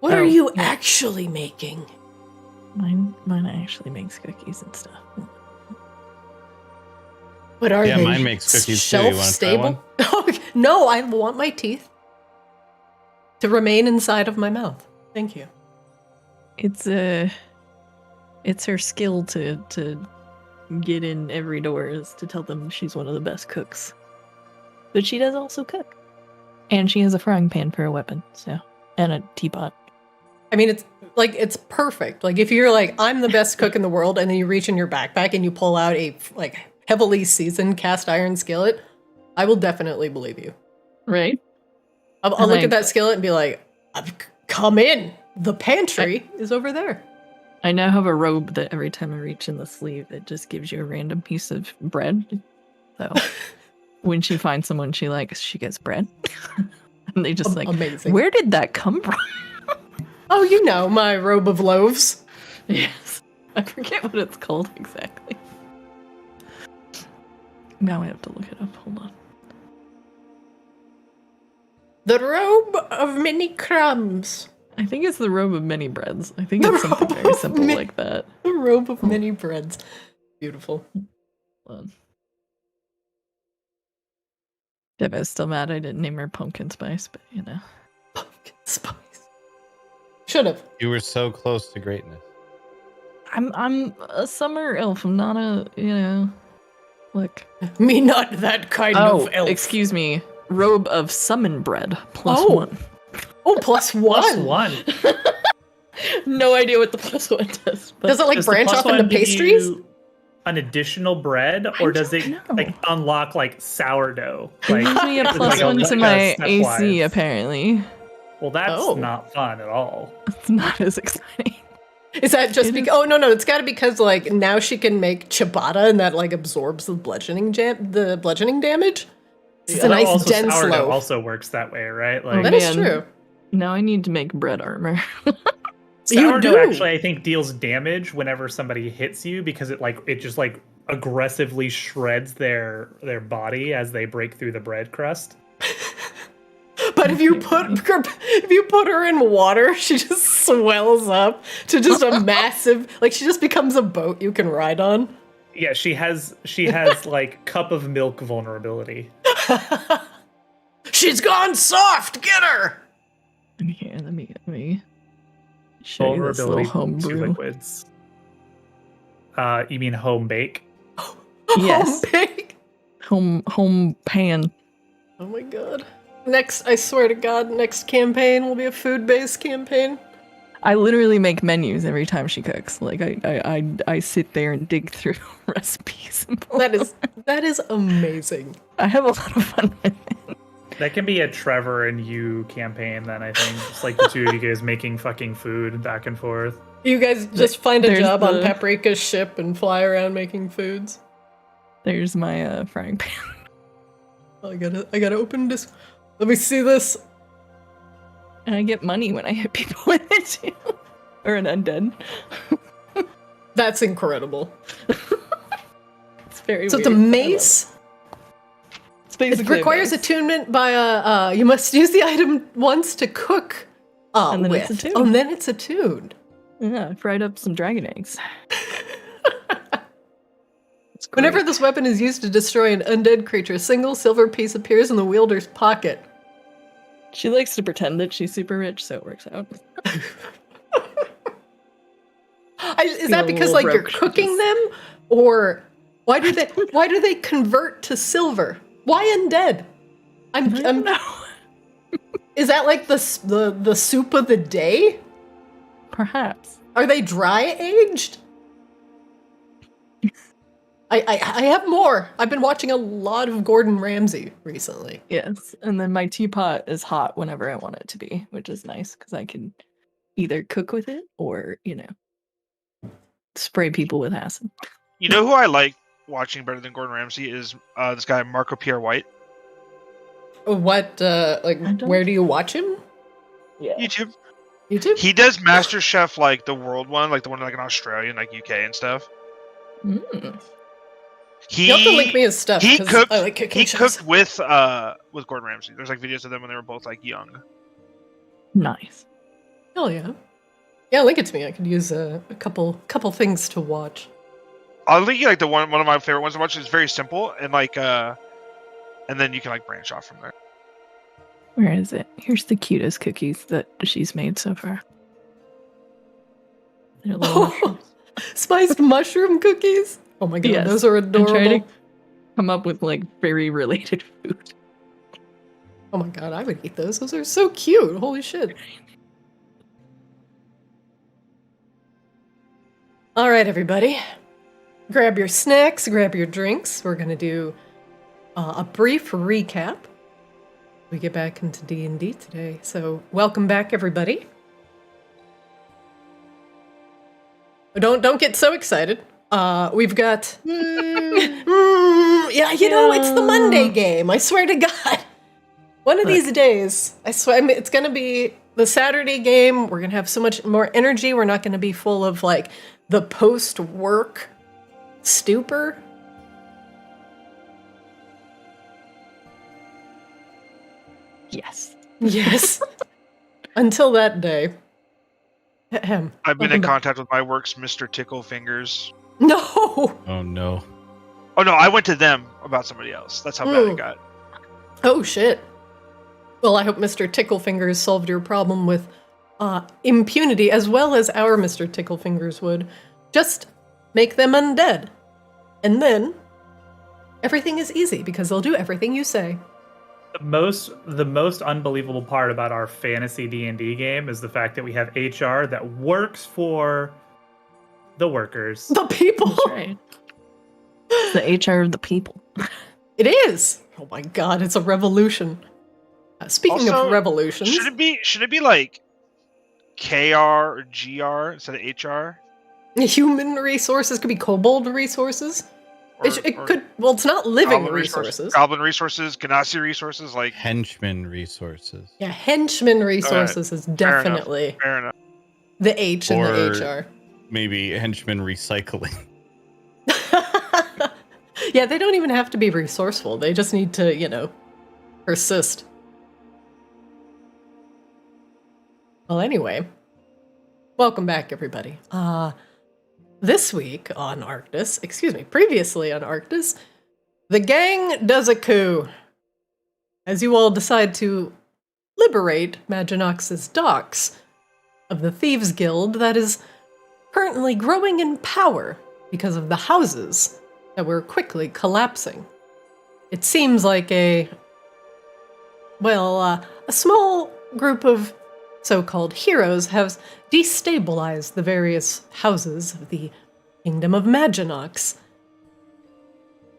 What are you actually making? Mine actually makes cookies and stuff. But are they mine makes cookies shelf too. You stable? No, I want my teeth to remain inside of my mouth. Thank you. It's her skill to get in every door is to tell them she's one of the best cooks. But she does also cook. And she has a frying pan for a weapon, and a teapot. I mean, it's perfect. Like, if you're like, I'm the best cook in the world, and then you reach in your backpack and you pull out a, like, heavily seasoned cast iron skillet, I will definitely believe you. Right? I'll look at that skillet and be like, come in. The pantry is over there. I now have a robe that every time I reach in the sleeve, it just gives you a random piece of bread. So when she finds someone she likes, she gets bread. And they just amazing. Where did that come from? Oh, you know, my robe of loaves. Yes. I forget what it's called exactly. Now I have to look it up. Hold on. The robe of many crumbs. I think it's the robe of many breads. I think it's something very simple like that. The robe of many breads. Beautiful. Deva's still mad I didn't name her Pumpkin Spice, but you know. Pumpkin Spice. Should have. You were so close to greatness. I'm a summer elf. I'm not a, like. Me not that kind of elf. Excuse me. Robe of summon bread +1. Oh, +1. +1. No idea what the +1 does. But does it like branch off into pastries? An additional bread, or does it like unlock like sourdough? It gives me a +1 to my AC apparently. Well, that's not fun at all. It's not as exciting. Is that just because? Oh no, it's got to be because like now she can make ciabatta and that like absorbs the bludgeoning damage. It's a nice dense loaf. Also works that way, right? Like that is true. Now I need to make bread armor. Sourdough actually, I think, deals damage whenever somebody hits you because it just aggressively shreds their body as they break through the bread crust. But if you put her in water, she just swells up to just a massive, like she just becomes a boat you can ride on. Yeah, she has like cup of milk vulnerability. She's gone soft. Get her. Here, let me show you this little homebrew. Liquids. You mean home bake? Yes. Home bake. Home pan. Oh my god. I swear to God, next campaign will be a food-based campaign. I literally make menus every time she cooks. Like I sit there and dig through recipes. That is amazing. I have a lot of fun with it. That can be a Trevor and you campaign then, I think. Just like the two of you guys making fucking food back and forth. You guys just find a job on Paprika's ship and fly around making foods. There's my frying pan. Oh, I gotta open this. Let me see this. And I get money when I hit people with it too. Or an undead. That's incredible. It's very so weird. It's a mace? It requires attunement by you must use the item once to cook and then it's attuned. Oh, and then it's attuned. Yeah, I fried up some dragon eggs. Whenever this weapon is used to destroy an undead creature, a single silver piece appears in the wielder's pocket. She likes to pretend that she's super rich, so it works out. Is that because like you're cooking them, or why do they convert to silver? Why undead? I don't know. Is that like the soup of the day? Perhaps. Are they dry aged? I have more. I've been watching a lot of Gordon Ramsay recently. Yes, and then my teapot is hot whenever I want it to be, which is nice because I can either cook with it or, spray people with acid. You know who I like watching better than Gordon Ramsay is this guy Marco Pierre White. What? Where do you watch him? Yeah. YouTube. YouTube. He does MasterChef like the world one, like the one like in Australia and like UK and stuff. Mm. You have to link me his stuff. He cooked. I like cooking cooked with Gordon Ramsay. There's like videos of them when they were both like young. Nice. Hell yeah. Yeah, link it to me. I could use a couple things to watch. I'll link you like the one of my favorite ones to watch. It's very simple and like and then you can like branch off from there. Where is it? Here's the cutest cookies that she's made so far. They're little mushrooms. Spiced mushroom cookies? Oh my god, Yes. those are adorable. I'm trying to come up with like very related food. Oh my god, I would eat those. Those are so cute. Holy shit. All right, everybody. Grab your snacks, grab your drinks. We're going to do a brief recap. We get back into D&D today. So, welcome back, everybody. Don't get so excited. We've got... yeah, you know, it's the Monday game. I swear to God. One of these days, I swear, it's going to be the Saturday game. We're going to have so much more energy. We're not going to be full of, like, the post-work stupor. Yes. Yes. Until that day. Ahem. I've been Welcome in back. contact with my work's Mr. Tickle Fingers. No! Oh no. Oh no, I went to them about somebody else. That's how bad it got. Oh, shit. Well, I hope Mr. Ticklefingers solved your problem with impunity, as well as our Mr. Ticklefingers would. Just make them undead. And then, everything is easy, because they'll do everything you say. The most unbelievable part about our fantasy D&D game is the fact that we have HR that works for the workers. The people! That's right. The HR of the people. It is! Oh my god, it's a revolution. Speaking Also, of revolutions... Should it be like KR or GR instead of HR? Human resources could be kobold resources. It could... Well, it's not living goblin resources. Goblin resources, Ganassi resources, like... Henchman resources. Yeah, henchman resources is definitely Fair enough. the H in Or the HR. maybe henchman recycling. Yeah, they don't even have to be resourceful. They just need to, you know, persist. Well, anyway, welcome back, everybody. This week on Arctis, previously on Arctis, the gang does a coup. As you all decide to liberate Maginox's docks of the Thieves Guild that is currently growing in power because of the houses that were quickly collapsing. It seems like a small group of so-called heroes have destabilized the various houses of the Kingdom of Maginox,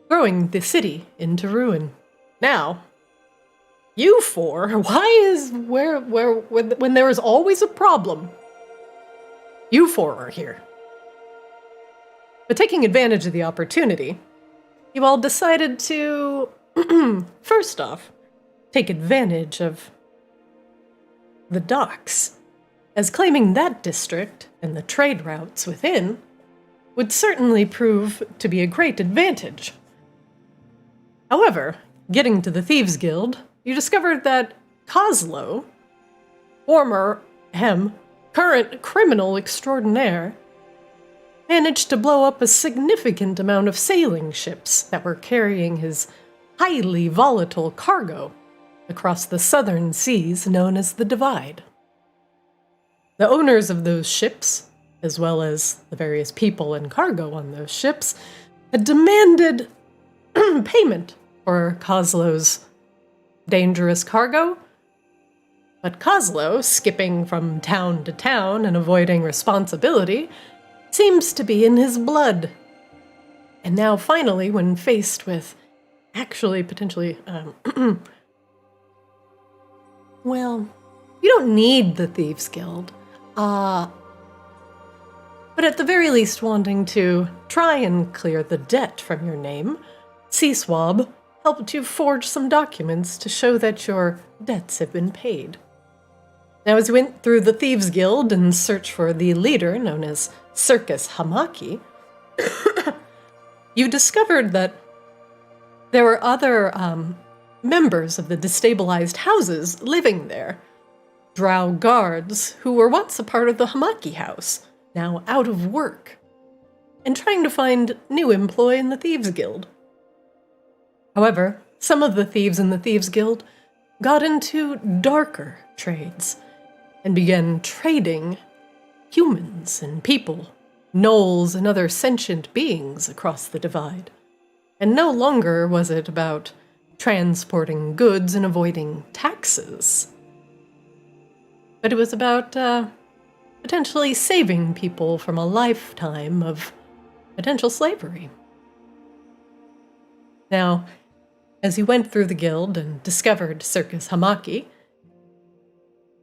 throwing the city into ruin. Now, you four, when there is always a problem, you four are here. But taking advantage of the opportunity, you all decided to, first off, take advantage of the docks, as claiming that district and the trade routes within would certainly prove to be a great advantage. However, getting to the Thieves Guild, you discovered that Kozlo, current criminal extraordinaire, managed to blow up a significant amount of sailing ships that were carrying his highly volatile cargo across the southern seas known as the Divide. The owners of those ships, as well as the various people and cargo on those ships, had demanded payment for Kozlo's dangerous cargo. But Kozlo, skipping from town to town and avoiding responsibility, seems to be in his blood. And now finally, when faced with actually potentially, well, you don't need the Thieves Guild, but at the very least wanting to try and clear the debt from your name, C-Swab helped you forge some documents to show that your debts have been paid. Now, as you went through the Thieves Guild in search for the leader known as Circus Hamaki, you discovered that there were other members of the destabilized houses living there, drow guards who were once a part of the Hamaki house, now out of work, and trying to find new employ in the Thieves Guild. However, some of the thieves in the Thieves Guild got into darker trades and began trading humans and people, gnolls and other sentient beings across the divide. And no longer was it about transporting goods and avoiding taxes, but it was about potentially saving people from a lifetime of potential slavery. Now, as he went through the guild and discovered Circus Hamaki,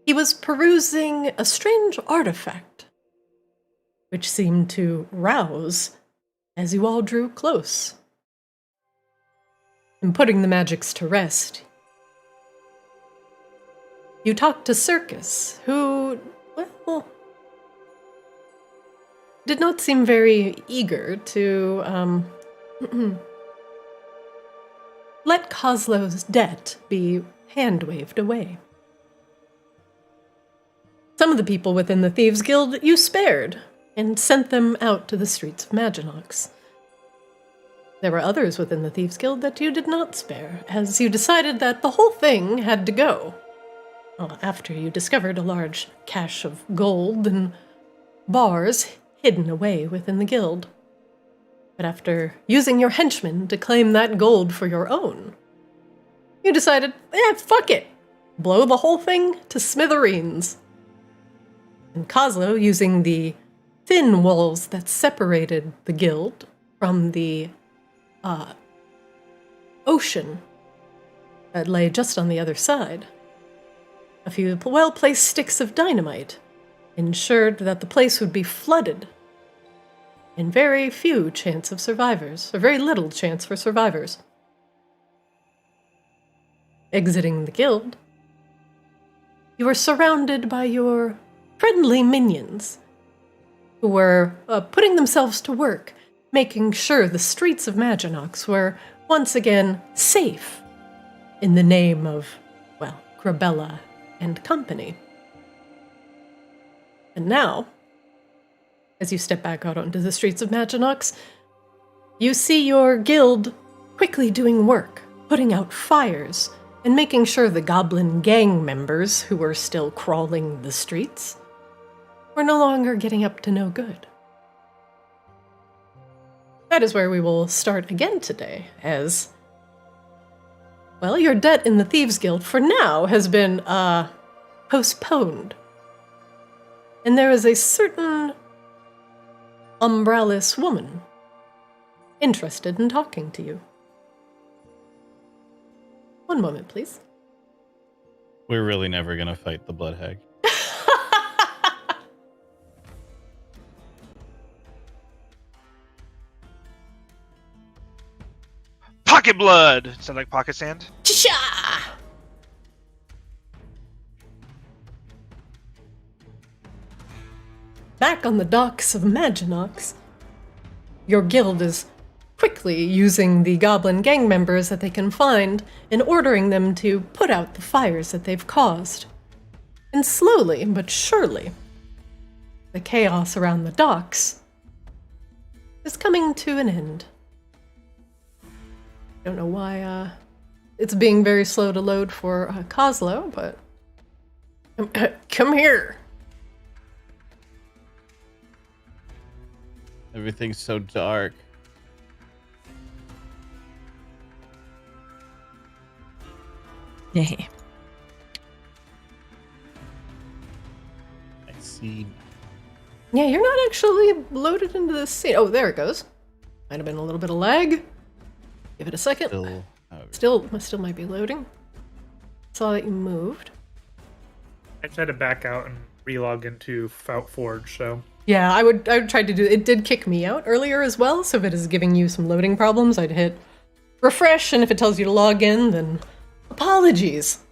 he was perusing a strange artifact, which seemed to rouse as you all drew close. And putting the magics to rest, you talked to Circus, who, well, did not seem very eager to, let Kozlo's debt be hand-waved away. Some of the people within the Thieves Guild you spared, and sent them out to the streets of Maginox. There were others within the Thieves Guild that you did not spare, as you decided that the whole thing had to go. Well, after you discovered a large cache of gold and bars hidden away within the guild. But after using your henchmen to claim that gold for your own, you decided, fuck it, blow the whole thing to smithereens. And Kozlo, using the thin walls that separated the guild from the ocean that lay just on the other side, a few well-placed sticks of dynamite ensured that the place would be flooded, and very few chance of survivors, or very little chance for survivors. Exiting the guild, you were surrounded by your friendly minions, who were putting themselves to work, making sure the streets of Maginox were once again safe in the name of, well, Grabella and company. And now, as you step back out onto the streets of Maginox, you see your guild quickly doing work, putting out fires, and making sure the goblin gang members who were still crawling the streets were no longer getting up to no good. That is where we will start again today, as, well, your debt in the Thieves Guild for now has been, postponed. And there is a certain umbrellas woman interested in talking to you. One moment, please. We're really never gonna fight the Blood Hag. Pocket blood! Sound like pocket sand? Cha-cha! Back on the docks of Maginox, your guild is quickly using the goblin gang members that they can find and ordering them to put out the fires that they've caused. And slowly but surely, the chaos around the docks is coming to an end. Don't know why it's being very slow to load for Kozlo, but come here. Everything's so dark. Yeah. I see. Yeah, you're not actually loaded into this scene. Oh, there it goes. Might have been a little bit of lag. Give it a second. Still might be loading. Saw that you moved. I just had to back out and relog into Forge, so. Yeah, I would try to do it. Did kick me out earlier as well, so if it is giving you some loading problems, I'd hit refresh, and if it tells you to log in, then apologies.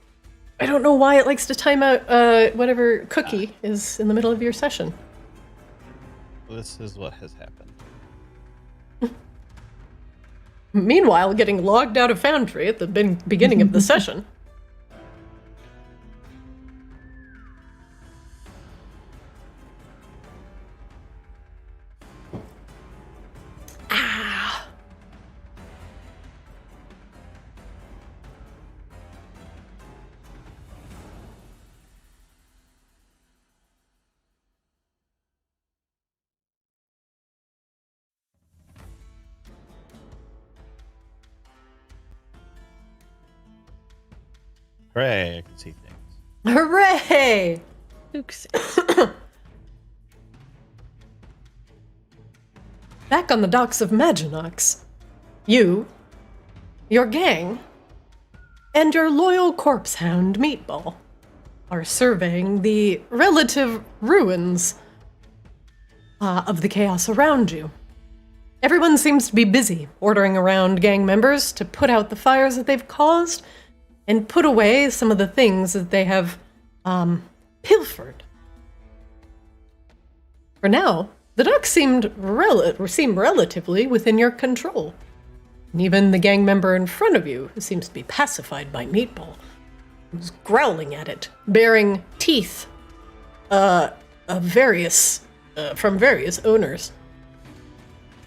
I don't know why it likes to time out whatever cookie is in the middle of your session. This is what has happened. Meanwhile, getting logged out of Foundry at the beginning of the session. Hooray, I can see things. Hooray! Oops. Back on the docks of Maginox, you, your gang, and your loyal corpse hound Meatball are surveying the relative ruins of the chaos around you. Everyone seems to be busy ordering around gang members to put out the fires that they've caused and put away some of the things that they have pilfered. For now, the docks seem relatively within your control. And even the gang member in front of you, who seems to be pacified by Meatball, who's growling at it, bearing teeth from various owners.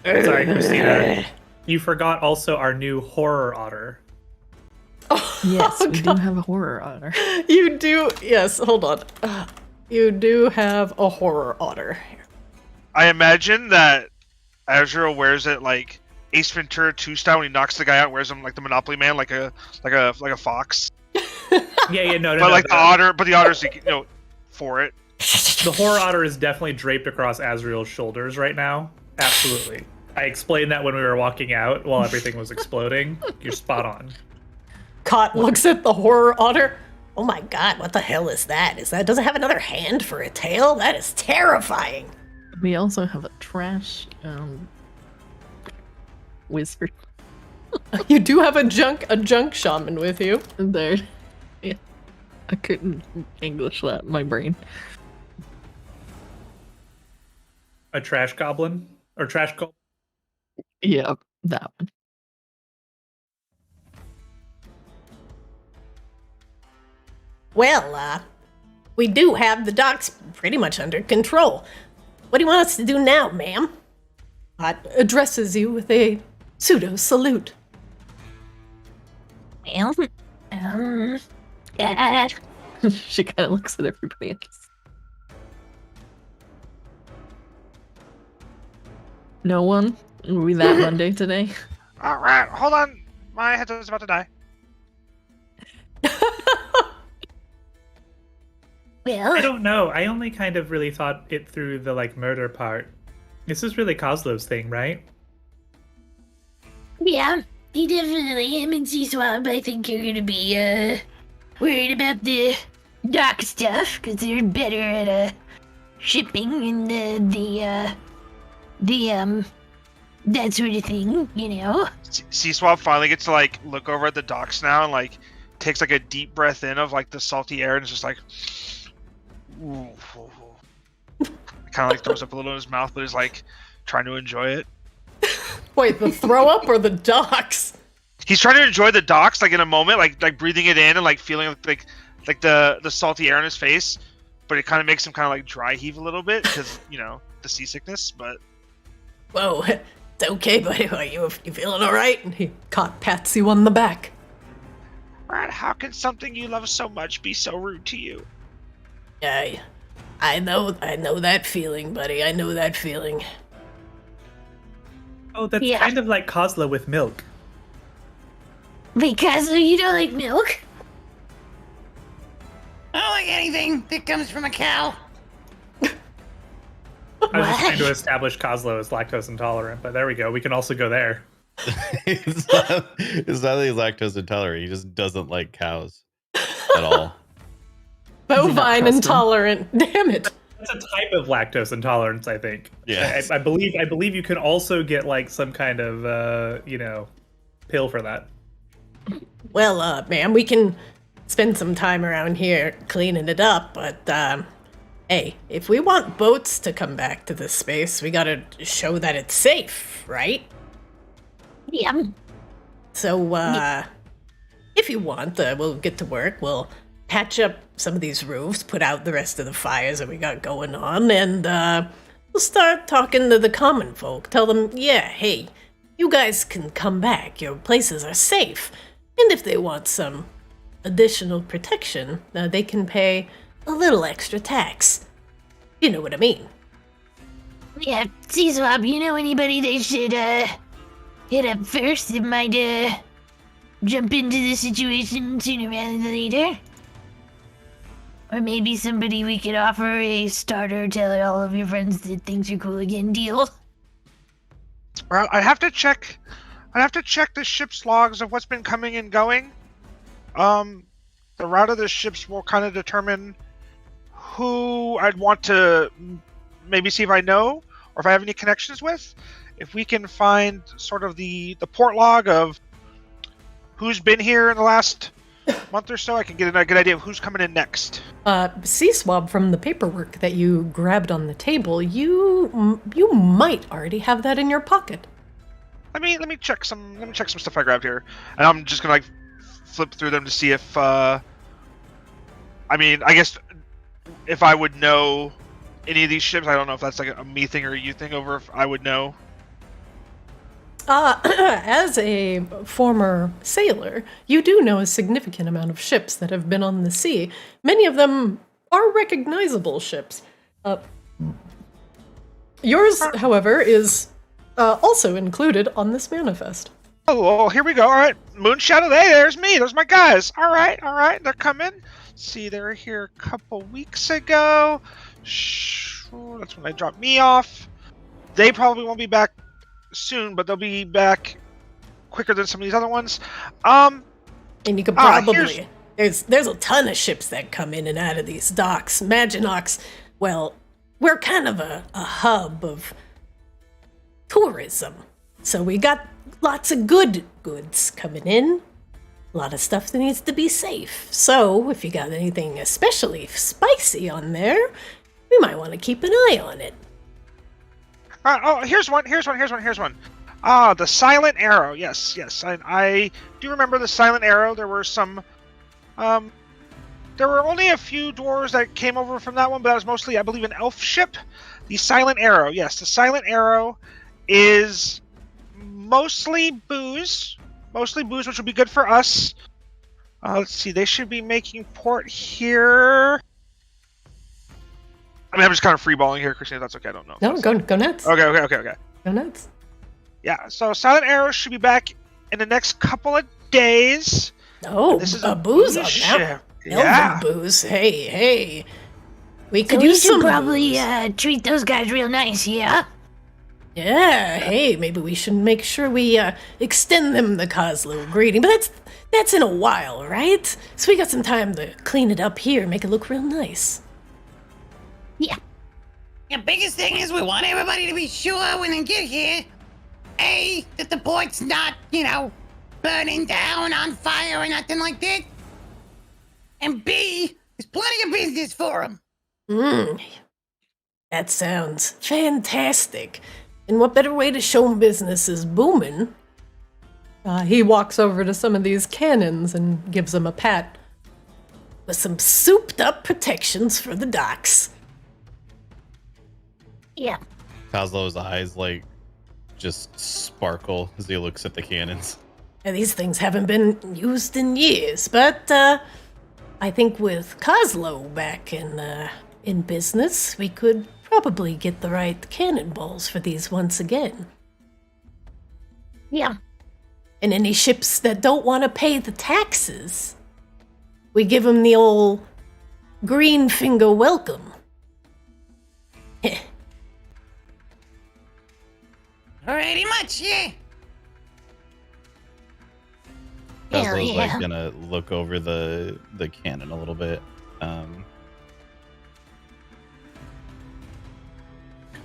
Sorry, Christina. You forgot also our new horror otter. Oh, Yes, we do God. have a horror otter. You do, yes, hold on. You do have a horror otter. I imagine that Azrael wears it like Ace Ventura 2 style when he knocks the guy out, wears him like the Monopoly Man, like a fox. Yeah, no. But like the otter, but the otter's for it. The horror otter is definitely draped across Azrael's shoulders right now. Absolutely. I explained that when we were walking out while everything was exploding. You're spot on. Cot looks at the horror otter. Oh my god, what the hell is that? Does it have another hand for a tail? That is terrifying. We also have a trash whisper. You do have a junk shaman with you. There. Yeah. I couldn't English that in my brain. A trash goblin? Or trash goblin? Yeah, that one. Well, we do have the docks pretty much under control. What do you want us to do now, ma'am? Cot addresses you with a pseudo salute. Well, she kind of looks at everybody else. No one? Were we that Monday today? All right, hold on. My headset's about to die. I don't know. I only kind of really thought it through the murder part. This is really Kozlo's thing, right? Yeah, he definitely, him and C-Swab, I think you're gonna be, worried about the dock stuff, because they're better at, shipping and, that sort of thing, you know? C-Swab finally gets to look over at the docks now and takes a deep breath in of the salty air and is just like, ooh. Kind of throws up a little in his mouth, but is trying to enjoy it. Wait, the throw up or the docks? He's trying to enjoy the docks in a moment, like breathing it in and feeling like the salty air in his face, but it kind of makes him kind of dry heave a little bit because the seasickness. But Whoa, it's okay, buddy. Are you feeling all right? And he pats you on the back. Brad, how can something you love so much be so rude to you? I know that feeling, buddy. I know that feeling. Oh, that's kind of like Kozlo with milk. Because you don't like milk? I don't like anything that comes from a cow. I was just trying to establish Kozlo as lactose intolerant, but there we go. We can also go there. It's not that he's lactose intolerant. He just doesn't like cows at all. Bovine intolerant. Damn it. That's a type of lactose intolerance, I think. Yes. I believe you can also get some kind of pill for that. Well, ma'am, we can spend some time around here cleaning it up, but hey, if we want boats to come back to this space, we gotta show that it's safe, right? Yeah. So, if you want, we'll get to work. We'll patch up some of these roofs, put out the rest of the fires that we got going on, and we'll start talking to the common folk. Tell them, yeah, hey, you guys can come back. Your places are safe. And if they want some additional protection, they can pay a little extra tax. You know what I mean? Yeah, C-Swab, you know anybody they should, hit up first? It might, jump into the situation sooner rather than later. Or maybe somebody we could offer a starter, tell all of your friends that things are cool again deal. Well, I'd have to check the ship's logs of what's been coming and going. The route of the ships will kind of determine who I'd want to maybe see if I know or if I have any connections with. If we can find sort of the port log of who's been here in the last month or so, I can get a good idea of who's coming in next. C-Swab, from the paperwork that you grabbed on the table, you might already have that in your pocket. Let me check some stuff I grabbed here, and I'm just gonna like flip through them to see if I guess if I would know any of these ships. I don't know if that's like a me thing or a you thing over if I would know. As a former sailor, you do know a significant amount of ships that have been on the sea. Many of them are recognizable ships. Yours, however, is also included on this manifest. Oh, here we go. All right, Moonshadow. Hey, there's me. There's my guys. All right. They're coming. See, they were here a couple weeks ago. Sure, that's when they dropped me off. They probably won't be back soon, but they'll be back quicker than some of these other ones. And you could probably there's a ton of ships that come in and out of these docks. Maginox, well, we're kind of a hub of tourism, so we got lots of good goods coming in. A lot of stuff that needs to be safe. So if you got anything especially spicy on there, we might want to keep an eye on it. Here's one. The Silent Arrow. Yes. I do remember the Silent Arrow. There were some, there were only a few dwarves that came over from that one, but that was mostly, I believe, an elf ship. The Silent Arrow. Yes, the Silent Arrow is mostly booze, which will be good for us. Let's see. They should be making port here. I mean, I'm just kind of freeballing here, Christina. That's okay. I don't know. No, go nuts. Okay. Go nuts. Yeah, so Silent Arrow should be back in the next couple of days. Oh, this is a booze on ship. that. Yeah. Elven booze. Hey. We could So use we should some probably booze. treat those guys real nice, yeah? Yeah, hey, maybe we should make sure we extend them the Kozlo greeting. But that's in a while, right? So we got some time to clean it up here, make it look real nice. Yeah. The biggest thing is we want everybody to be sure when they get here, A, that the port's not, burning down on fire or nothing like that. And B, there's plenty of business for them. That sounds fantastic. And what better way to show 'em business is booming? He walks over to some of these cannons and gives them a pat. With some souped up protections for the docks. Yeah. Kozlo's eyes just sparkle as he looks at the cannons. Now, these things haven't been used in years, but I think with Kozlo back in business, we could probably get the right cannonballs for these once again. Yeah. And any ships that don't want to pay the taxes, we give them the old green finger welcome. Pretty much, yeah. Kozlo's gonna look over the cannon a little bit. Come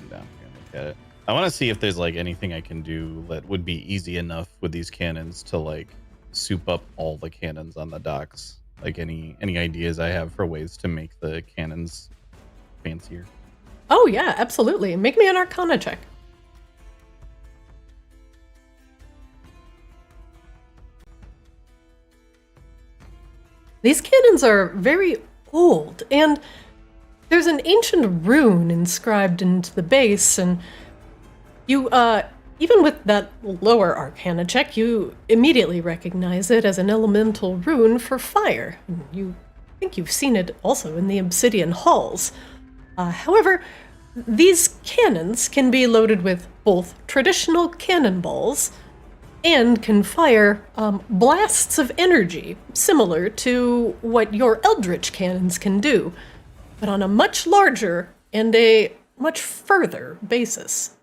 down here and look at it. I want to see if there's anything I can do that would be easy enough with these cannons to soup up all the cannons on the docks. Any ideas I have for ways to make the cannons fancier. Oh yeah, absolutely. Make me an Arcana check. These cannons are very old, and there's an ancient rune inscribed into the base, and you, even with that lower Arcana check, you immediately recognize it as an elemental rune for fire. You think you've seen it also in the obsidian halls. However, these cannons can be loaded with both traditional cannonballs and can fire blasts of energy, similar to what your Eldritch cannons can do, but on a much larger and a much further basis.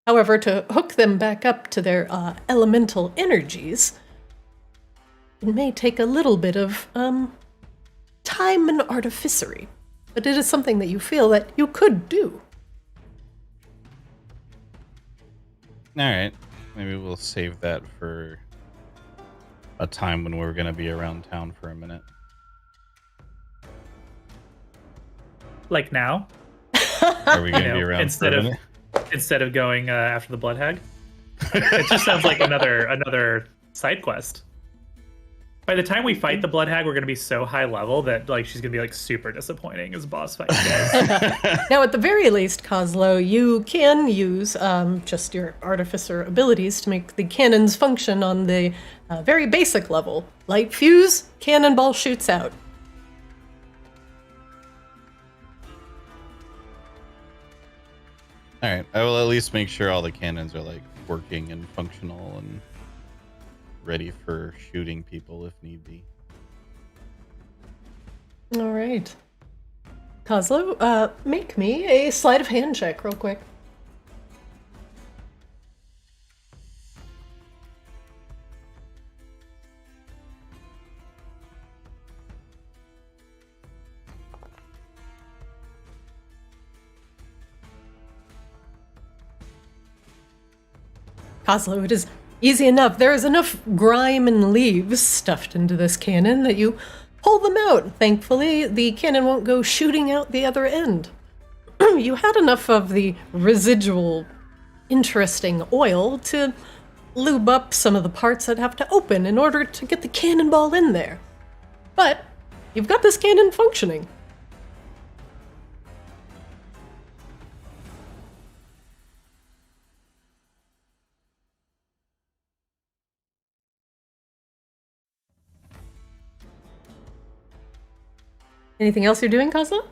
However, to hook them back up to their elemental energies, it may take a little bit of time and artificery, but it is something that you feel that you could do. All right. Maybe we'll save that for a time when we're going to be around town for a minute. Like now? Are we going to be around instead for a minute? Instead of going after the blood hag? It just sounds like another side quest. By the time we fight the blood hag, we're going to be so high level that like she's going to be like super disappointing as a boss fight. Now, at the very least, Kozlo, you can use just your artificer abilities to make the cannons function on the very basic level. Light fuse, cannonball shoots out. All right. I will at least make sure all the cannons are like working and functional and ready for shooting people if need be. All right. Kozlo, make me a sleight of hand check real quick. Kozlo, it is easy enough. There is enough grime and leaves stuffed into this cannon that you pull them out. Thankfully, the cannon won't go shooting out the other end. You had enough of the residual interesting oil to lube up some of the parts that have to open in order to get the cannonball in there. But you've got this cannon functioning. Anything else you're doing, Kozlo?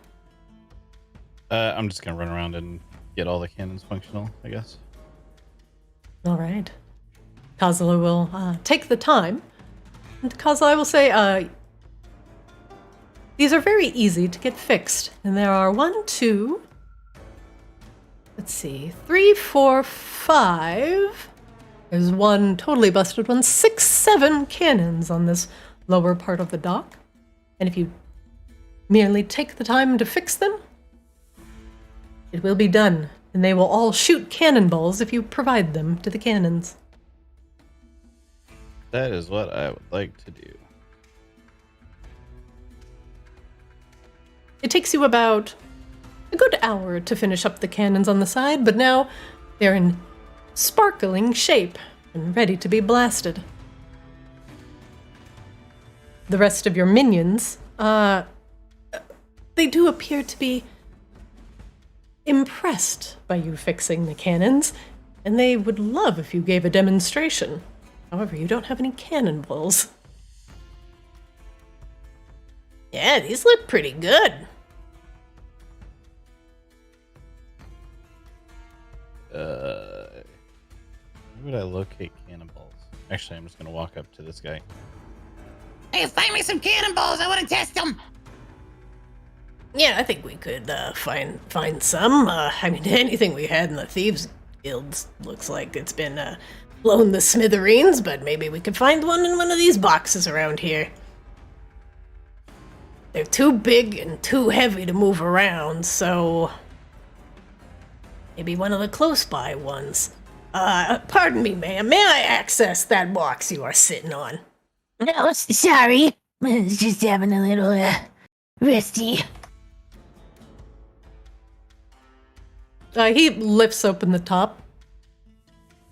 I'm just going to run around and get all the cannons functional, I guess. All right. Kozlo will take the time. And Kozlo, I will say, these are very easy to get fixed. And there are 1, 2, let's see, 3, 4, 5. There's one totally busted one, 6, 7 cannons on this lower part of the dock. And if you merely take the time to fix them, it will be done, and they will all shoot cannonballs if you provide them to the cannons. That is what I would like to do. It takes you about a good hour to finish up the cannons on the side, but now they're in sparkling shape and ready to be blasted. The rest of your minions, they do appear to be impressed by you fixing the cannons, and they would love if you gave a demonstration. However, you don't have any cannonballs. Yeah, these look pretty good. Where would I locate cannonballs? Actually, I'm just going to walk up to this guy. Hey, find me some cannonballs. I want to test them. Yeah, I think we could find some. I mean, anything we had in the Thieves Guilds looks like it's been blown to smithereens, but maybe we could find one in one of these boxes around here. They're too big and too heavy to move around, so maybe one of the close-by ones. Pardon me, ma'am. May I access that box you are sitting on? No, sorry. I was just having a little, resty. He lifts open the top.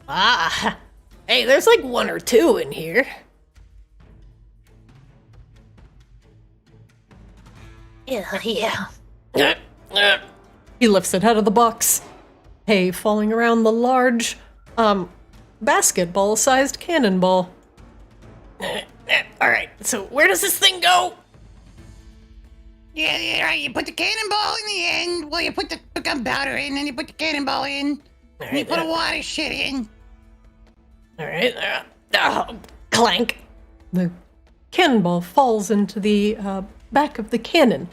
Ah, hey, there's like 1 or 2 in here. Yeah. He lifts it out of the box. Hay falling around the large, basketball-sized cannonball. Alright, so where does this thing go? Yeah, right. You put the cannonball in the end. Well, you put the gunpowder in, then you put the cannonball in. And you put a water shit in. All right. Clank. The cannonball falls into the back of the cannon,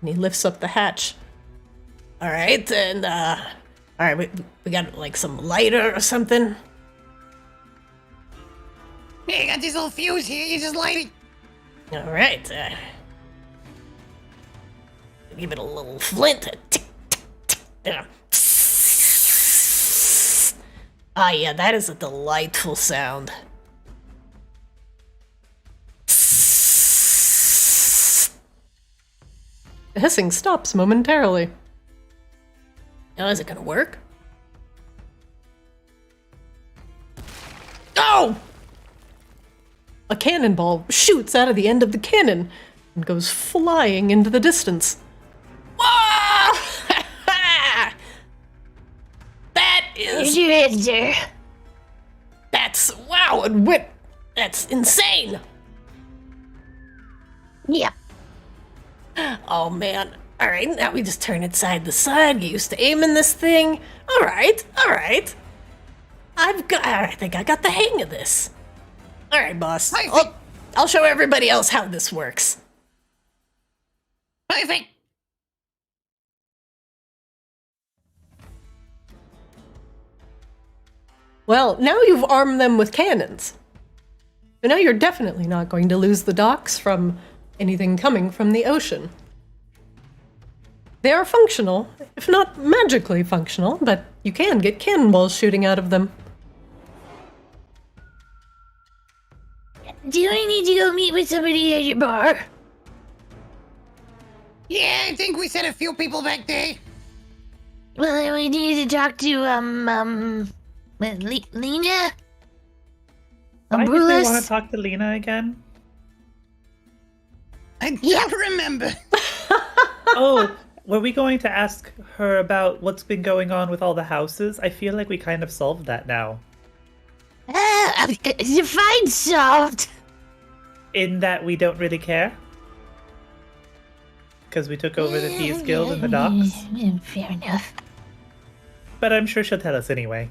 and he lifts up the hatch. All right, and all right, we got like some lighter or something. Yeah, you got this little fuse here. You just light it. All right. Give it a little flint. Tick, tick, tick. There. Ah, yeah, that is a delightful sound. The hissing stops momentarily. Now, is it gonna work? Oh! A cannonball shoots out of the end of the cannon and goes flying into the distance. Whoa! That is... Here's your answer. That's... Wow, and what... That's insane! Yep. Oh, man. Alright, now we just turn it side to side, get used to aiming this thing. Alright. I think I got the hang of this. Alright, boss. I'll show everybody else how this works. Perfect. Well, now you've armed them with cannons. So now you're definitely not going to lose the docks from anything coming from the ocean. They are functional, if not magically functional, but you can get cannonballs shooting out of them. Do I need to go meet with somebody at your bar? Yeah, I think we sent a few people back there. Well, we need to talk to, Lena? Why did they want Brulis? to talk to Lena again? I don't remember. Oh, were we going to ask her about what's been going on with all the houses? I feel like we kind of solved that now. Define solved. In that we don't really care? Because we took over the Thieves Guild and the docks? Fair enough. But I'm sure she'll tell us anyway.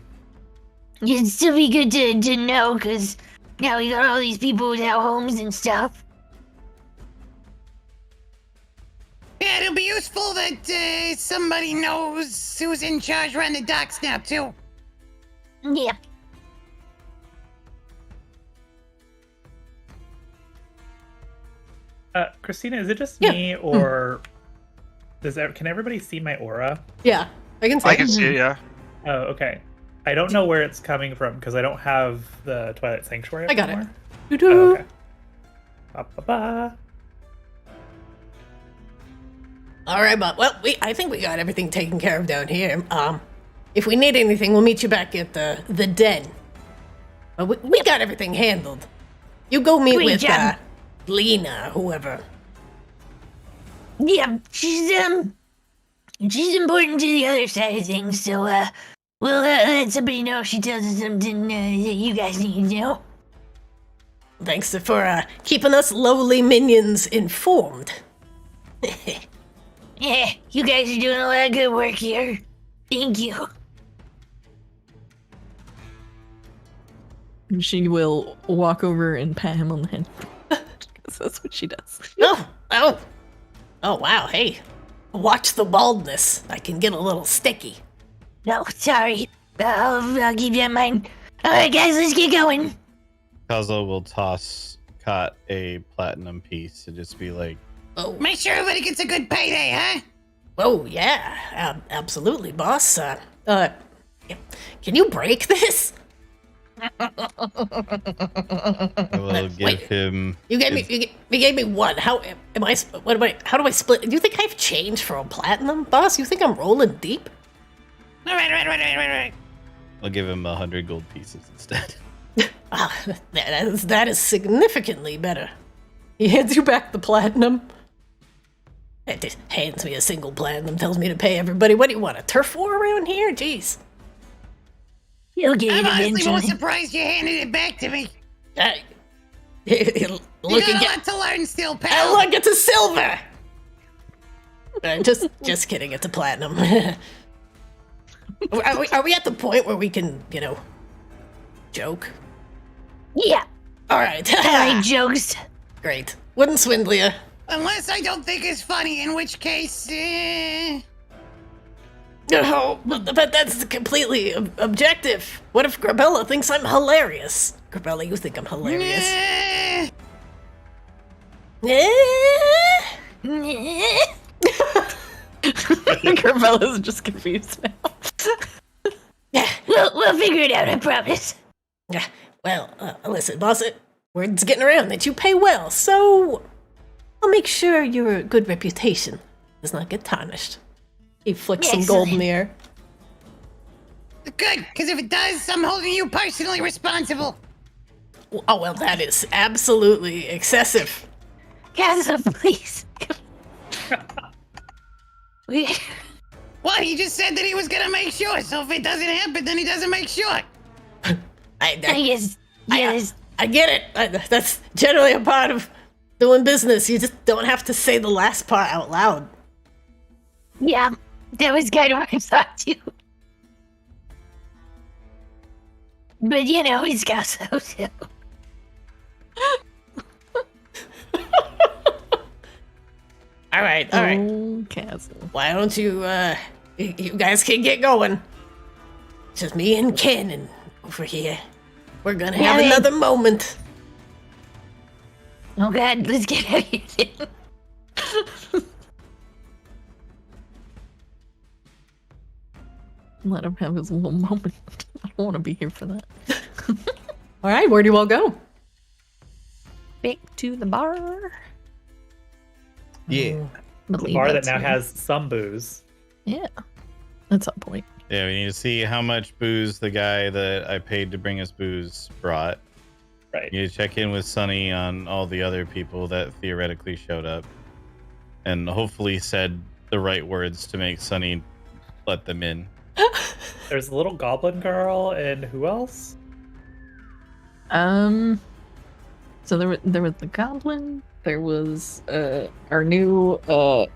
It'd still be good to know, because now we got all these people without homes and stuff. Yeah, it'll be useful that somebody knows who's in charge around the docks now, too. Yep. Christina, is it just Yeah. me, or can everybody see my aura? Yeah, I can see I it. can see it, yeah. Oh, okay. I don't know where it's coming from because I don't have the Twilight Sanctuary. I got it. anymore. Doo-doo. Oh, okay. Ba-ba-ba. All right, but well, I think we got everything taken care of down here. If we need anything, we'll meet you back at the den. But we got everything handled. You go meet Great with job. Lena, whoever. Yeah, she's important to the other side of things, so, we'll let somebody know if she tells us something that you guys need to know. Thanks for keeping us lowly minions informed. Yeah, you guys are doing a lot of good work here. Thank you. She will walk over and pat him on the head. 'Cause that's what she does. Oh, wow, hey. Watch the baldness. I can get a little sticky. No, sorry. I'll keep that in mind. Alright, guys, let's get going. Kozlo will toss Kot a platinum piece and just be like, Oh, Make sure everybody gets a good payday, huh? oh yeah, absolutely, boss. Can you break this? I will give Wait. him. You gave me one. How do I split? Do you think I have change for a platinum, boss? You think I'm rolling deep? All right. I'll give him 100 gold pieces instead. That is significantly better. He hands you back the platinum. It just hands me a single platinum, tells me to pay everybody. What do you want, a turf war around here? Jeez. You'll get I'm it honestly more eventually. surprised you handed it back to me. Look You got a again. lot to learn still, pal. Look, it's a silver. Just kidding. It's a platinum. Are we at the point where we can, joke? Yeah. All right. Alright, jokes. Great. Wouldn't swindle you. Unless I don't think it's funny, in which case, Oh, but that's completely objective. What if Grabella thinks I'm hilarious? Grabella, you think I'm hilarious? Carmella's just confused now. Yeah. We'll figure it out, I promise. Yeah. Well, listen, boss, word's getting around that you pay well, so I'll make sure your good reputation does not get tarnished. He flicks some gold in the air. good, because if it does, I'm holding you personally responsible. Oh, well, that is absolutely excessive. Kozlo, please. Well, he just said that he was gonna make sure, so if it doesn't happen, then he doesn't make sure. I guess, yes. I get it. That's generally a part of doing business. You just don't have to say the last part out loud. Yeah, that was kind of what I thought too. But you know, he's Kozlo too. All right. Castle. Why don't you guys can get going? It's just me and Cannon over here. We're gonna have another moment. Oh God, let's get out of here. Let him have his little moment. I don't want to be here for that. All right, where do you all go? Back to the bar. Yeah. The bar that now has some booze. Yeah. At some point. Yeah, we need to see how much booze the guy that I paid to bring us booze brought. Right. You need to check in with Sonny on all the other people that theoretically showed up. And hopefully said the right words to make Sonny let them in. There's a little goblin girl, and who else? So there was the goblin. There was our new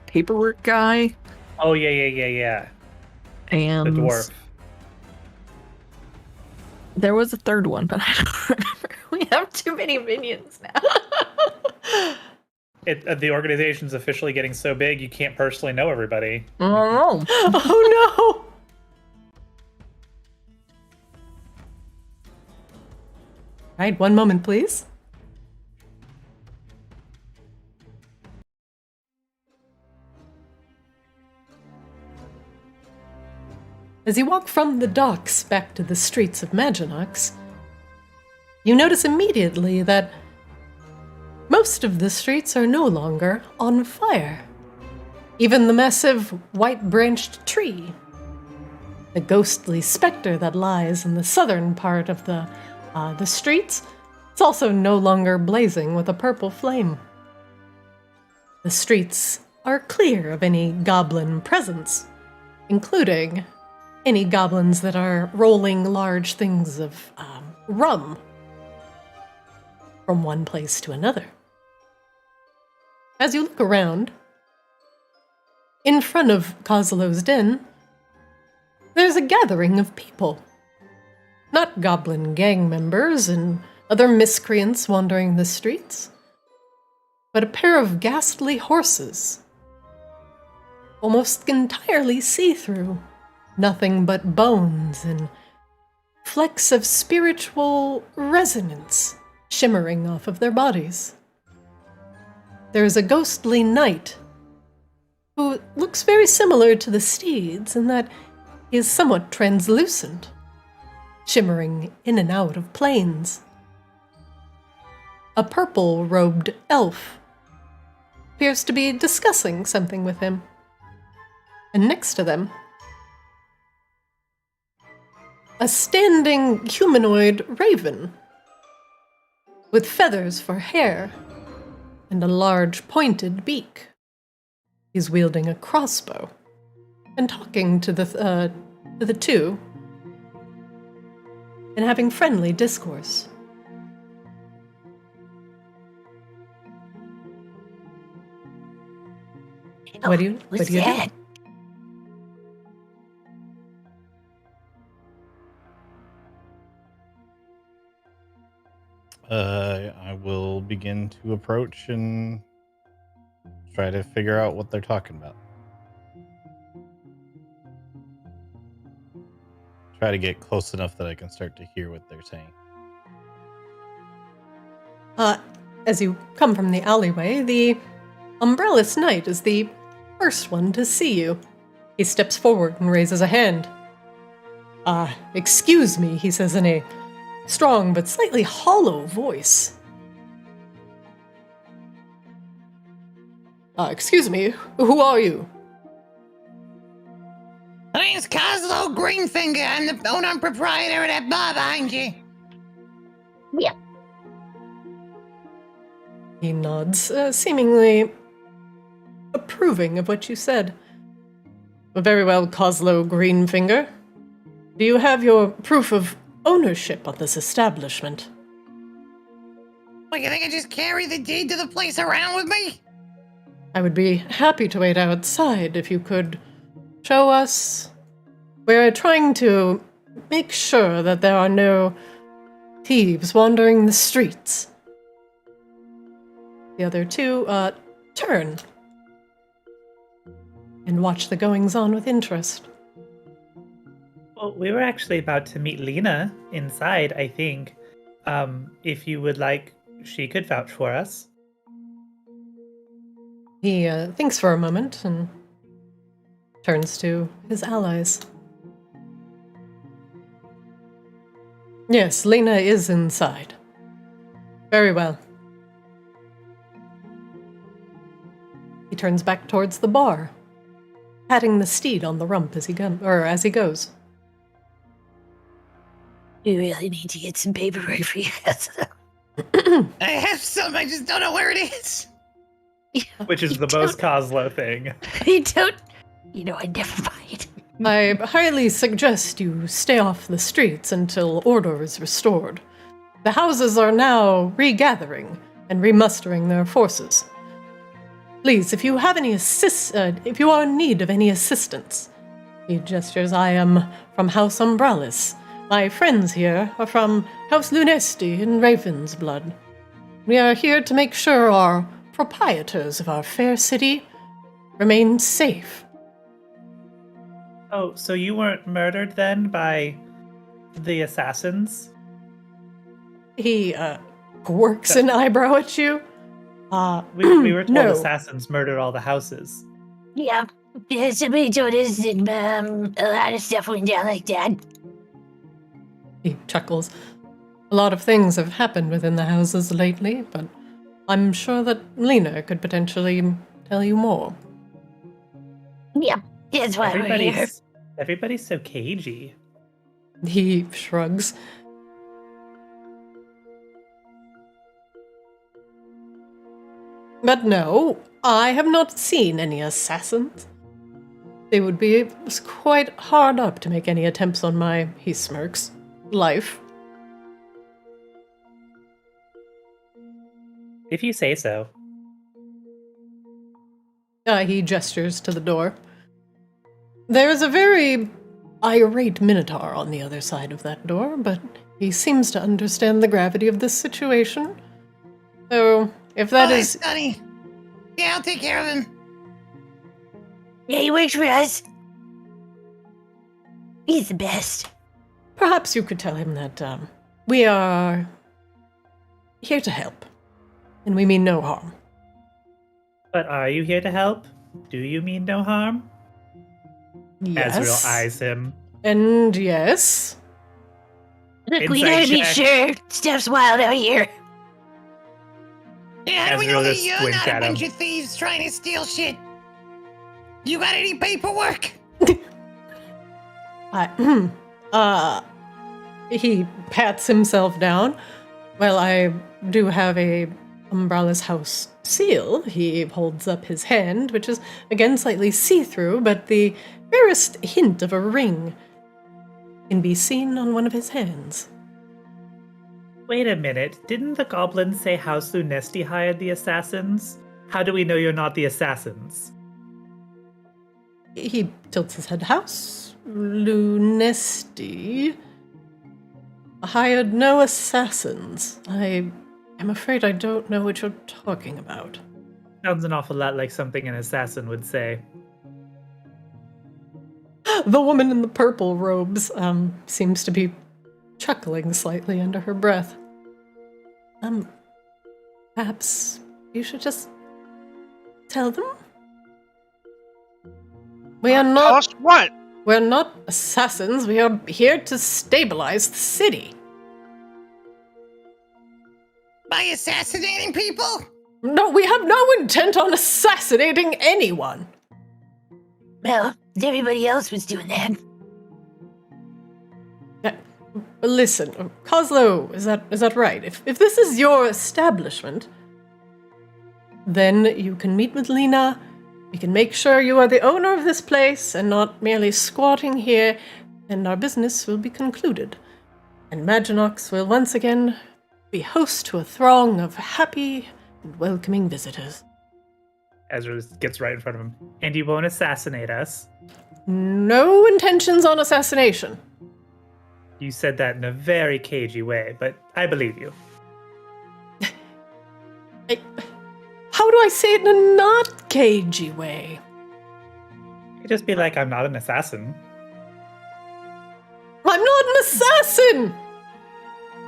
paperwork guy. Oh yeah. And The dwarf. There was a third one, but I don't remember. We have too many minions now. The organization's officially getting so big you can't personally know everybody. Oh no. Oh no! All right, one moment, please. As you walk from the docks back to the streets of Maginox, you notice immediately that most of the streets are no longer on fire. Even the massive white-branched tree, the ghostly specter that lies in the southern part of the streets, it's also no longer blazing with a purple flame. The streets are clear of any goblin presence, including any goblins that are rolling large things of rum from one place to another. As you look around, in front of Kozlo's den, there's a gathering of people. Not goblin gang members and other miscreants wandering the streets, but a pair of ghastly horses, almost entirely see-through. Nothing but bones and flecks of spiritual resonance shimmering off of their bodies. There is a ghostly knight who looks very similar to the steeds in that he is somewhat translucent, shimmering in and out of planes. A purple-robed elf appears to be discussing something with him. And next to them, a standing humanoid raven with feathers for hair and a large pointed beak. He's wielding a crossbow and talking to the two and having friendly discourse. What do you do? I will begin to approach and try to figure out what they're talking about. Try to get close enough that I can start to hear what they're saying. As you come from the alleyway, the umbrellas knight is the first one to see you. He steps forward and raises a hand. Excuse me, he says in a strong but slightly hollow voice. Excuse me, who are you? My name's Kozlo Greenfinger. I'm the owner and proprietor of that bar behind you. Yeah. He nods, seemingly approving of what you said. Very well, Kozlo Greenfinger. Do you have your proof of ownership on this establishment? What, you think I just carry the deed to the place around with me? I would be happy to wait outside if you could show us. We're trying to make sure that there are no thieves wandering the streets. The other two, turn and watch the goings-on with interest. Well, we were actually about to meet Lena inside, I think. If you would like, she could vouch for us. He thinks for a moment and turns to his allies. Yes, Lena is inside. Very well. He turns back towards the bar, patting the steed on the rump as he goes. You really need to get some paperwork for you. I have some, I just don't know where it is. Which is the most Kozlo thing. You don't. You know, I never mind. I highly suggest you stay off the streets until order is restored. The houses are now regathering and remustering their forces. Please, if you have any if you are in need of any assistance, he gestures. I am from House Umbrellis. My friends here are from House Lunesti in Ravensblood. We are here to make sure our proprietors of our fair city remain safe. Oh, so you weren't murdered then by the assassins? He quirks an eyebrow at you. We were told no. assassins murdered all the houses. Yeah. Somebody told us and a lot of stuff went down like that. He chuckles. A lot of things have happened within the houses lately, but I'm sure that Lena could potentially tell you more. Yeah, that's why we're here. Everybody's so cagey. He shrugs. But no, I have not seen any assassins. They would be quite hard up to make any attempts on my, he smirks, life. If you say so. He gestures to the door. There is a very irate Minotaur on the other side of that door, but he seems to understand the gravity of this situation. So, if that is... Sonny. Yeah, I'll take care of him. Yeah, he works for us. He's the best. Perhaps you could tell him that we are here to help, and we mean no harm. But are you here to help? Do you mean no harm? Yes. Azrael eyes him. And yes. Look, we Inside gotta be check. sure stuff's wild out here. Yeah, how do we know Azrael that just you're squints not a at bunch him. of thieves trying to steal shit? You got any paperwork? He pats himself down. Well, I do have a Umbrella's house seal. He holds up his hand, which is again slightly see-through, but the barest hint of a ring can be seen on one of his hands. Wait a minute. Didn't the goblins say House Lunesti hired the assassins? How do we know you're not the assassins? He tilts his head. House Lunesti. hired no assassins. I am afraid I don't know what you're talking about. Sounds an awful lot like something an assassin would say. The woman in the purple robes seems to be chuckling slightly under her breath. Perhaps you should just tell them? We are Tell not. us what? We're not assassins. We are here to stabilize the city. By assassinating people? No, we have no intent on assassinating anyone. Well, everybody else was doing that. Listen, Kozlo, is that right? If this is your establishment, then you can meet with Lena. We can make sure you are the owner of this place and not merely squatting here, and our business will be concluded. And Maginox will once again be host to a throng of happy and welcoming visitors. Ezra gets right in front of him. And you won't assassinate us. No intentions on assassination. You said that in a very cagey way, but I believe you. How do I say it in a not cagey way? You just be like, I'm not an assassin. I'm not an assassin!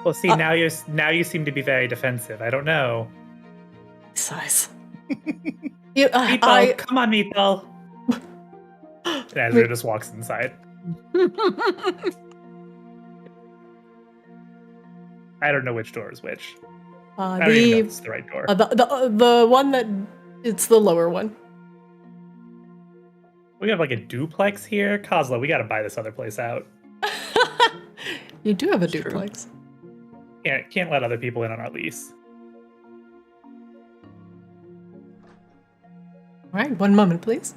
Well, see, now you seem to be very defensive. I don't know. Size. Meatball, come on, Meatball. And Ezra just walks inside. I don't know which door is which. I don't even know if it's the right door. The one that it's the lower one. We have like a duplex here. Kozlo, we gotta buy this other place out. You do have a It's duplex. Can't let other people in on our lease. All right, one moment, please.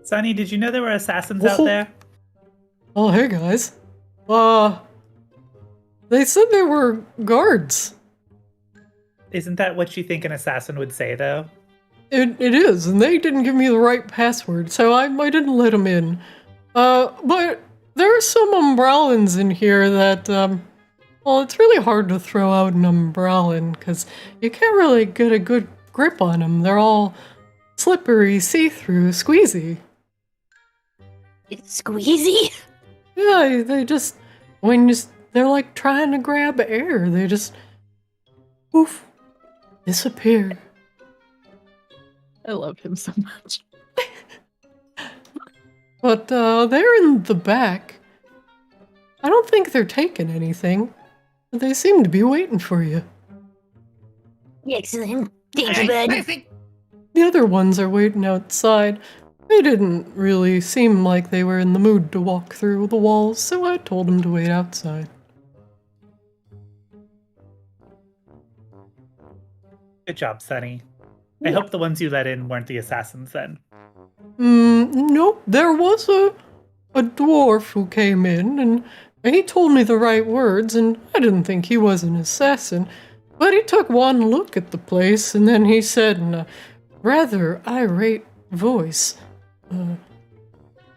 Sonny, did you know there were assassins out there? Oh, hey guys. They said they were guards. Isn't that what you think an assassin would say, though? It is, and they didn't give me the right password, so I didn't let them in. But there are some umbrellans in here that, well, it's really hard to throw out an umbrellan, because you can't really get a good grip on them. They're all slippery, see-through, squeezy. It's squeezy? Yeah, they just, they're like trying to grab air. They just, poof, disappear. I love him so much. But they're in the back. I don't think they're taking anything. But they seem to be waiting for you. Excellent. Thank you, Alright, bud. perfect. The other ones are waiting outside. They didn't really seem like they were in the mood to walk through the walls, so I told them to wait outside. Good job, Sonny. I hope the ones you let in weren't the assassins then. Nope. There was a dwarf who came in, and he told me the right words, and I didn't think he was an assassin. But he took one look at the place, and then he said in a rather irate voice,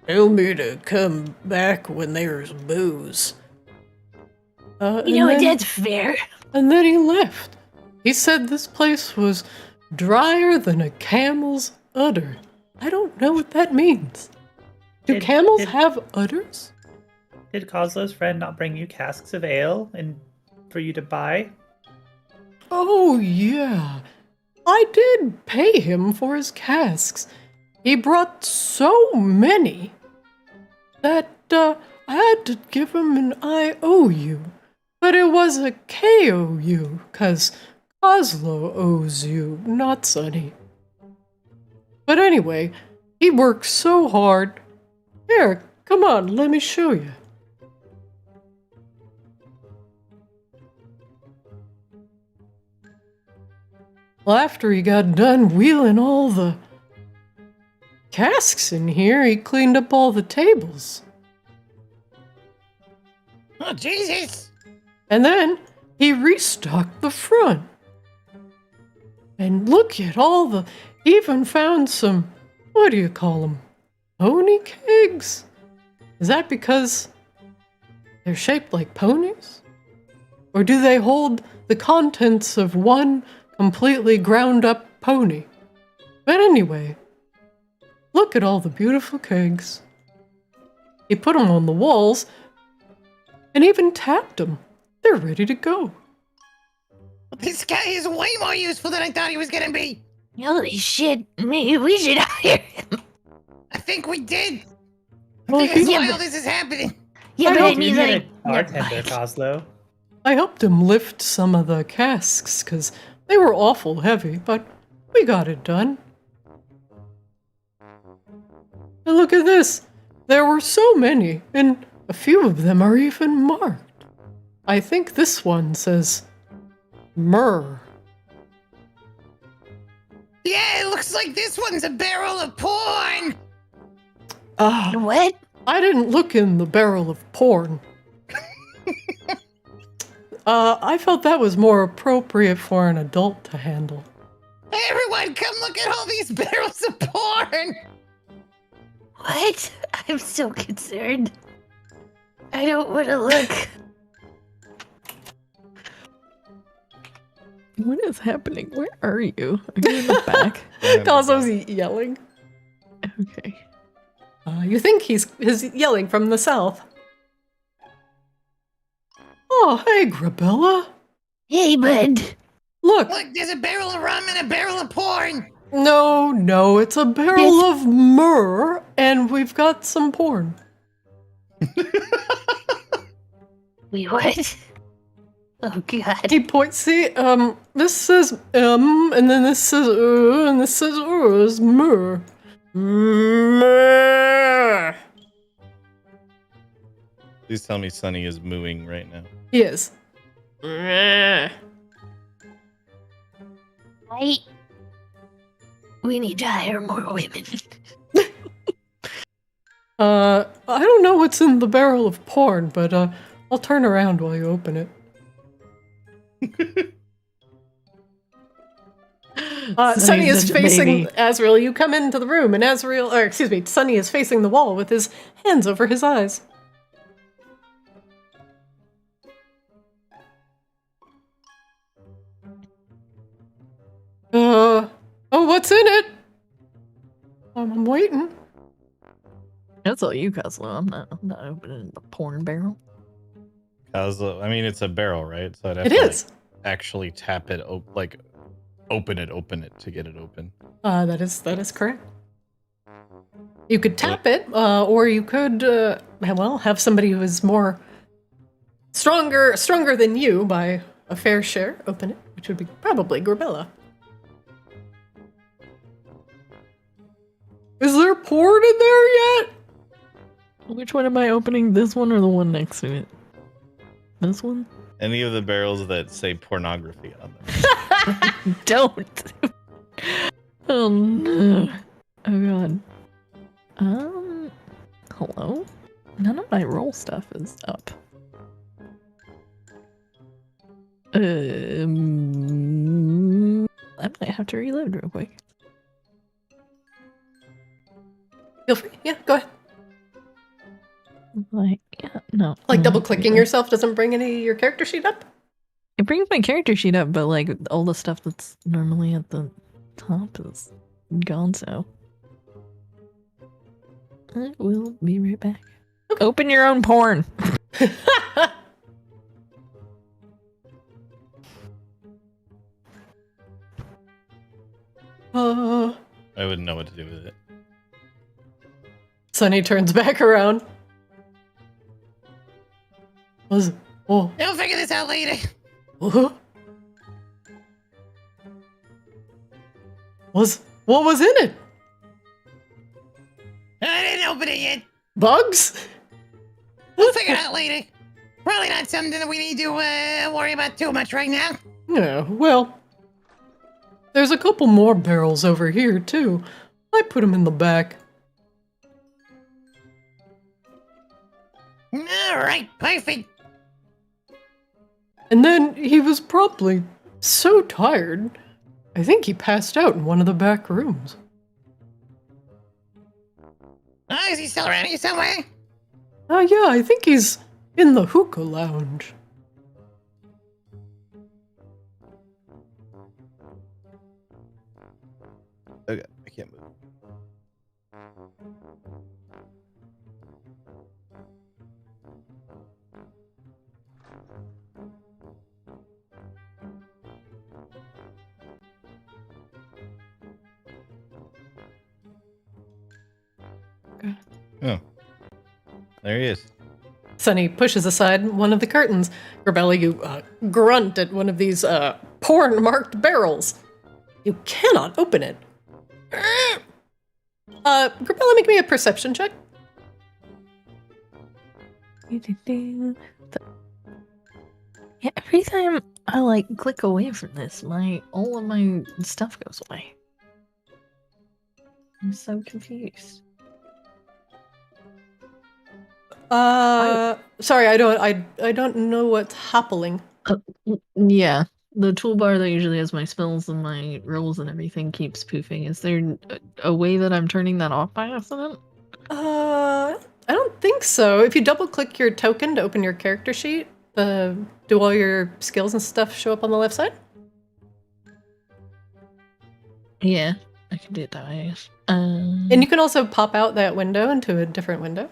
tell me to come back when there's booze. You know what? That's fair. And then he left. He said this place was drier than a camel's udder. I don't know what that means. Do camels have udders? Did Kozlo's friend not bring you casks of ale and for you to buy? Oh, yeah. I did pay him for his casks. He brought so many that I had to give him an IOU. But it was a KOU, 'cause Kozlo owes you, not Sonny. But anyway, he works so hard. Here, come on, let me show you. Well, after he got done wheeling all the casks in here, he cleaned up all the tables. Oh, Jesus. And then he restocked the front. And look at all the... Even found some... What do you call them? Pony kegs? Is that because they're shaped like ponies? Or do they hold the contents of one completely ground up pony? But anyway, look at all the beautiful kegs. He put them on the walls and even tapped them. They're ready to go. This guy is way more useful than I thought he was gonna be. Holy shit, maybe we should hire him. I think we did. Well, I think that's yeah, why but- all this is happening. Yeah, I but I hope mean, You like, need a bartender, Kozlo. I helped him lift some of the casks because they were awful heavy, but we got it done. And look at this. There were so many, and a few of them are even marked. I think this one says myrrh. Yeah, it looks like this one's a barrel of porn. what? I didn't look in the barrel of porn. I felt that was more appropriate for an adult to handle. Hey, everyone, come look at all these barrels of porn. What? I'm so concerned. I don't want to look. What is happening? Where are you? Are you in the back? Kozlo's yelling. Okay. You think he's yelling from the south. Oh, hey, Grabella. Hey, bud. Look, Look, there's a barrel of rum and a barrel of porn. no, it's a barrel of myrrh, and we've got some porn. Wait, what? Oh, God. He points, see, this says and then this says and this says is myrrh. Myrrh. Please tell me Sonny is mooing right now. He is. Myrrh. We need to hire more women. I don't know what's in the barrel of porn, but I'll turn around while you open it. Sonny is such a facing baby. Azrael. You come into the room, and Sonny is facing the wall with his hands over his eyes. What's in it? I'm waiting. That's all you, Kozlo. I'm not opening the porn barrel. Kozlo, I mean, it's a barrel, right? So I'd have It to is. actually tap it, open it to get it open. That is correct. You could tap it, or you could, have somebody who is more stronger than you by a fair share open it, which would be probably Grabella. Is there porn in there yet? Which one am I opening? This one or the one next to it? This one? Any of the barrels that say pornography on them. Don't. Oh no. Oh god. Hello? None of my roll stuff is up. I might have to reload real quick. Feel free. Yeah, go ahead. Like, yeah, no. Like no, double clicking okay. yourself doesn't bring any of your character sheet up? It brings my character sheet up, but like all the stuff that's normally at the top is gone, so. I will be right back. Open your own porn. I wouldn't know what to do with it. Sonny turns back around. Oh. We'll figure this out later. What was in it? I didn't open it yet. Bugs? We'll figure it out later. Probably not something that we need to worry about too much right now. Yeah, well, there's a couple more barrels over here, too. I put them in the back. All right, perfect. And then he was probably so tired, I think he passed out in one of the back rooms. Oh, is he still around here somewhere? Oh, yeah, I think he's in the hookah lounge. Okay, I can't move. Oh, there he is. Sonny pushes aside one of the curtains. Grabella, you grunt at one of these porn-marked barrels. You cannot open it. Grabella, make me a perception check. Yeah, every time I like click away from this, all of my stuff goes away. I'm so confused. Sorry, I don't know what's happening. Yeah, the toolbar that usually has my spells and my rolls and everything keeps poofing. Is there a way that I'm turning that off by accident? I don't think so. If you double-click your token to open your character sheet, do all your skills and stuff show up on the left side? Yeah, I can do it that way. And you can also pop out that window into a different window.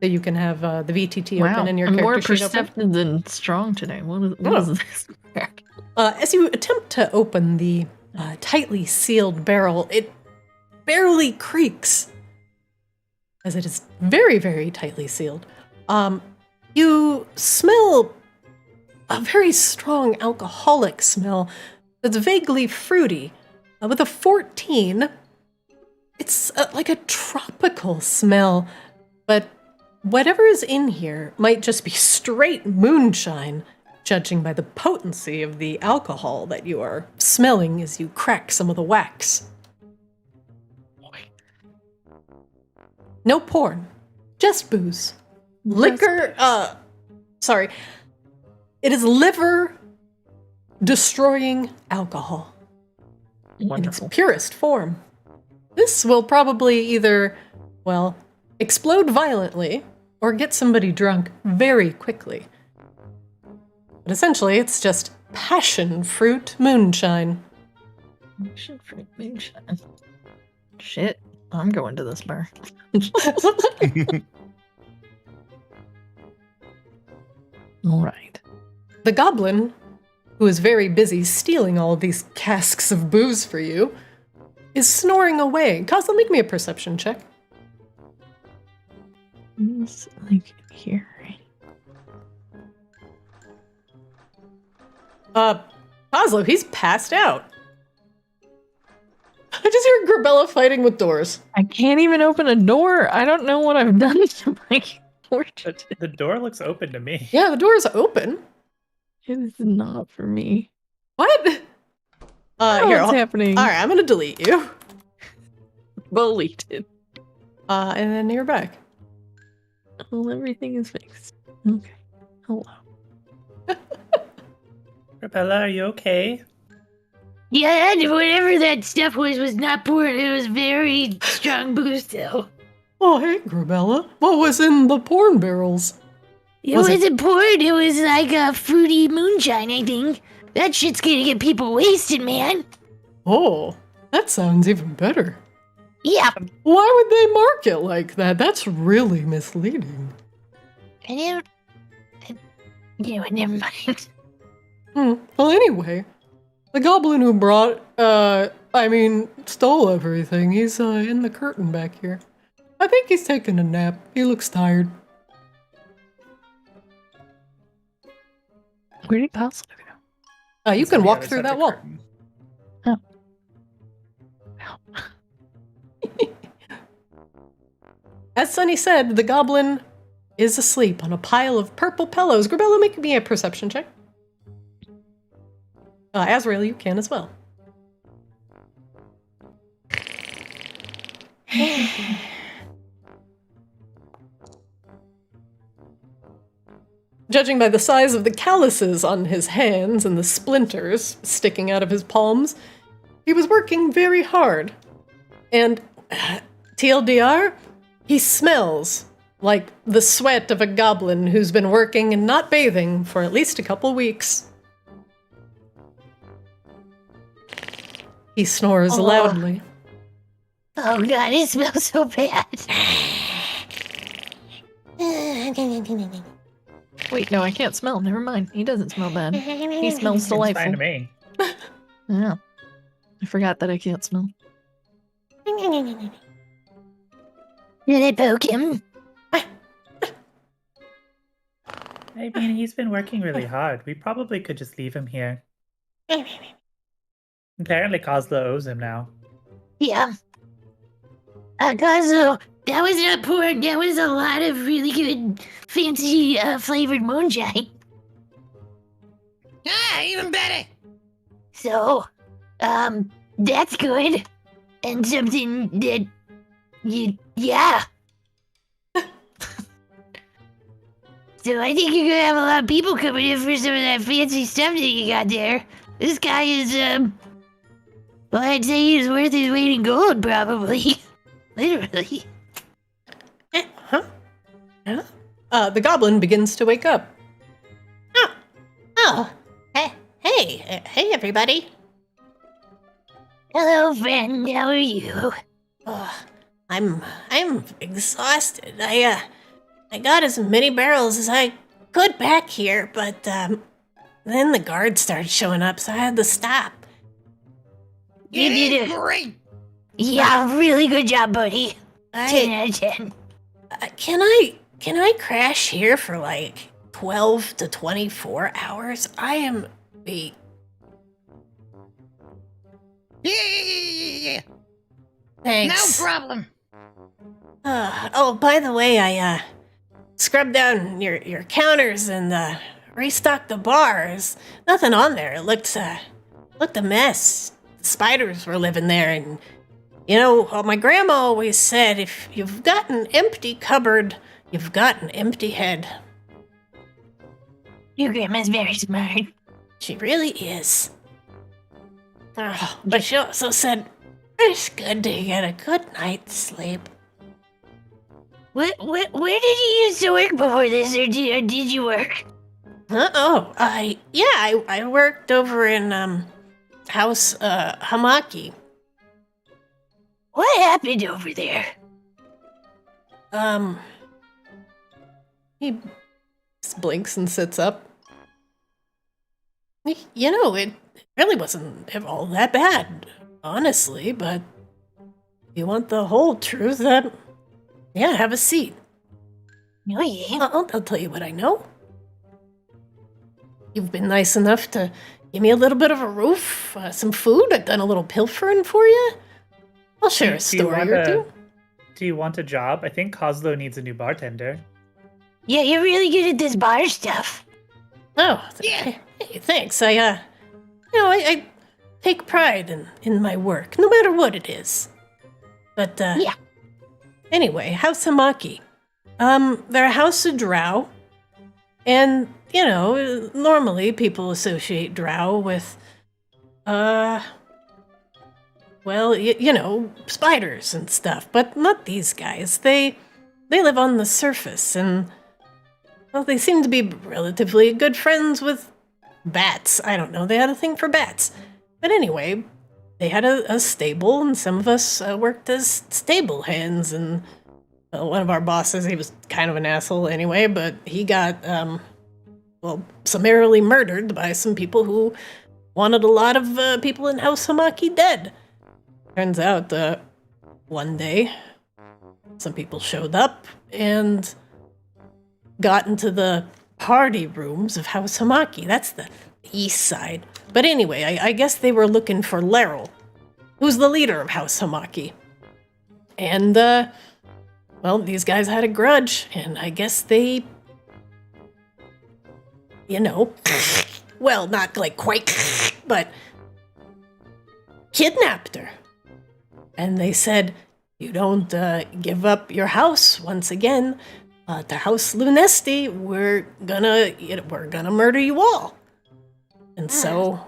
So you can have the VTT open and your I'm character more sheet open. perceptive than strong today. What is this? As you attempt to open the tightly sealed barrel, it barely creaks, as it is very, very tightly sealed. You smell a very strong alcoholic smell that's vaguely fruity. With a 14, it's like a tropical smell, but whatever is in here might just be straight moonshine, judging by the potency of the alcohol that you are smelling as you crack some of the wax. No porn, just booze. Liquor, sorry. It is liver-destroying alcohol. Wonderful. In its purest form. This will probably either, well, explode violently or get somebody drunk very quickly. But essentially, it's just passion fruit moonshine. Passion fruit moonshine. Shit, I'm going to this bar. All right. The goblin, who is very busy stealing all of these casks of booze for you, is snoring away. Kozlo, make me a perception check. He's like here. Kozlo, he's passed out. I just hear Grabella fighting with doors. I can't even open a door. I don't know what I've done to my fortune. The door looks open to me. Yeah, the door is open. It is not for me. What? What's happening? All right, I'm gonna delete you. Deleted. And then you're back. Well, everything is fixed. Okay. Hello. Rebella, are you okay? Yeah, and whatever that stuff was not porn. It was very strong booze, though. Oh, hey, Grabella. What was in the porn barrels? It wasn't porn. It was like a fruity moonshine, I think. That shit's gonna get people wasted, man. Oh, that sounds even better. Yeah. Why would they mark it like that? That's really misleading. Never mind. Well, anyway, the goblin who stole everything, he's in the curtain back here. I think he's taking a nap. He looks tired. Where did Kozlo go? You can walk through that wall. Oh. As Sonny said, the goblin is asleep on a pile of purple pillows. Grabella, make me a perception check. Azrael, you can as well. judging by the size of the calluses on his hands and the splinters sticking out of his palms, he was working very hard. And TLDR, he smells like the sweat of a goblin who's been working and not bathing for at least a couple weeks. He snores loudly. Oh god, it smells so bad. Wait, no, I can't smell. Never mind. He doesn't smell bad. He smells Seems fine delightful. to me. Yeah. I forgot that I can't smell. Did I poke him? I mean, he's been working really hard. We probably could just leave him here. Apparently, Kozlo owes him now. Yeah. Kozlo, that was not porn. That was a lot of really good, fancy, flavored moonshine. Ah, even better. So, that's good. And something that yeah. So I think you're gonna have a lot of people coming in for some of that fancy stuff that you got there. This guy is, well, I'd say he's worth his weight in gold, probably. Literally. The goblin begins to wake up. Hey, everybody. Hello, friend. How are you? I'm exhausted. I got as many barrels as I could back here, but then the guards started showing up, so I had to stop. You did it. Great. Yeah, really good job, buddy. 10 out of 10. Can I crash here for like 12 to 24 hours? I am beat. Yeah. Thanks. No problem. Oh, by the way, I scrubbed down your counters and restocked the bars. Nothing on there. It looked a mess. The spiders were living there, and you know, my grandma always said, if you've got an empty cupboard, you've got an empty head. Your grandma's very smart. She really is. Oh, but she also said, it's good to get a good night's sleep. Where did you used to work before this, or did you work? I worked over in, House, Hamaki. What happened over there? He blinks and sits up. You know, it really wasn't all that bad, honestly, but if you want the whole truth, yeah, have a seat. Oh, yeah. I'll tell you what I know. You've been nice enough to give me a little bit of a roof, some food. I've done a little pilfering for you. I'll share a story or two. Do you want a job? I think Kozlo needs a new bartender. Yeah, you're really good at this bar stuff. Oh, Yeah. hey, thanks. I take pride in my work, no matter what it is. But, Yeah. Anyway, House Hamaki. They're a house of drow. And, you know, normally people associate drow with, well, you know, spiders and stuff. But not these guys. They live on the surface, and, well, they seem to be relatively good friends with bats. I don't know, they had a thing for bats. But anyway, they had a stable, and some of us worked as stable hands, and one of our bosses, he was kind of an asshole anyway, but he got, summarily murdered by some people who wanted a lot of people in House Hamaki dead. Turns out, one day, some people showed up and got into the party rooms of House Hamaki. That's the east side. But anyway, I guess they were looking for Laryl, who's the leader of House Hamaki. And, these guys had a grudge, and I guess they, you know, well, not like quite, but kidnapped her. And they said, you don't give up your house once again, to House Lunesti, we're gonna murder you all. And so,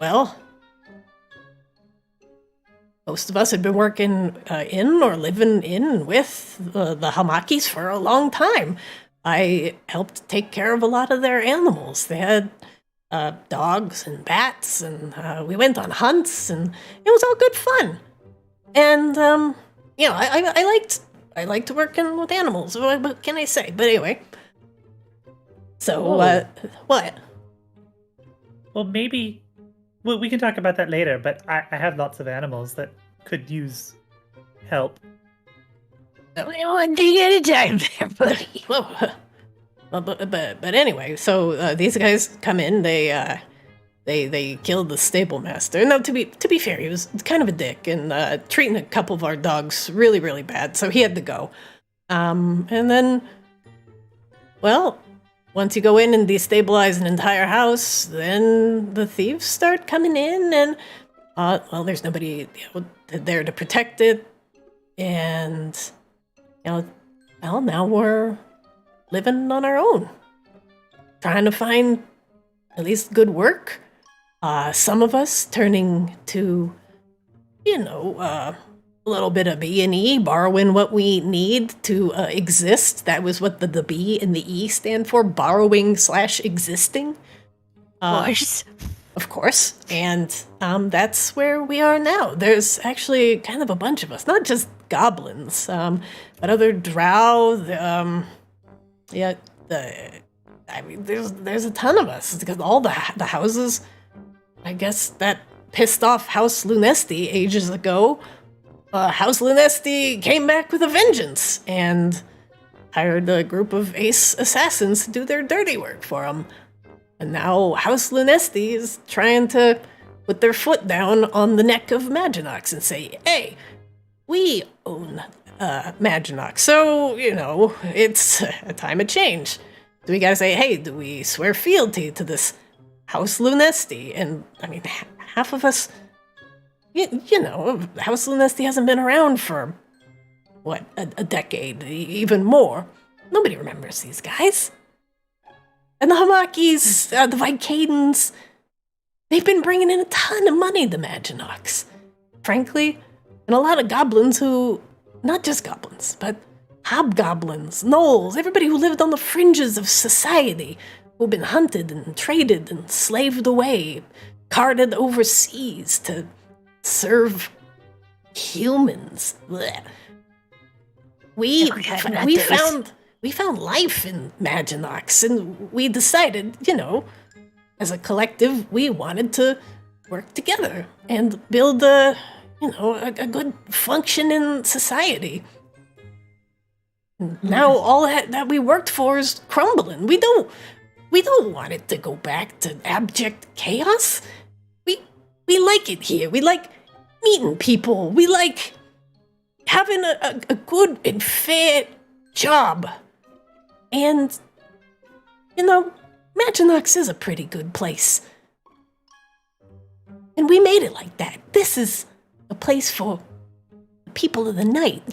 well, most of us had been working in or living in with the Hamakis for a long time. I helped take care of a lot of their animals. They had dogs and bats, and we went on hunts, and it was all good fun. And I liked working with animals. What can I say? But anyway, so what? Well, maybe we can talk about that later. But I have lots of animals that could use help. One thing at a time, there, buddy. But anyway, so these guys come in. They killed the stable master. Now, to be fair, he was kind of a dick and treating a couple of our dogs really, really bad. So he had to go. And then, well, once you go in and destabilize an entire house, then the thieves start coming in, and well, there's nobody there to protect it, and well, now we're living on our own, trying to find at least good work. Some of us turning to, a little bit of B&E, borrowing what we need to exist. That was what the B and the E stand for, borrowing/existing. Of course. And that's where we are now. There's actually kind of a bunch of us, not just goblins, but other drow. There's a ton of us because all the houses, I guess, that pissed off House Lunesti ages ago. House Lunesti came back with a vengeance and hired a group of ace assassins to do their dirty work for them. And now House Lunesti is trying to put their foot down on the neck of Maginox and say, hey, we own Maginox, so, it's a time of change. Do we gotta say, hey, do we swear fealty to this House Lunesti? And, I mean, half of us, House Lunesti hasn't been around for, a decade, even more. Nobody remembers these guys. And the Hamakis, the Vicadans, they've been bringing in a ton of money to Maginox. Frankly, and a lot of goblins who, not just goblins, but hobgoblins, gnolls, everybody who lived on the fringes of society, who've been hunted and traded and slaved away, carted overseas to serve humans. Blech. We found life in Maginox, and we decided, as a collective, we wanted to work together and build a good functioning society. Now all that we worked for is crumbling. We don't want it to go back to abject chaos. We like it here. We like meeting people. We like having a good and fair job. And, Maginox is a pretty good place. And we made it like that. This is a place for the people of the night,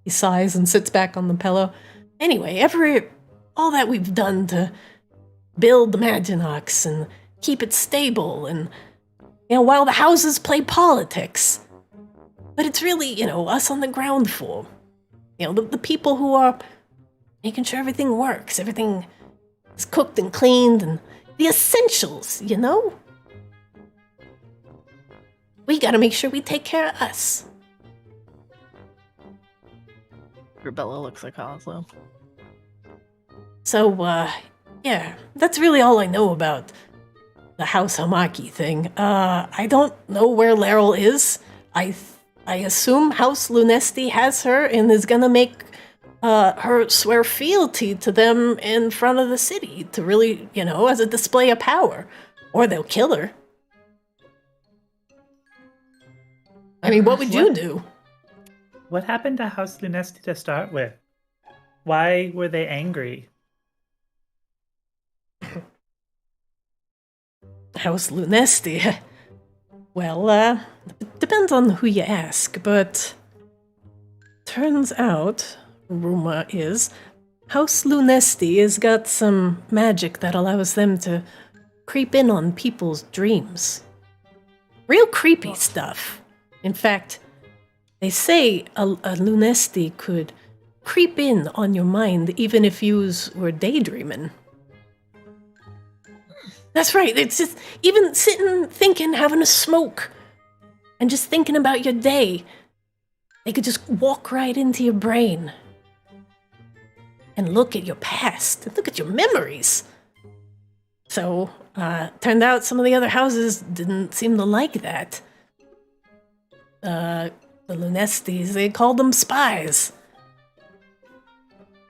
He sighs and sits back on the pillow. Anyway, all that we've done to build the Maginox and keep it stable and, while the houses play politics. But it's really, us on the ground floor. The people who are making sure everything works, everything is cooked and cleaned, and the essentials, We gotta make sure we take care of us. Rebella looks like Kozlo. So, yeah, that's really all I know about the House Hamaki thing. I don't know where Laryl is. I assume House Lunesti has her and is gonna make her swear fealty to them in front of the city to really, as a display of power. Or they'll kill her. I mean, what would you do? What happened to House Lunesti to start with? Why were they angry? House Lunesti? Well, depends on who you ask, but turns out, rumor is, House Lunesti has got some magic that allows them to creep in on people's dreams. Real creepy stuff. In fact, they say a Lunesti could creep in on your mind even if yous were daydreaming. That's right, it's just even sitting, thinking, having a smoke, and just thinking about your day. They could just walk right into your brain and look at your past, and look at your memories. So, turned out some of the other houses didn't seem to like that. The Lunestis, they called them spies.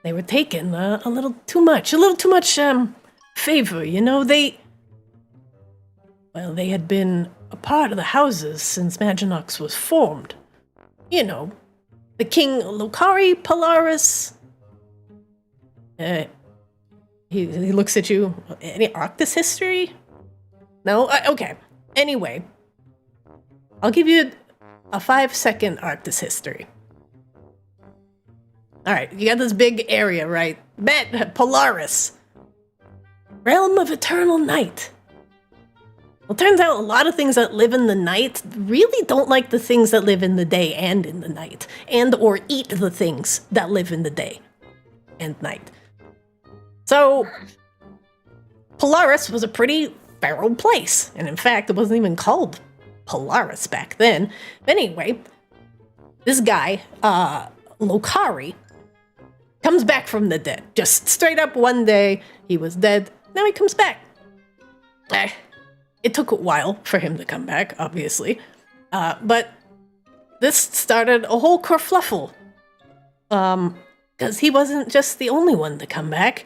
They were taking a little too much favor, you know, they had been a part of the houses since Maginox was formed. You know, the King Lokari Polaris. He looks at you. Any Arctis history? No? Okay. Anyway, I'll give you a 5-second Arctis history. Alright, you got this big area, right? Polaris. Realm of Eternal Night. Well, turns out a lot of things that live in the night really don't like the things that live in the day and in the night, and or eat the things that live in the day and night. So, Polaris was a pretty feral place, and in fact, it wasn't even called Polaris back then. Anyway, this guy, Lokari, comes back from the dead. Just straight up one day, he was dead, now he comes back. It took a while for him to come back, obviously. But this started a whole kerfluffle. Because he wasn't just the only one to come back.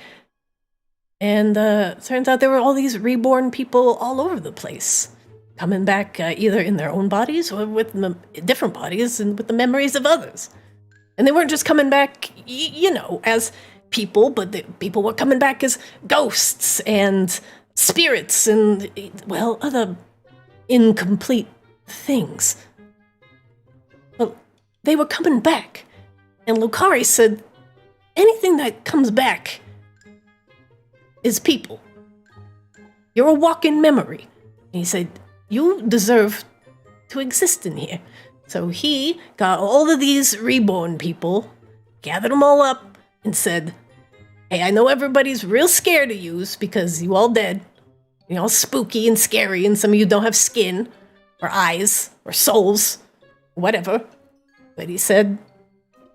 And turns out there were all these reborn people all over the place. Coming back either in their own bodies or with different bodies and with the memories of others. And they weren't just coming back, you know, as people, but the people were coming back as ghosts and spirits and, well, other incomplete things. Well, they were coming back. And Lokari said, anything that comes back is people. You're a walking memory. And he said, you deserve to exist in here. So he got all of these reborn people, gathered them all up, and said, hey, I know everybody's real scared of yous because you all dead. You're all spooky and scary, and some of you don't have skin, or eyes, or souls, whatever. But he said,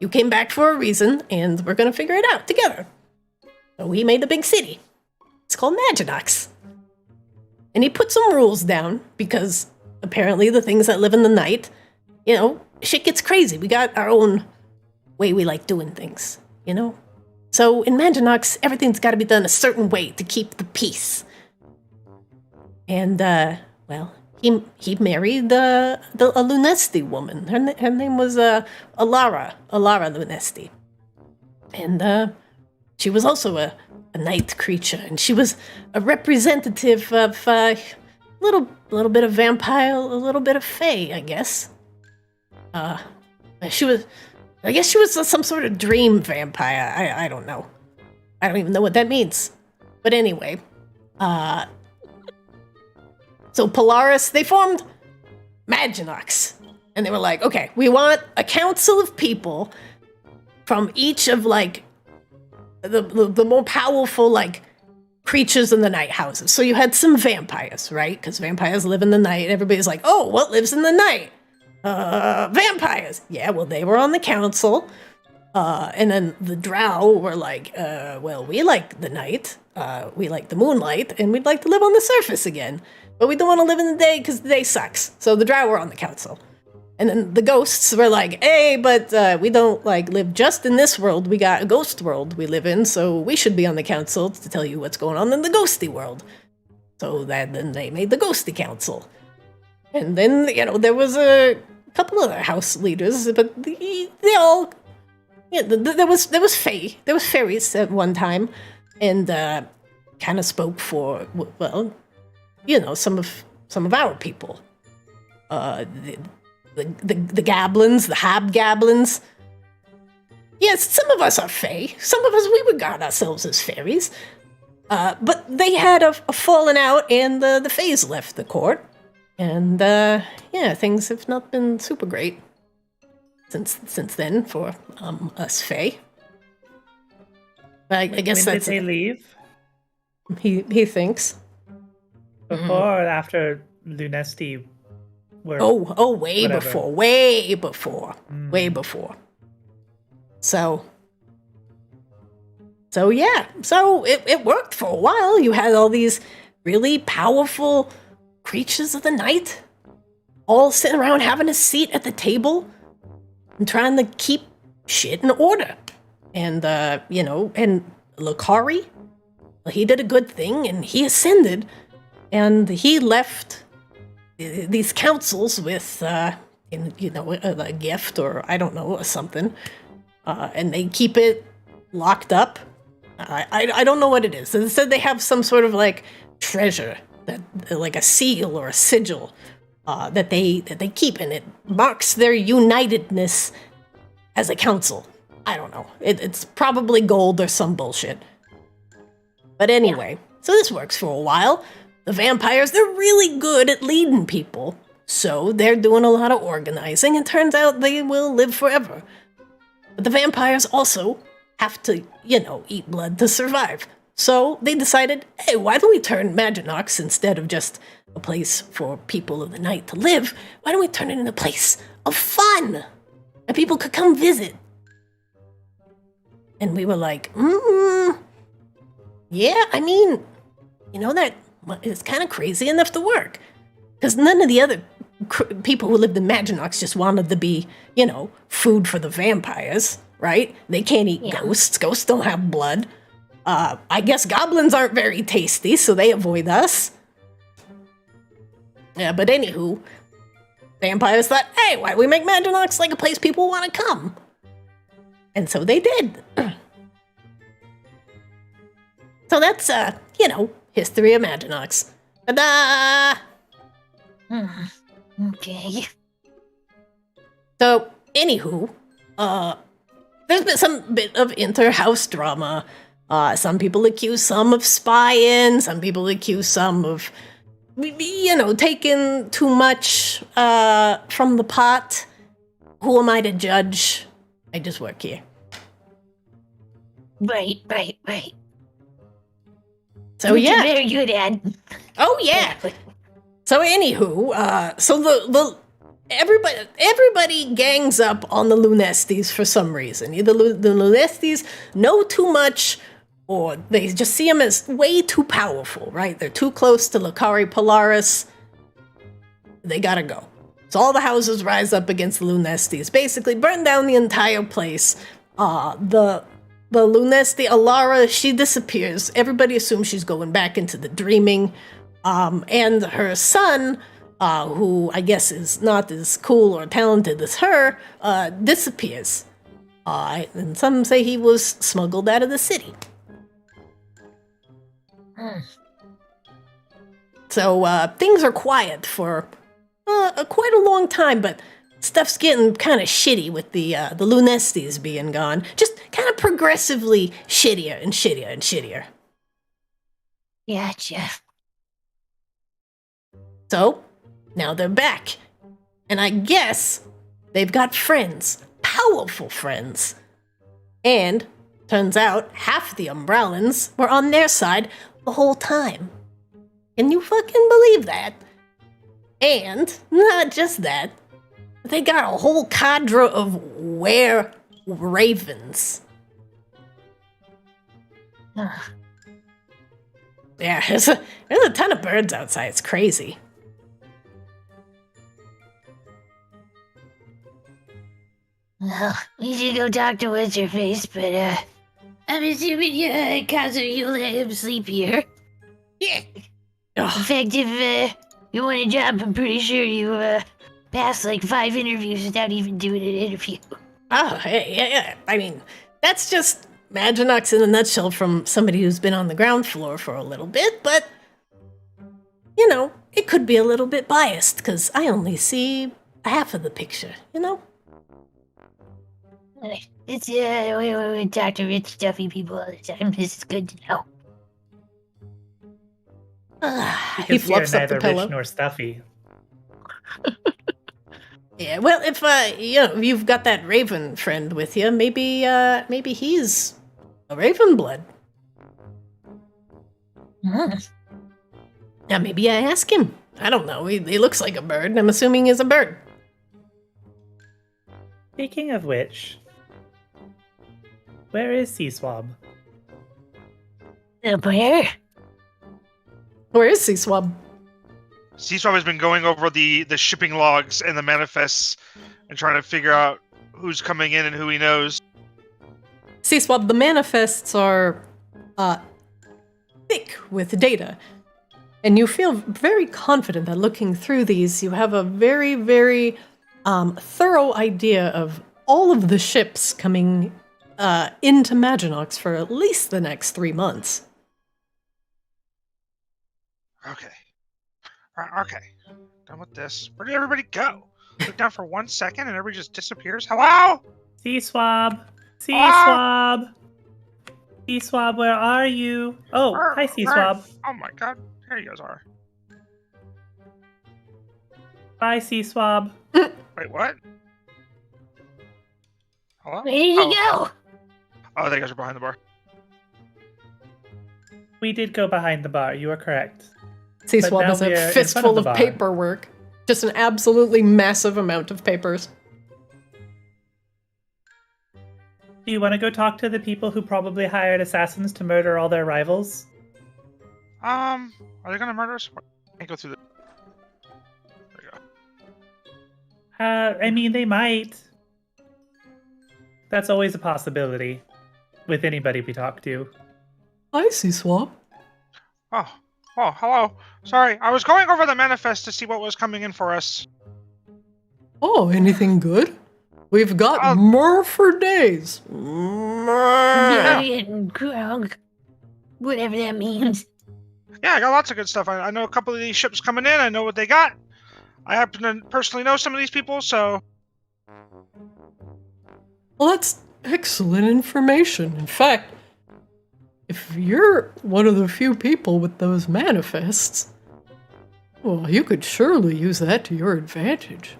you came back for a reason, and we're gonna figure it out together. So he made a big city. It's called Maginox. And he put some rules down, because apparently the things that live in the night, you know, shit gets crazy. We got our own way we like doing things, you know? So in Maginox, everything's gotta be done a certain way to keep the peace. And, well, he married a Lunesti woman. Her name was Alara Lunesti. And she was also a night creature, and she was a representative of a little bit of vampire, a little bit of fae, I guess. I guess she was some sort of dream vampire. I don't know. I don't even know what that means. But anyway, so Polaris, they formed Maginox. And they were like, okay, we want a council of people from each of, like, the more powerful, like, creatures in the night houses. So you had some vampires, right? Because vampires live in the night. Everybody's like, oh, what lives in the night? Vampires. Yeah, well, they were on the council. And then the drow were like, well, we like the night. We like the moonlight. And we'd like to live on the surface again. But we don't want to live in the day because the day sucks. So the drow were on the council. And then the ghosts were like, hey, but we don't like live just in this world. We got a ghost world we live in, so we should be on the council to tell you what's going on in the ghosty world. So then they made the ghosty council. And then, you know, there was a couple other house leaders, but they all, yeah, there was fae. There was fairies at one time, and kind of spoke for, well, you know, some of our people. The goblins, the hobgoblins, yes, some of us are fae. Some of us, we regard ourselves as fairies. But they had a falling out, and the faes left the court. And, yeah, things have not been super great since then for us fae. I guess When that's... did they leave? He thinks. Before or after Lunesti were... Oh, way whatever. before. Way before. Way before. So yeah. So it worked for a while. You had all these really powerful creatures of the night all sitting around having a seat at the table and trying to keep shit in order. And, and Lakari, he did a good thing and he ascended and he left these councils with, a gift or I don't know, or something. And they keep it locked up. I don't know what it is. They said they have some sort of like treasure, that like a seal or a sigil that they keep, and it marks their unitedness as a council. I don't know. It's probably gold or some bullshit. But anyway, so this works for a while. The vampires, they're really good at leading people. So they're doing a lot of organizing, and turns out they will live forever. But the vampires also have to, eat blood to survive. So they decided, hey, why don't we turn Maginox, instead of just a place for people of the night to live, why don't we turn it into a place of fun? And people could come visit. And we were like, yeah, I mean, that is kind of crazy enough to work. Because none of the other people who lived in Maginox just wanted to be, food for the vampires, right? They can't eat ghosts. Ghosts don't have blood. I guess goblins aren't very tasty, so they avoid us. Yeah, but anywho, vampires thought, hey, why don't we make Maginox like a place people want to come? And so they did. So that's, history of Maginox. Ta-da! Okay. So, anywho, there's been some bit of inter-house drama. Some people accuse some of spying, some people accuse some of, taking too much from the pot. Who am I to judge? I just work here. Right. So Which yeah. you're very good at. Oh yeah. So anywho, so the everybody gangs up on the Lunestis for some reason. Either the Lunestis know too much, or they just see them as way too powerful, right? They're too close to Lakari Polaris. They gotta go. So all the houses rise up against the Lunestis, basically burn down the entire place. The Lunesti, Alara, she disappears. Everybody assumes she's going back into the dreaming. And her son, who I guess is not as cool or talented as her, disappears. And some say he was smuggled out of the city. So things are quiet for quite a long time, but stuff's getting kind of shitty with the Lunestis being gone. Just kind of progressively shittier and shittier and shittier. Gotcha. So, now they're back. And I guess they've got friends. Powerful friends. And, turns out, half the Umbrellans were on their side the whole time. Can you fucking believe that? And, not just that, they got a whole cadre of were-ravens. Yeah, there's a ton of birds outside. It's crazy. Well, we should go talk to What's-Her-Face, but, I'm assuming, Kozlo, you'll let him sleep here. Yeah. In fact, if, you want a job, I'm pretty sure you, passed like 5 interviews without even doing an interview. Oh, hey, yeah. I mean, that's just Maginox in a nutshell from somebody who's been on the ground floor for a little bit, but, it could be a little bit biased, because I only see half of the picture, It's we talk to rich, stuffy people all the time. This is good to know. He Because we are fluffs up the neither pillow. rich nor stuffy. Yeah, well, if you've got that raven friend with you, maybe he's a raven blood. Now maybe I ask him. I don't know. He looks like a bird. I'm assuming he's a bird. Speaking of which, where is Sea Swab? Where? Where is Sea Swab? Seaswab has been going over the shipping logs and the manifests and trying to figure out who's coming in and who he knows. Sea Swab, the manifests are thick with data. And you feel very confident that looking through these, you have a very, very thorough idea of all of the ships coming into Maginox for at least the next 3 months. Okay. Okay. Done with this. Where did everybody go? Look down for 1 second and everybody just disappears. Hello? Sea Swab! Sea Ah! Swab! Sea Swab, where are you? Oh, hi, Sea Swab. Oh my god. There you guys are. Bye, Sea Swab. Wait, what? Hello? Where did he go? Oh, they guys are behind the bar. We did go behind the bar, you are correct. Sea But Swab now is we're a in fistful front of of the bar. paperwork. Just an absolutely massive amount of papers. Do you want to go talk to the people who probably hired assassins to murder all their rivals? Are they gonna murder us? Can't go through the... There you go. I mean, they might. That's always a possibility with anybody we talk to. Hi, Sea Swab. Oh, hello. Sorry, I was going over the manifest to see what was coming in for us. Oh, anything good? We've got more for days. Yeah. Getting drunk. Whatever that means. Yeah, I got lots of good stuff. I know a couple of these ships coming in. I know what they got. I happen to personally know some of these people, so... Well, that's excellent information. In fact, if you're one of the few people with those manifests, well, you could surely use that to your advantage.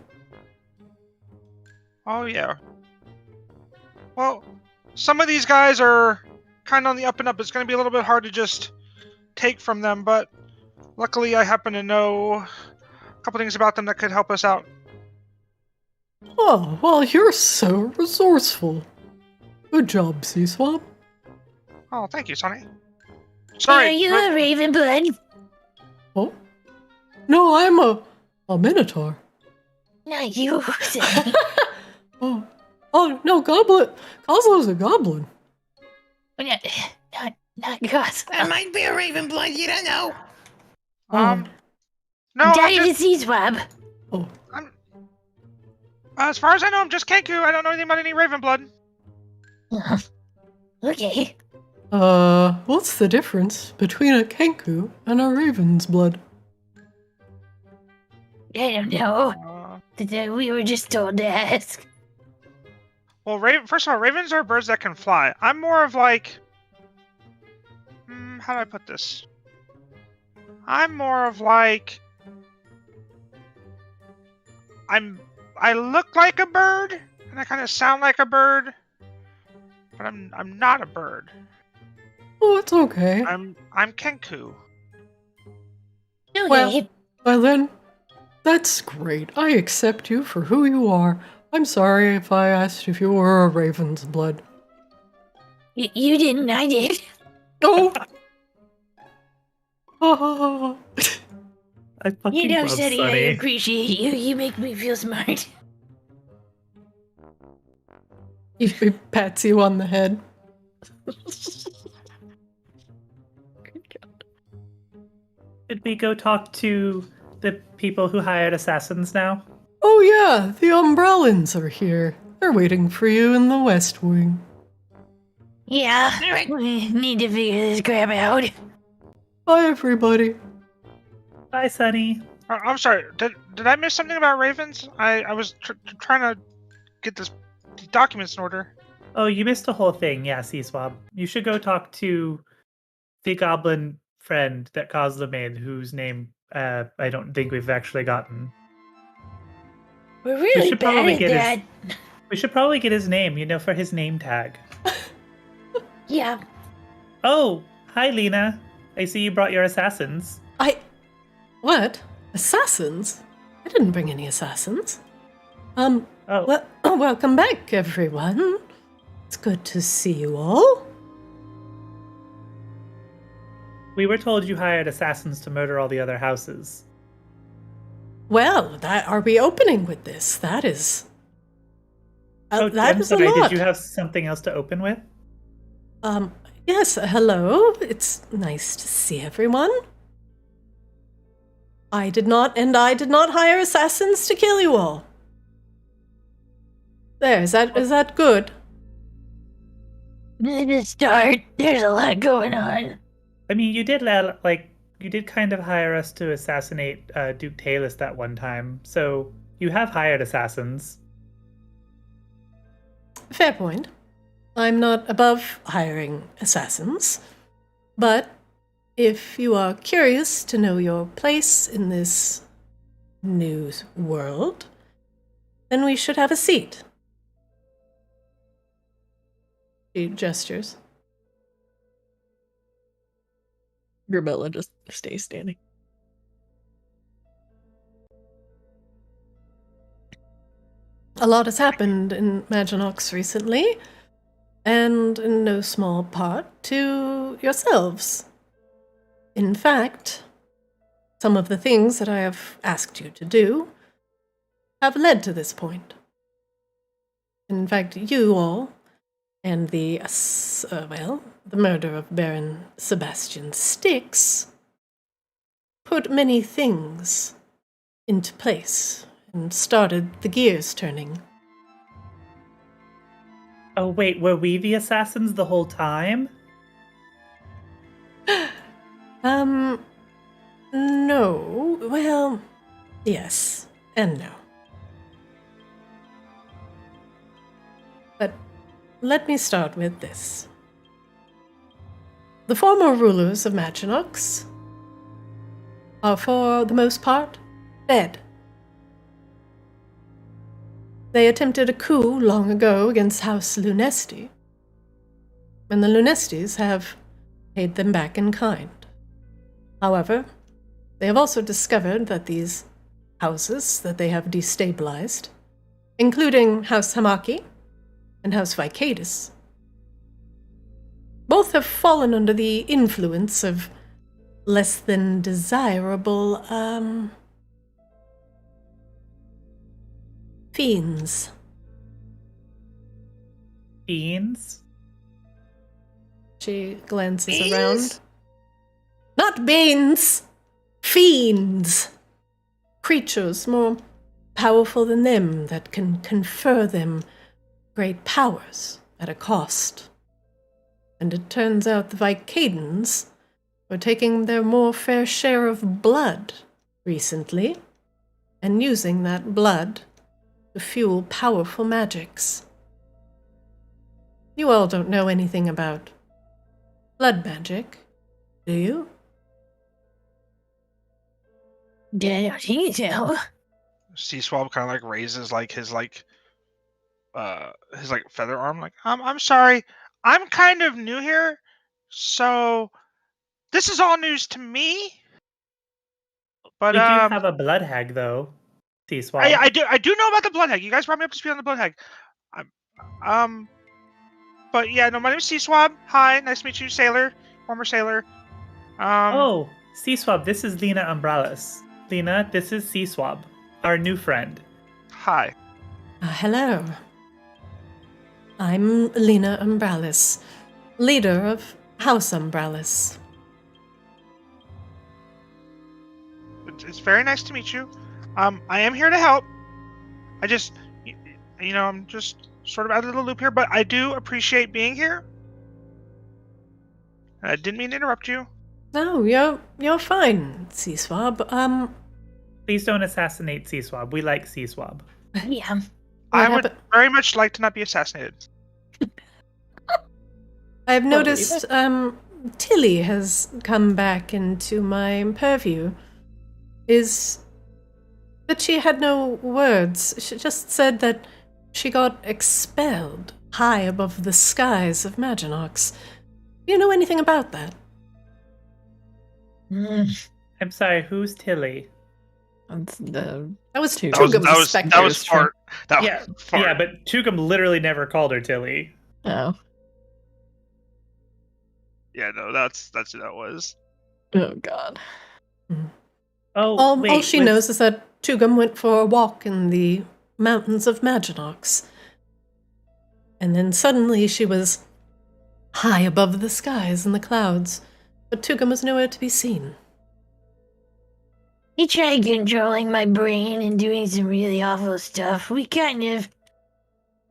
Oh, yeah. Well, some of these guys are kind of on the up and up. It's going to be a little bit hard to just take from them, but luckily I happen to know a couple things about them that could help us out. Oh, well, you're so resourceful. Good job, Sea Swab. Oh, thank you, Sonny. Are Sorry. you a raven blood? Oh? No, I'm a minotaur. Not you, Sonny. Oh, no, goblin. Kozlo's a goblin. Not Gus. That might be a raven blood, you don't know. No, Daddy the Sea Swab. Oh, as far as I know, I'm just Kenku. I don't know anything about any Ravenblood. Okay. what's the difference between a Kenku and a raven's blood? I don't know. We were just told to ask. Well, first of all, ravens are birds that can fly. I'm more of like... how do I put this? I'm more of like... I look like a bird, and I kind of sound like a bird, but I'm not a bird. Oh, it's okay. I'm Kenku. Okay. Well then, that's great. I accept you for who you are. I'm sorry if I asked if you were a raven's blood. You didn't, I did. Oh! Oh. I fucking You know, love Sonny, I Sonny. appreciate you. You make me feel smart. He pats you on the head. Did we go talk to the people who hired assassins now? Oh yeah, the Umbrellans are here. They're waiting for you in the West Wing. Yeah, All right. we need to figure this crap out. Bye, everybody. Bye, Sonny. I'm sorry. Did I miss something about ravens? I was trying to get this documents in order. Oh, you missed a whole thing. Yeah, C-Swab. You should go talk to the goblin friend that Kozlo made, whose name I don't think we've actually gotten. We're really should bad probably at get that. We should probably get his name, for his name tag. Yeah. Oh, hi, Lena. I see you brought your assassins. What? Assassins? I didn't bring any assassins. Oh. Well, welcome back, everyone. It's good to see you all. We were told you hired assassins to murder all the other houses. Well, are we opening with this? That is... I'm sorry, a lot. did you have something else to open with? Yes, hello. It's nice to see everyone. I did not hire assassins to kill you all. There, is that good? To start, there's a lot going on. I mean, you did kind of hire us to assassinate Duke Talus that one time, so you have hired assassins. Fair point. I'm not above hiring assassins, but if you are curious to know your place in this new world, then we should have a seat. She gestures. Gabella just stays standing. A lot has happened in Maginox recently, and in no small part to yourselves. In fact, some of the things that I have asked you to do have led to this point. In fact, you all, and the murder of Baron Sebastian Styx, put many things into place and started the gears turning. Oh, wait, were we the assassins the whole time? No. Well, yes and no. But let me start with this. The former rulers of Maginox are, for the most part, dead. They attempted a coup long ago against House Lunesti, and the Lunestis have paid them back in kind. However, they have also discovered that these houses that they have destabilized, including House Hamaki and House Vicadus, both have fallen under the influence of less than desirable, fiends. Fiends? She glances Beans? around. Not beans! Fiends! Creatures more powerful than them that can confer them great powers at a cost. And it turns out the Vicadans were taking their more fair share of blood recently, and using that blood to fuel powerful magics. You all don't know anything about blood magic, do you? Yeah, I don't think so. C-Swab kind of like raises like his feather arm, like, I'm sorry, I'm kind of new here, so this is all news to me. But We do have a blood hag, though. C-Swab. I do know about the blood hag. You guys brought me up to speed on the blood hag. But yeah, no, my name is C-Swab. Hi, nice to meet you, sailor, former sailor. Oh, C-Swab, this is Lena Umbralis. Lena, this is C-Swab, our new friend. Hi. Hello. I'm Lena Umbralis, leader of House Umbralis. It's very nice to meet you. I am here to help. I just, I'm just sort of out of the loop here, but I do appreciate being here. I didn't mean to interrupt you. No, you're fine, C-Swab. Please don't assassinate C-Swab. We like C-Swab. Yeah. I would very much like to not be assassinated. I've noticed Tilly has come back into my purview. But she had no words. She just said that she got expelled high above the skies of Maginox. Do you know anything about that? I'm sorry, who's Tilly? That was Tugum's specter. That was Fart. Yeah, but Tugum literally never called her Tilly. Oh. Yeah, no, that's who that was. Oh, God. Oh, all she knows is that Tugum went for a walk in the mountains of Maginox. And then suddenly she was high above the skies in the clouds, but Tugum was nowhere to be seen. He tried controlling my brain and doing some really awful stuff. We kind of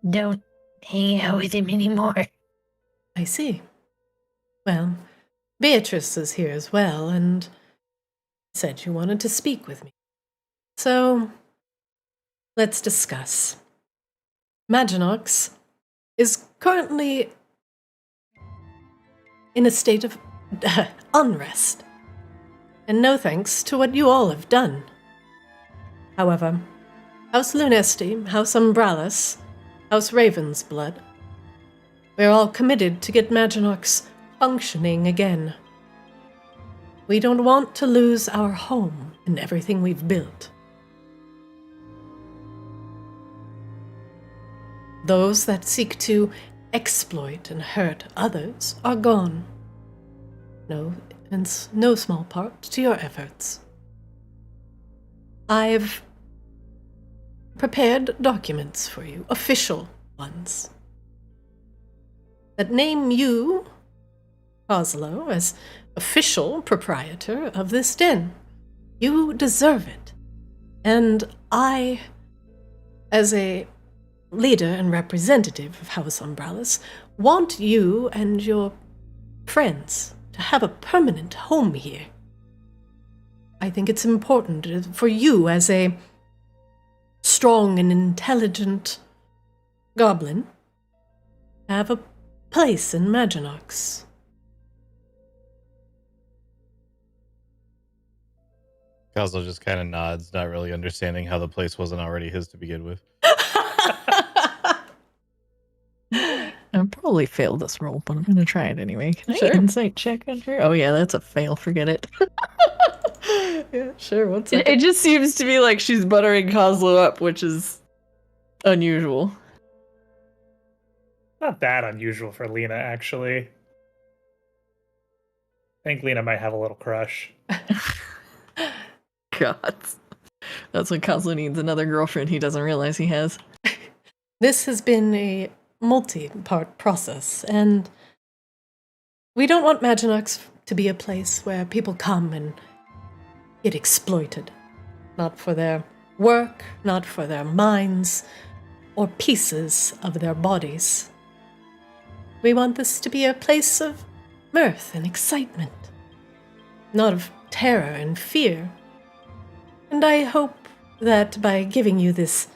don't hang out with him anymore. I see. Well, Beatrice is here as well, and said you wanted to speak with me. So, let's discuss. Maginox is currently in a state of unrest, and no thanks to what you all have done. However, House Lunesti, House Umbralis, House Ravensblood, we're all committed to get Maginox functioning again. We don't want to lose our home and everything we've built. Those that seek to exploit and hurt others are gone. No small part to your efforts. I've prepared documents for you, official ones, that name you, Kozlo, as official proprietor of this den. You deserve it. And I, as a leader and representative of House Umbralis, want you and your friends to have a permanent home here. I think it's important for you as a strong and intelligent goblin to have a place in Maginox. Kozlo just kind of nods, not really understanding how the place wasn't already his to begin with. I'll probably fail this roll, but I'm going to try it anyway. Can Sure. I insight check on her? Oh, yeah, that's a fail. Forget it. Yeah, sure. What's It just seems to be like she's buttering Kozlo up, which is unusual. Not that unusual for Lena, actually. I think Lena might have a little crush. God. That's when Kozlo needs another girlfriend he doesn't realize he has. This has been a multi-part process, and we don't want Maginox to be a place where people come and get exploited. Not for their work, not for their minds, or pieces of their bodies. We want this to be a place of mirth and excitement, not of terror and fear. And I hope that by giving you this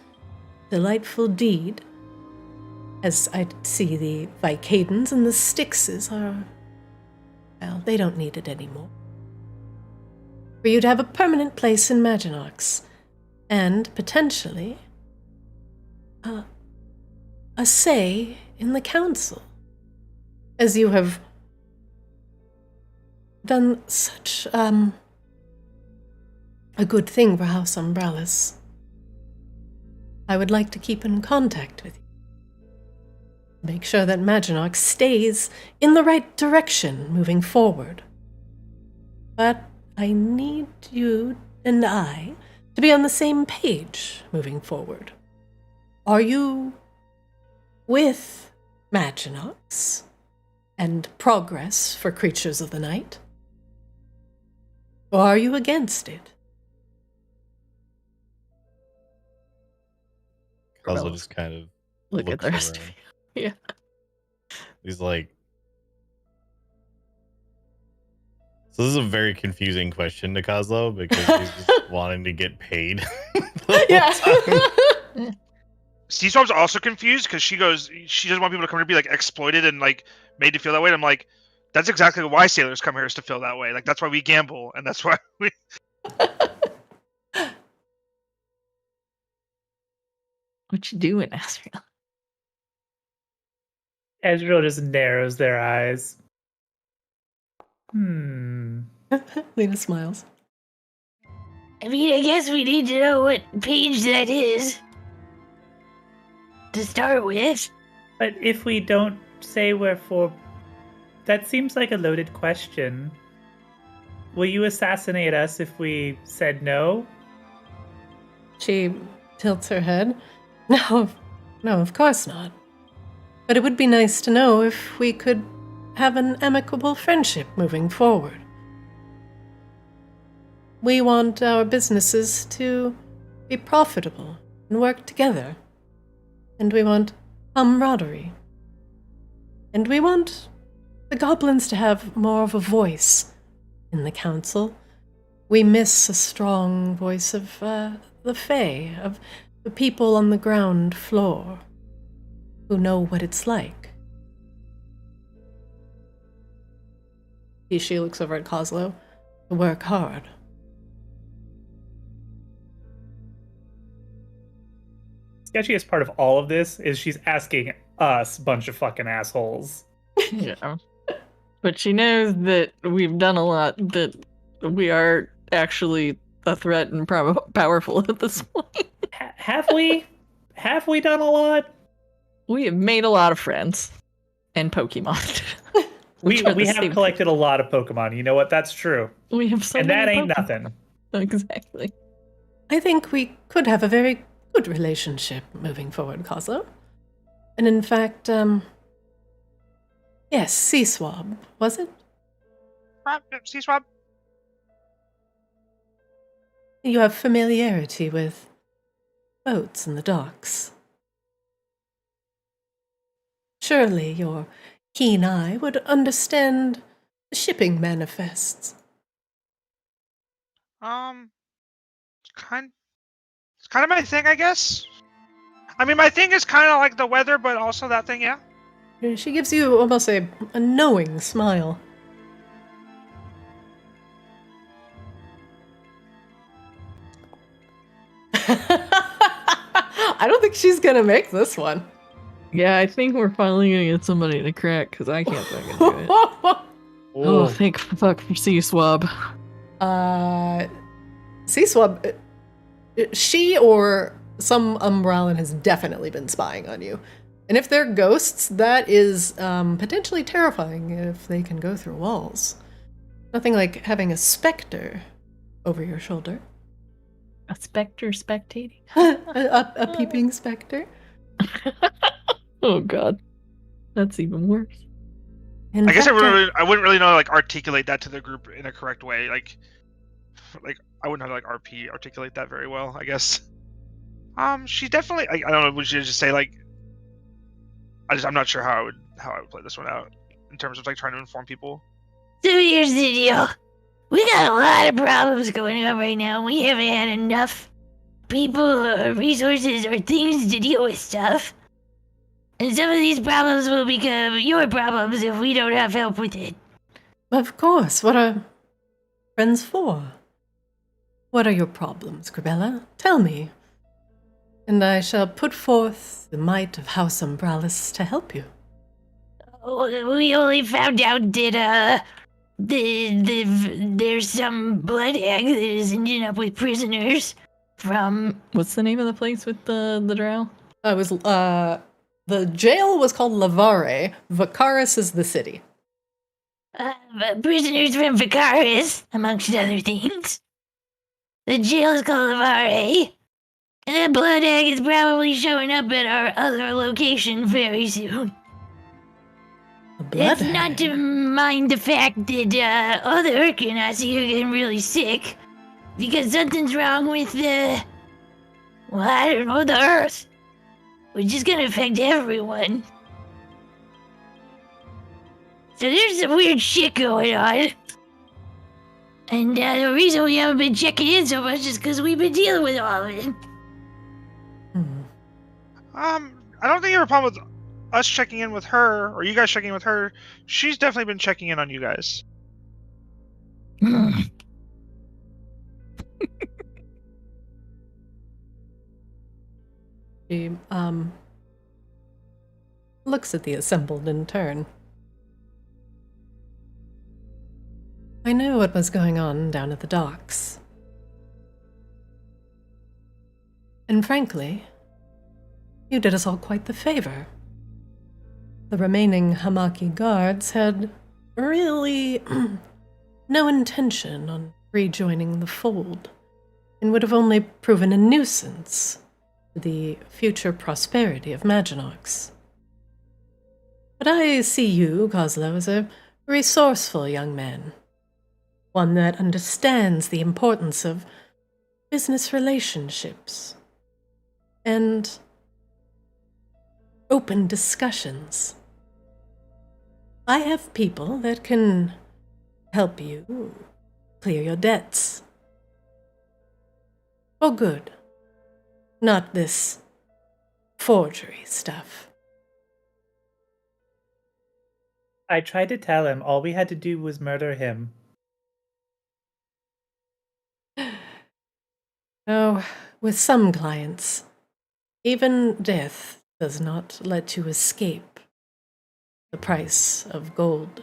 delightful deed, as I see the Vicadens and the Styxes are, well, they don't need it anymore. For you to have a permanent place in Maginox, and potentially a say in the council, as you have done such a good thing for House Umbralis. I would like to keep in contact with you. Make sure that Maginox stays in the right direction moving forward. But I need you and I to be on the same page moving forward. Are you with Maginox and progress for creatures of the night? Or are you against it? Kozlo just kind of Look at the looks rest of around. you. Yeah. He's like, so this is a very confusing question to Kozlo because he's just wanting to get paid. the whole Yeah. time. C-Swab's also confused because she doesn't want people to come here to be like exploited and like made to feel that way. And I'm like, that's exactly why sailors come here, is to feel that way. Like that's why we gamble, and that's why we. What you doing, Asriel? Ezreal just narrows their eyes. Lena smiles. I mean, I guess we need to know what page that is to start with. But if we don't say we're for... That seems like a loaded question. Will you assassinate us if we said no? She tilts her head. No, of course not. But it would be nice to know if we could have an amicable friendship moving forward. We want our businesses to be profitable and work together. And we want camaraderie. And we want the goblins to have more of a voice in the council. We miss a strong voice of the Fae, of the people on the ground floor who know what it's like. She looks over at Kozlo. To work hard. Sketchiest part of all of this is she's asking us, bunch of fucking assholes. Yeah. But she knows that we've done a lot, that we are actually a threat and powerful at this point. Have we? Have we done a lot? We have made a lot of friends. And Pokemon. We have collected a lot of Pokemon. You know what? That's true. We have so and many that ain't Pokemon. nothing. Exactly. I think we could have a very good relationship moving forward, Kozlo. And in fact, yes, C-Swab, was it? C-Swab? You have familiarity with boats in the docks. Surely your keen eye would understand the shipping manifests. It's kind of my thing, I guess. I mean, my thing is kind of like the weather, but also that thing, yeah. She gives you almost a knowing smile. I don't think she's gonna make this one. Yeah, I think we're finally gonna get somebody to crack, because I can't fucking do it. Oh, thank fuck for C-Swab. C-Swab, she or some Umbralan has definitely been spying on you. And if they're ghosts, that is potentially terrifying if they can go through walls. Nothing like having a specter over your shoulder. A specter spectating? a peeping specter. Oh god. That's even worse. In I guess fact, I wouldn't really know how to like articulate that to the group in a correct way. Like I wouldn't know how to like RP articulate that very well, I guess. She definitely I don't know, would you just say like I'm not sure how I would play this one out in terms of like trying to inform people. So here's the deal. We got a lot of problems going on right now. We haven't had enough people or resources or things to deal with stuff. And some of these problems will become your problems if we don't have help with it. of course, what are friends for? What are your problems, Grabella? Tell me. And I shall put forth the might of House Umbralis to help you. Oh, we only found out that, there's some blood hag that is ending up with prisoners from... What's the name of the place with the drow? The jail was called Lavare. Vicaris is the city. Prisoners from Vicaris, amongst other things. The jail is called Lavare. And the blood hag is probably showing up at our other location very soon. That's not to mind the fact that other Urkanasi are getting really sick. Because something's wrong with the Earth. Which is gonna affect everyone. So there's some weird shit going on. And the reason we haven't been checking in so much is because we've been dealing with all of it. I don't think you have a problem with us checking in with her, or you guys checking in with her. She's definitely been checking in on you guys. She looks at the assembled in turn. I knew what was going on down at the docks. And frankly, you did us all quite the favor. The remaining Hamaki guards had really no intention on rejoining the fold, and would have only proven a nuisance to the future prosperity of Maginox. But I see you, Kozlo, as a resourceful young man, one that understands the importance of business relationships and open discussions. I have people that can help you clear your debts. For good. Not this forgery stuff. I tried to tell him all we had to do was murder him. Oh, with some clients, even death does not let you escape the price of gold.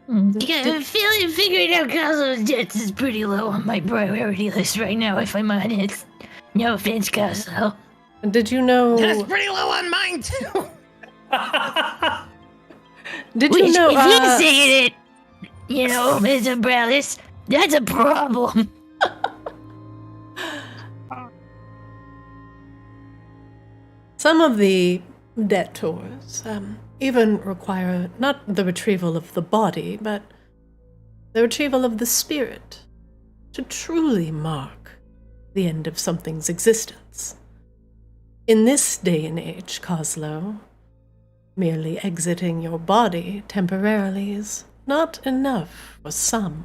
Yeah, figuring out Kozlo's debts is pretty low on my priority list right now, if I'm honest. No offense, Kozlo. Did you know... That's pretty low on mine, too. Did you know... If you're saying it, you know, Ms. Umbrellas, that's a problem. Some of the debtors even require not the retrieval of the body, but the retrieval of the spirit to truly mark the end of something's existence. In this day and age, Kozlo, merely exiting your body temporarily is not enough for some.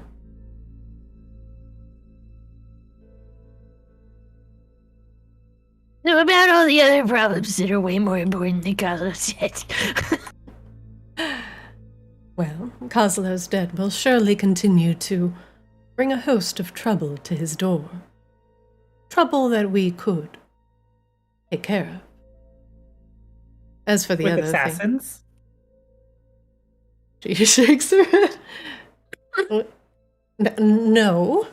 So about all the other problems that are way more important than Kozlo's debt. Well, Kozlo's debt will surely continue to bring a host of trouble to his door. Trouble that we could take care of. As for the With other assassins? thing, she shakes her head. No,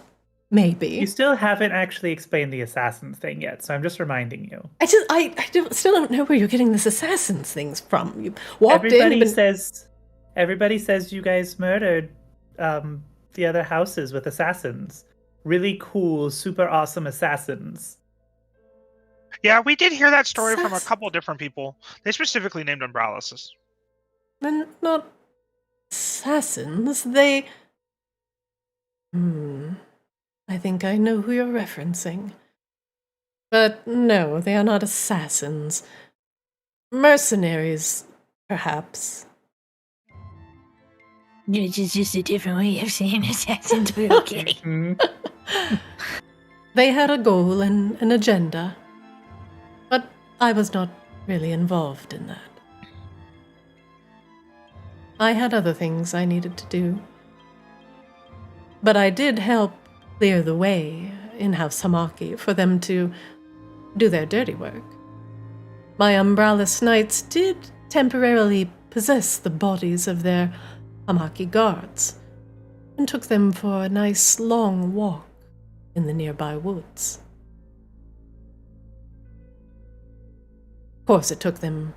maybe. You still haven't actually explained the assassins thing yet, so I'm just reminding you. I still don't know where you're getting this assassins things from. You walked Everybody says you guys murdered the other houses with assassins. Really cool, super awesome assassins. Yeah, we did hear that story from a couple different people. They specifically named Umbrellas. They're not assassins. They... I think I know who you're referencing. But no, they are not assassins. Mercenaries, perhaps. It's just a different way of saying assassins, but okay. They had a goal and an agenda, but I was not really involved in that. I had other things I needed to do. But I did help clear the way in House Hamaki for them to do their dirty work. My Umbrellas Knights did temporarily possess the bodies of their Hamaki guards and took them for a nice long walk in the nearby woods. Of course, it took them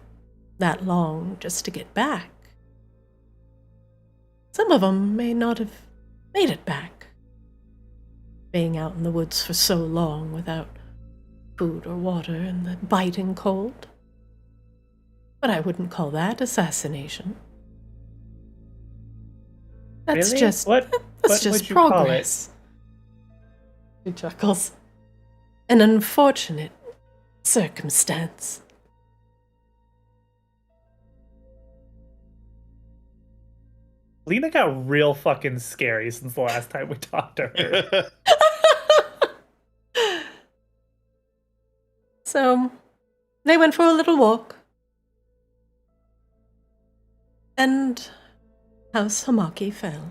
that long just to get back. Some of them may not have made it back, being out in the woods for so long without food or water in the biting cold. But I wouldn't call that assassination. That's Really? just What that's just would you call progress. He chuckles. An unfortunate circumstance. Lena got real fucking scary since the last time we talked to her. So they went for a little walk. And House Hamaki fell.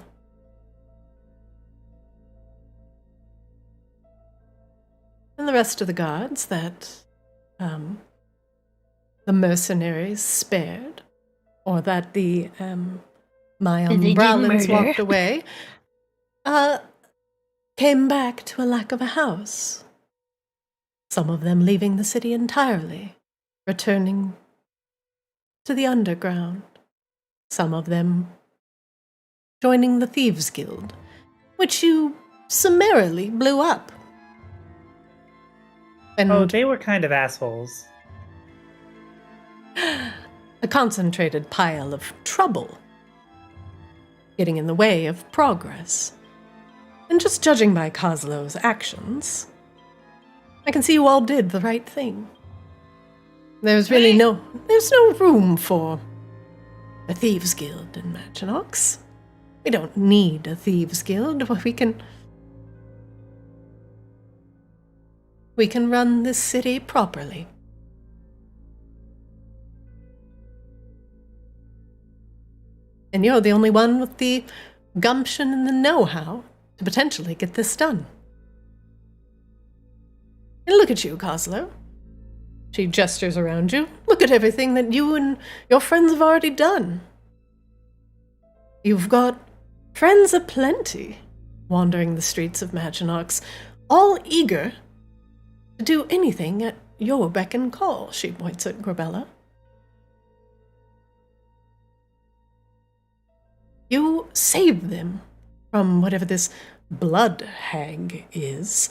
And the rest of the guards that the mercenaries spared, or that the my umbrellans walked away, came back to a lack of a house. Some of them leaving the city entirely, returning to the underground. Some of them joining the Thieves' Guild, which you summarily blew up. And they were kind of assholes. A concentrated pile of trouble getting in the way of progress. And just judging by Kozlo's actions, I can see you all did the right thing. There's really no room for a Thieves' Guild in Maginox. We don't need a Thieves' Guild. We can run this city properly. And you're the only one with the gumption and the know-how to potentially get this done. And look at you, Kozlo. She gestures around you. Look at everything that you and your friends have already done. You've got friends aplenty wandering the streets of Maginox, all eager to do anything at your beck and call, she points at Grabella. You saved them from whatever this blood hag is,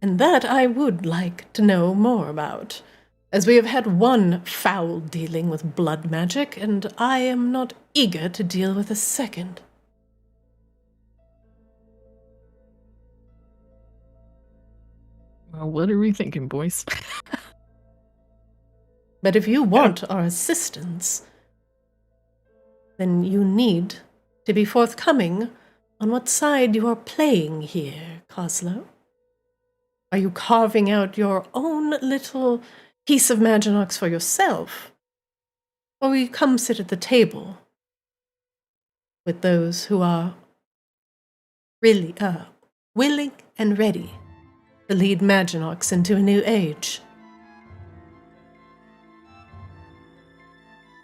and that I would like to know more about, as we have had one foul dealing with blood magic, and I am not eager to deal with a second. Well, what are we thinking, boys? But if you want our assistance, then you need to be forthcoming on what side you are playing here, Kozlo. Are you carving out your own little piece of Maginox for yourself? Or will you come sit at the table with those who are really willing and ready to lead Maginox into a new age?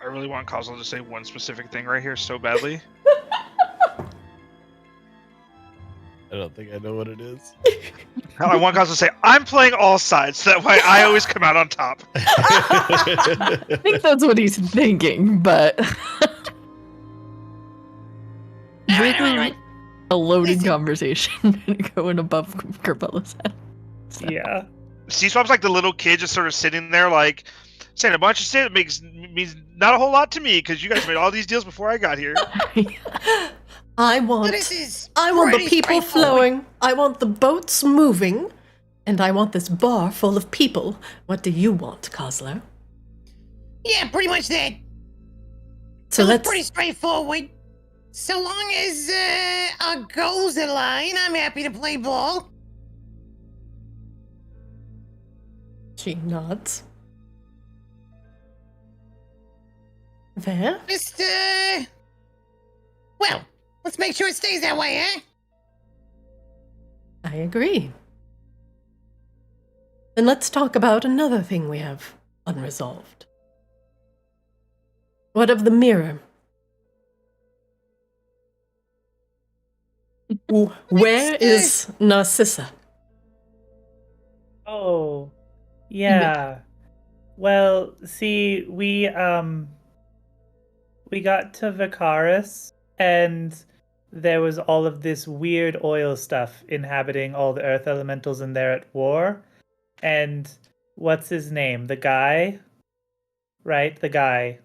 I really want Kozlo to say one specific thing right here so badly. I don't think I know what it is. I want Kozlo to say, I'm playing all sides, so that way I always come out on top. I think that's what he's thinking, but this is a loaded conversation going above Carbella's head. So. Yeah. C-Swap's like the little kid just sort of sitting there like, saying a bunch of shit means not a whole lot to me because you guys made all these deals before I got here. I want the people flowing. I want the boats moving. And I want this bar full of people. What do you want, Kozlo? Yeah, pretty much that. So it's pretty straightforward. So long as our goals align, I'm happy to play ball. She nods. There? Just, well, let's make sure it stays that way, eh? I agree. Then let's talk about another thing we have unresolved. What of the mirror? Where is Narcissa? Oh, yeah. Well, see, we got to Vicaris, and there was all of this weird oil stuff inhabiting all the earth elementals in there at war. And what's his name? The guy? Right? The guy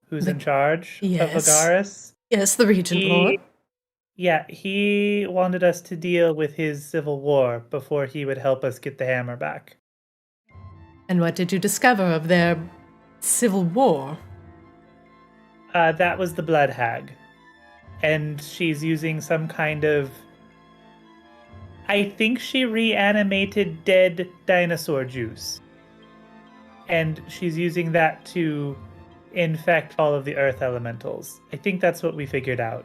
who's in charge of Vicaris? Yes, the Regent Lord. Yeah, he wanted us to deal with his civil war before he would help us get the hammer back. And what did you discover of their civil war? That was the Blood Hag. And she's using some kind of... I think she reanimated dead dinosaur juice. and she's using that to infect all of the earth elementals. I think that's what we figured out.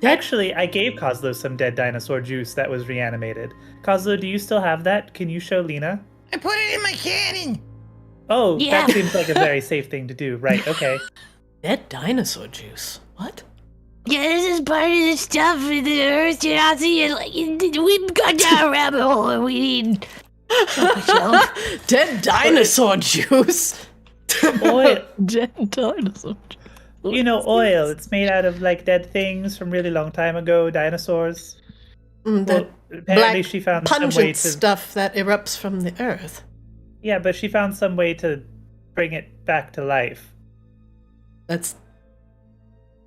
Actually, I gave Kozlo some dead dinosaur juice that was reanimated. Kozlo, do you still have that? Can you show Lena? I put it in my cannon. Oh, Yeah. that seems like a very safe thing to do. Right, okay. Dead dinosaur juice. What? Yeah, this is part of the stuff with the earth. You're not seeing, like, we've gone down a rabbit hole and we need... Dead dinosaur juice? Oil. Dead dinosaur. You know, oil. It's made out of, like, dead things from really long time ago, dinosaurs. The Apparently black she found some way pungent to... stuff that erupts from the earth. Yeah, but she found some way to bring it back to life. That's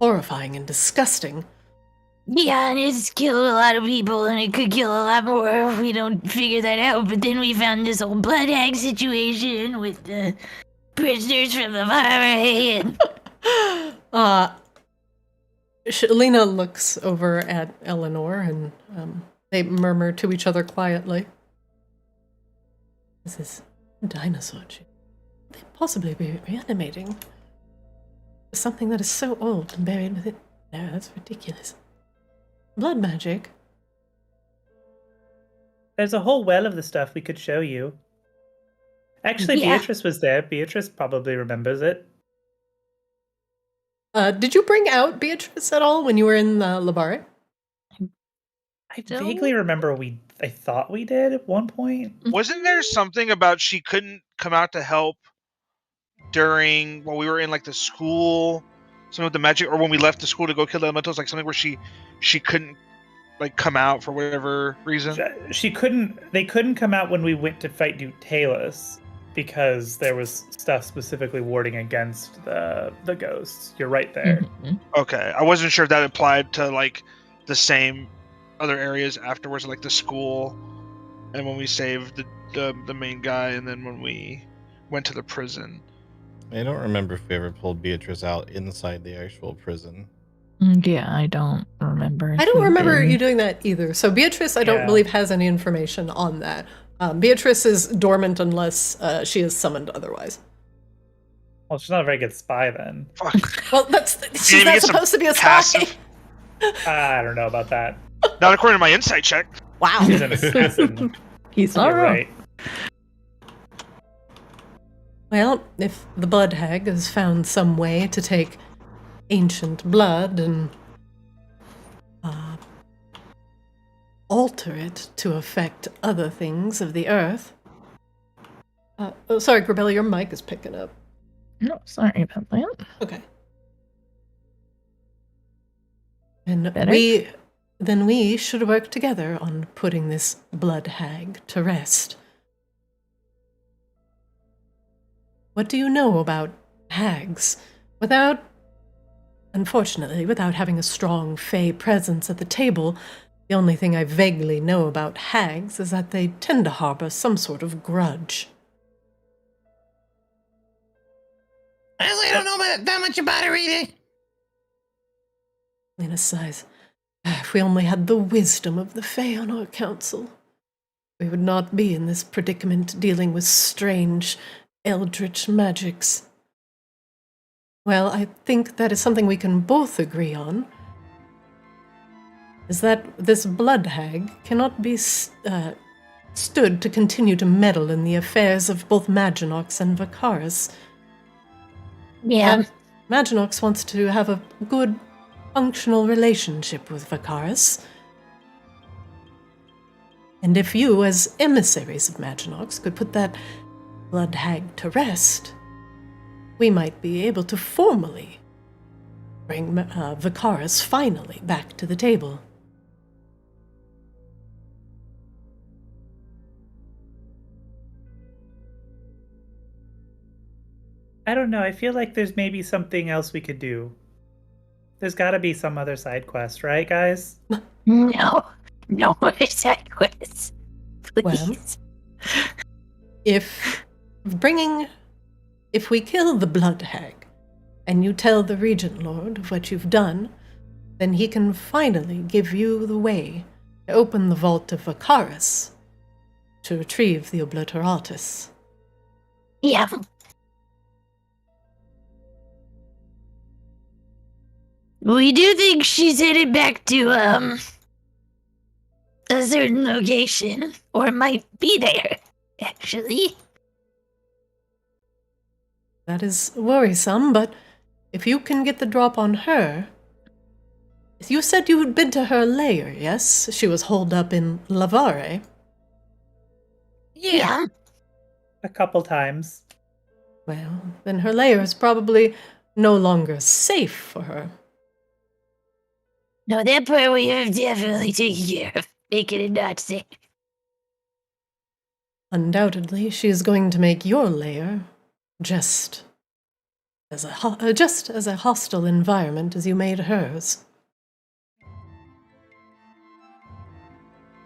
horrifying and disgusting. Yeah, and it's killed a lot of people, and it could kill a lot more if we don't figure that out. But then we found this whole blood hag situation with the prisoners from the Foundry. And Lena looks over at Eleanor, and they murmur to each other quietly. This is dinosaur juice. Could they possibly be reanimating something that is so old and buried with it? No, that's ridiculous. Blood magic. There's a whole well of the stuff we could show you. Actually, Yeah. Beatrice was there. Beatrice probably remembers it. Did you bring out Beatrice at all when you were in Labare? I Don't- vaguely remember I thought we did at one point. Wasn't there something about she couldn't come out to help while we were in like the school, something with the magic, or when we left the school to go kill the elementals, like something where she couldn't like come out for whatever reason? They couldn't come out when we went to fight Talus because there was stuff specifically warding against the ghosts. You're right there. Mhm. Okay, I wasn't sure if that applied to like the same other areas afterwards, like the school, and when we saved the main guy, and then when we went to the prison. I don't remember if we ever pulled Beatrice out inside the actual prison. Yeah, I don't remember. if I don't we remember did. you doing that either. So Beatrice, I don't Yeah. believe, has any information on that. Beatrice is dormant unless she is summoned otherwise. Well, she's not a very good spy then. Fuck. Well, she's even not get some supposed to be a spy. passive- I don't know about that. Not according to my insight check. Wow. She's an assassin. He's not You're wrong. right. Well, if the blood hag has found some way to take ancient blood and alter it to affect other things of the earth. Oh, sorry, Grabella, your mic is picking up. No, sorry about that. Okay. And Better? then we should work together on putting this blood hag to rest. What do you know about hags? Unfortunately, without having a strong fey presence at the table, the only thing I vaguely know about hags is that they tend to harbor some sort of grudge. Honestly, I don't know that much about her either. Lena sighs. If we only had the wisdom of the Fae on our council, we would not be in this predicament dealing with strange, eldritch magics. Well, I think that is something we can both agree on, is that this blood hag cannot be stood to continue to meddle in the affairs of both Maginox and Vicaris. Yeah. Maginox wants to have a good, functional relationship with Vicaris. And if you, as emissaries of Maginox, could put that blood hag to rest, we might be able to formally bring Vicaris finally back to the table. I don't know. I feel like there's maybe something else we could do. There's got to be some other side quest, right, guys? No more side quests. Well, Please. If we kill the blood hag, and you tell the Regent Lord of what you've done, then he can finally give you the way to open the vault of Vicaris to retrieve the Obliteratus. Yeah. We do think she's headed back to, a certain location. Or might be there, actually. That is worrisome, but if you can get the drop on her... You said you had been to her lair, yes? She was holed up in Lavare. Yeah. A couple times. Well, then her lair is probably no longer safe for her. No, that part we have definitely taken care of. Making it not safe. Undoubtedly, she is going to make your lair just as a hostile environment as you made hers.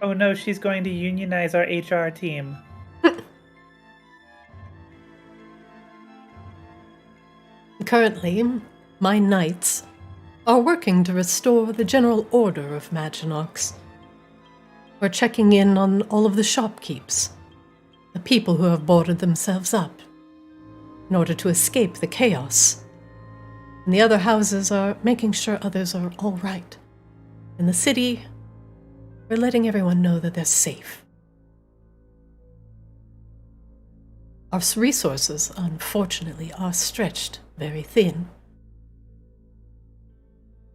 Oh no, she's going to unionize our HR team. Currently, my knights are working to restore the general order of Maginox. We're checking in on all of the shopkeepers, the people who have boarded themselves up, in order to escape the chaos. And the other houses are making sure others are all right. In the city, we're letting everyone know that they're safe. Our resources, unfortunately, are stretched very thin.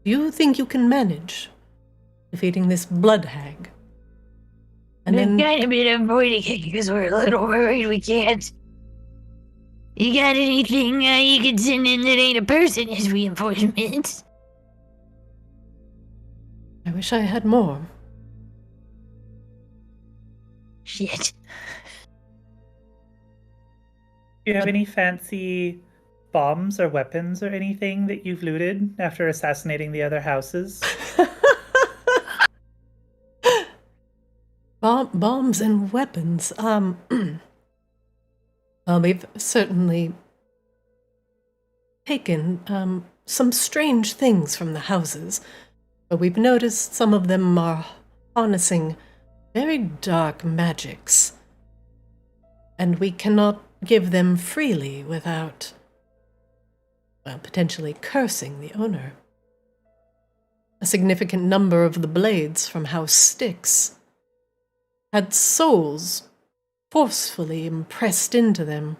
Do you think you can manage defeating this blood hag? And We've then kind of been avoiding it because we're a little worried we can't. You got anything you can send in that ain't a person as reinforcements? I wish I had more. Shit. Do you have any fancy bombs or weapons or anything that you've looted after assassinating the other houses? Bombs and weapons. We've certainly taken some strange things from the houses, but we've noticed some of them are harnessing very dark magics, and we cannot give them freely without, well, potentially cursing the owner. A significant number of the blades from House Styx had souls forcefully impressed into them,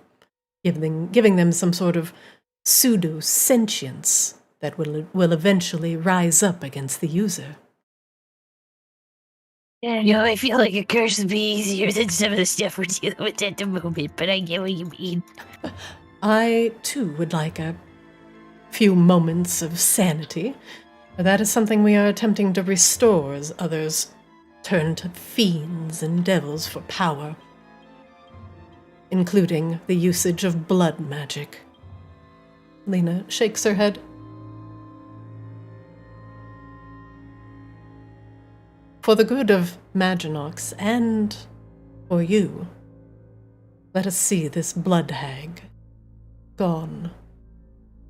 giving them some sort of pseudo-sentience that will eventually rise up against the user. I don't know, I feel like a curse would be easier than some of the stuff we're dealing with at the moment, but I get what you mean. I, too, would like a few moments of sanity. That is something we are attempting to restore as others turn to fiends and devils for power, including the usage of blood magic. Lena shakes her head. For the good of Maginox and for you, let us see this blood hag gone.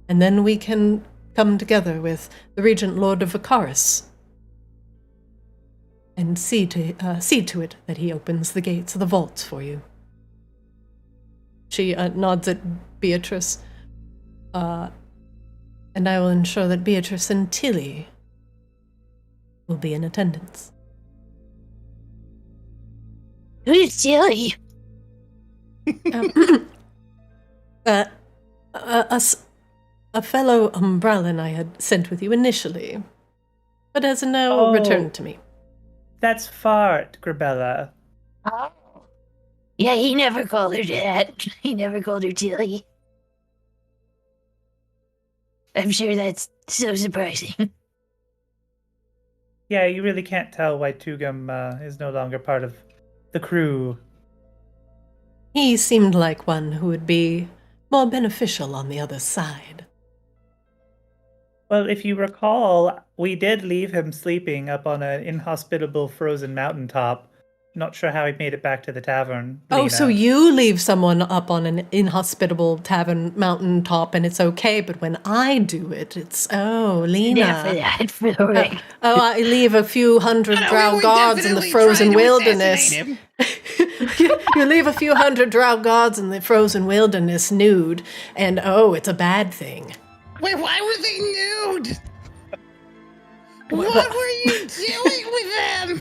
And then we can come together with the Regent Lord of Icarus and see to it that he opens the gates of the vaults for you. She nods at Beatrice, and I will ensure that Beatrice and Tilly will be in attendance. Who's Tilly? A fellow Umbrellan I had sent with you initially, but has now returned to me. That's Fart, Grabella. Oh. Yeah, he never called her that. He never called her Tilly. I'm sure that's so surprising. Yeah, you really can't tell why Tugum is no longer part of the crew. He seemed like one who would be more beneficial on the other side. Well, if you recall, we did leave him sleeping up on an inhospitable frozen mountaintop. Not sure how he made it back to the tavern. Oh, Lena. so you leave someone up on an inhospitable tavern mountaintop and it's okay, but when I do it, it's, Lena. Yeah, for the ring. I leave a few hundred drow guards in the frozen wilderness. You leave a few hundred drow gods in the frozen wilderness nude, and it's a bad thing. Wait, why were they nude? What were you doing with them?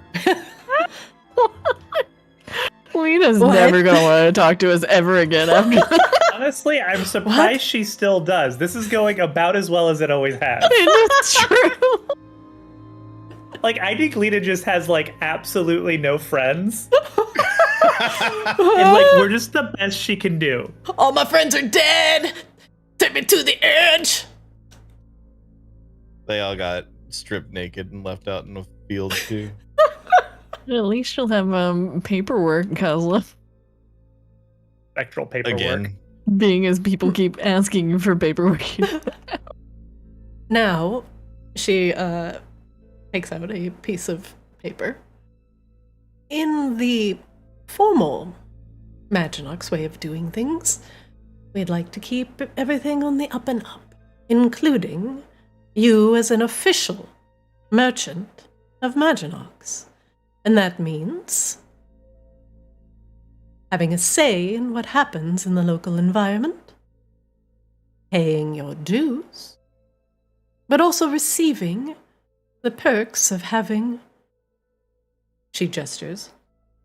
Lena's never gonna want to talk to us ever again after that. Honestly, I'm surprised she still does. This is going about as well as it always has. It's true. Like, I think Lena just has, like, absolutely no friends. And, like, we're just the best she can do. All my friends are dead. Take me to the edge. They all got stripped naked and left out in the field too. At least she'll have paperwork, Kozlo. Spectral paperwork. Again. Being as people keep asking you for paperwork. Now, she takes out a piece of paper. In the formal Maginox way of doing things, we'd like to keep everything on the up and up, including you as an official merchant of Maginox. And that means having a say in what happens in the local environment, paying your dues, but also receiving the perks of having, she gestures,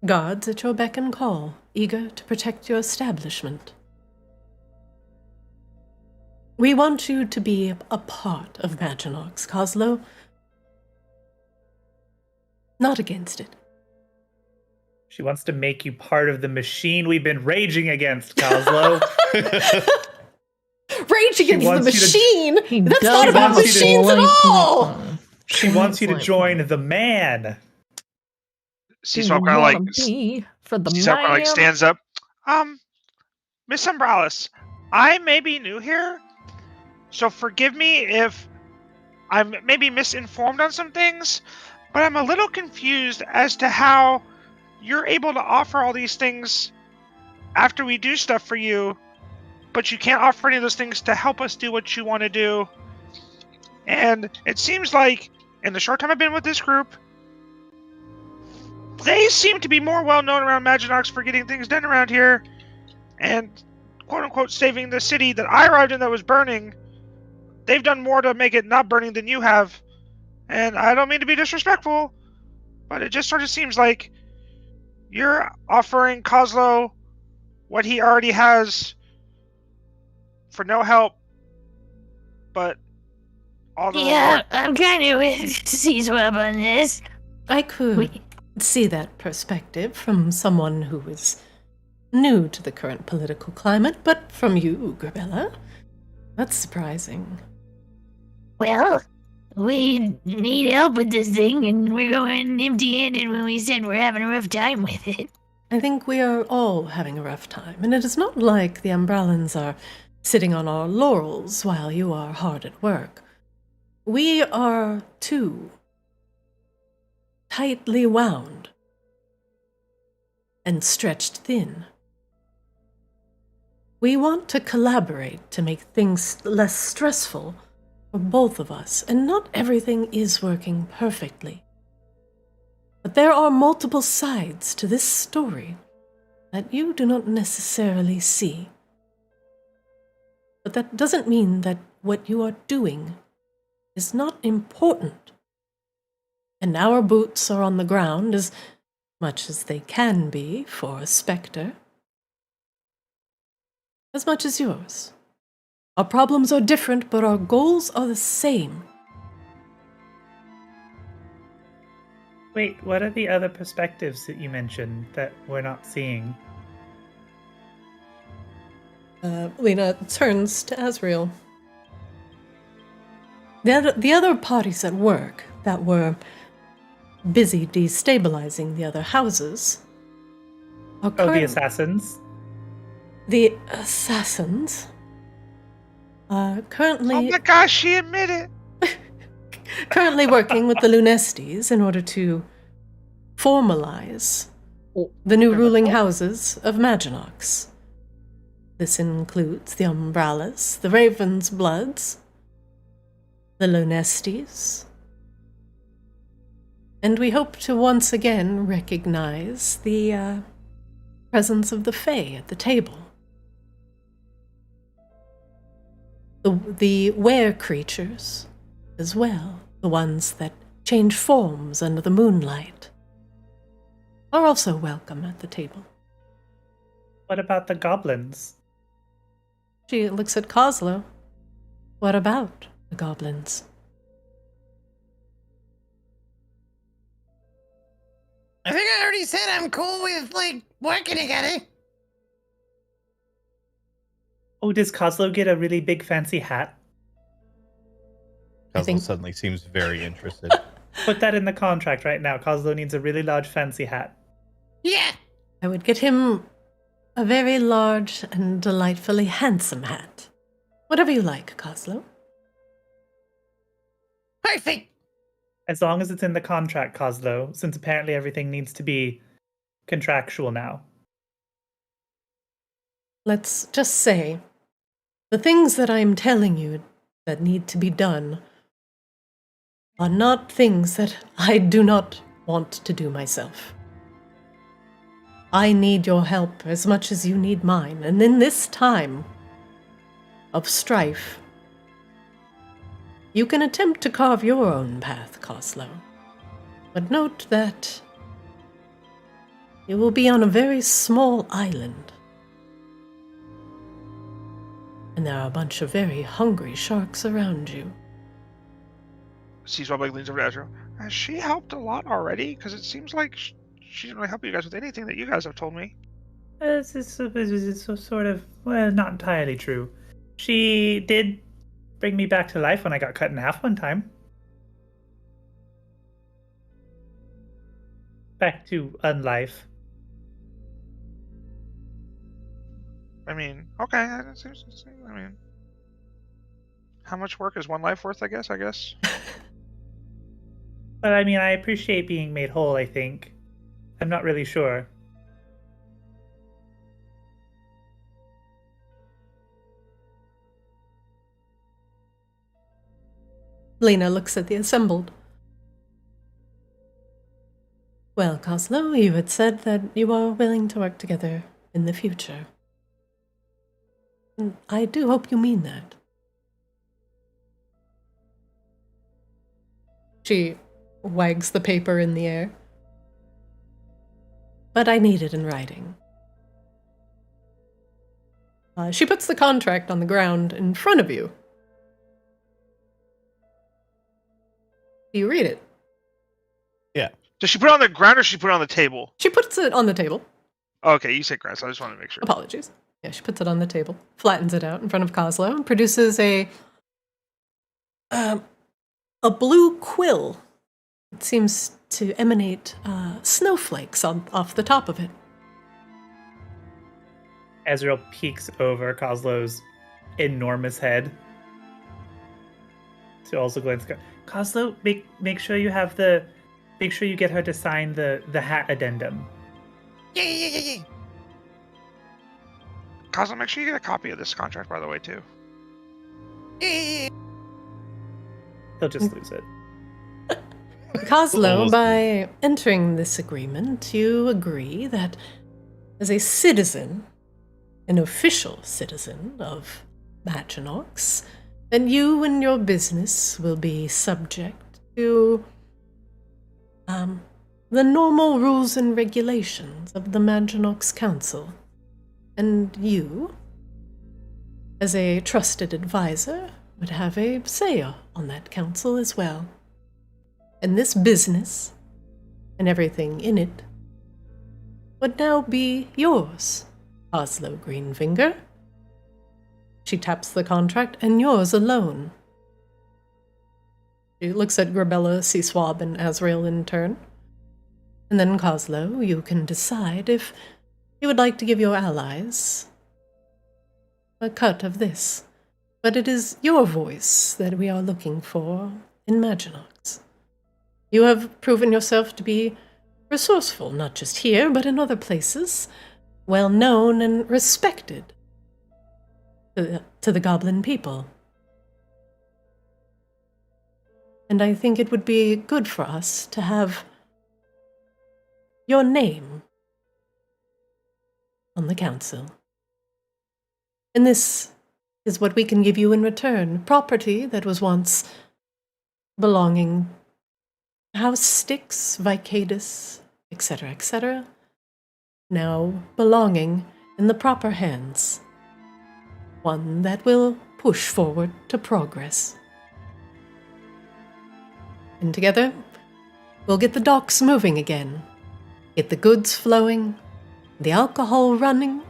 guards at your beck and call, eager to protect your establishment. We want you to be a part of Maginox, Kozlo. Not against it. She wants to make you part of the machine we've been raging against, Kozlo. Rage against the machine? He That's does not about want machines to at all! She wants you to join the man. Seaswap kind of like, for the Seaswap kind of like man. stands up. Miss Umbralis, I may be new here, so forgive me if I'm maybe misinformed on some things, but I'm a little confused as to how you're able to offer all these things after we do stuff for you, but you can't offer any of those things to help us do what you want to do. And it seems like, in the short time I've been with this group, they seem to be more well known around Maginox for getting things done around here, and quote-unquote saving the city that I arrived in that was burning. They've done more to make it not burning than you have. And I don't mean to be disrespectful, but it just sort of seems like you're offering Kozlo what he already has for no help, but all the reward. I'm kind of with Seaswap on this. I could see that perspective from someone who is new to the current political climate, but from you, Grabella, that's surprising. Well, we need help with this thing, and we're going empty-handed when we said we're having a rough time with it. I think we are all having a rough time, and it is not like the Umbrellans are sitting on our laurels while you are hard at work. We are too tightly wound and stretched thin. We want to collaborate to make things less stressful for both of us, and not everything is working perfectly. But there are multiple sides to this story that you do not necessarily see. But that doesn't mean that what you are doing is not important. And our boots are on the ground as much as they can be for a specter. As much as yours. Our problems are different, but our goals are the same. Wait, what are the other perspectives that you mentioned that we're not seeing? Lena turns to Asriel. The other parties at work that were busy destabilizing the other houses are the assassins? The assassins are currently... Oh my gosh, she admitted! currently working with the Lunestes in order to formalize the new ruling houses of Maginox. This includes the Umbrellas, the Raven's Bloods, the Lunestes, and we hope to once again recognize the presence of the Fae at the table. The were creatures as well, the ones that change forms under the moonlight, are also welcome at the table. What about the goblins? She looks at Kozlo. What about the goblins? I think I already said I'm cool with, like, working together. Oh, does Kozlo get a really big fancy hat? Kozlo suddenly seems very interested. Put that in the contract right now. Kozlo needs a really large fancy hat. Yeah. I would get him a very large and delightfully handsome hat. Whatever you like, Kozlo. Perfect. As long as it's in the contract, Kozlo, since apparently everything needs to be contractual now. Let's just say the things that I'm telling you that need to be done are not things that I do not want to do myself. I need your help as much as you need mine, and in this time of strife, you can attempt to carve your own path, Kozlo. But note that you will be on a very small island. And there are a bunch of very hungry sharks around you. Sees Bob leans over to Ezra. Has she helped a lot already? Because it seems like she didn't really help you guys with anything that you guys have told me. It's sort of, well, not entirely true. She did bring me back to life when I got cut in half one time. Back to unlife. I mean, okay. I mean, how much work is one life worth, I guess? But I mean, I appreciate being made whole, I think. I'm not really sure. Lena looks at the assembled. Well, Kozlo, you had said that you are willing to work together in the future. And I do hope you mean that. She wags the paper in the air. But I need it in writing. She puts the contract on the ground in front of you. Do you read it? Yeah. Does she put it on the ground or does she put it on the table? She puts it on the table. Okay, you said ground, so I just wanted to make sure. Apologies. Yeah, she puts it on the table, flattens it out in front of Kozlo, and produces a blue quill. It seems to emanate snowflakes off the top of it. Ezreal peeks over Kozlo's enormous head. To also glance. Kozlo, make sure you have make sure you get her to sign the hat addendum. Yeah. Kozlo, make sure you get a copy of this contract, by the way, too. Yeah. He'll just lose it. Kozlo, by entering this agreement, you agree that as a citizen, an official citizen of Maginox, then you and your business will be subject to the normal rules and regulations of the Maginox Council. And you, as a trusted advisor, would have a say on that council as well. And this business, and everything in it, would now be yours, Kozlo Greenfinger. She taps the contract, and yours alone. She looks at Grabella, Seaswab, and Azrael in turn. And then, Kozlo, you can decide if you would like to give your allies a cut of this. But it is your voice that we are looking for in Maginox. You have proven yourself to be resourceful, not just here, but in other places, well known and respected to the goblin people. And I think it would be good for us to have your name on the council. And this is what we can give you in return. Property that was once belonging to House Styx, Vicadus, etc., now belonging in the proper hands. One that will push forward to progress. And together, we'll get the docks moving again, get the goods flowing, the alcohol running,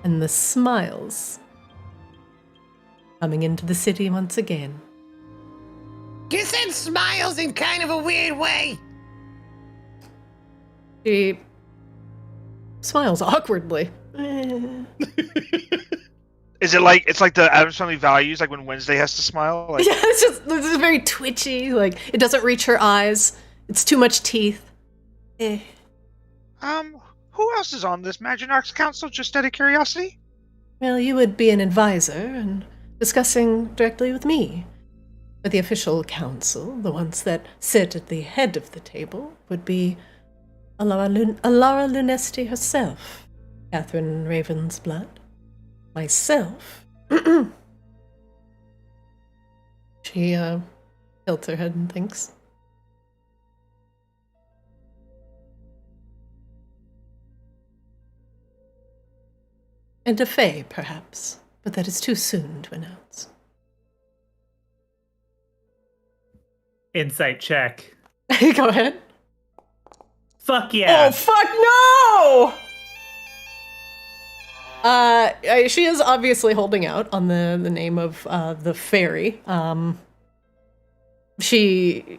and the smiles coming into the city once again. You said smiles in kind of a weird way. She smiles awkwardly. Is it like it's like the Addams Family Values, like when Wednesday has to smile? Like, Yeah, it's very twitchy. Like it doesn't reach her eyes. It's too much teeth. who else is on this Maginarch's Council? Just out of curiosity. Well, you would be an advisor and discussing directly with me. But the official council, the ones that sit at the head of the table, would be Alara Lunesti herself, Catherine Ravensblood, myself. She tilts her head and thinks. And a fae, perhaps, but that is too soon to announce. Insight check. Go ahead. Fuck yeah. Oh, fuck no! She is obviously holding out on the name of the fairy. She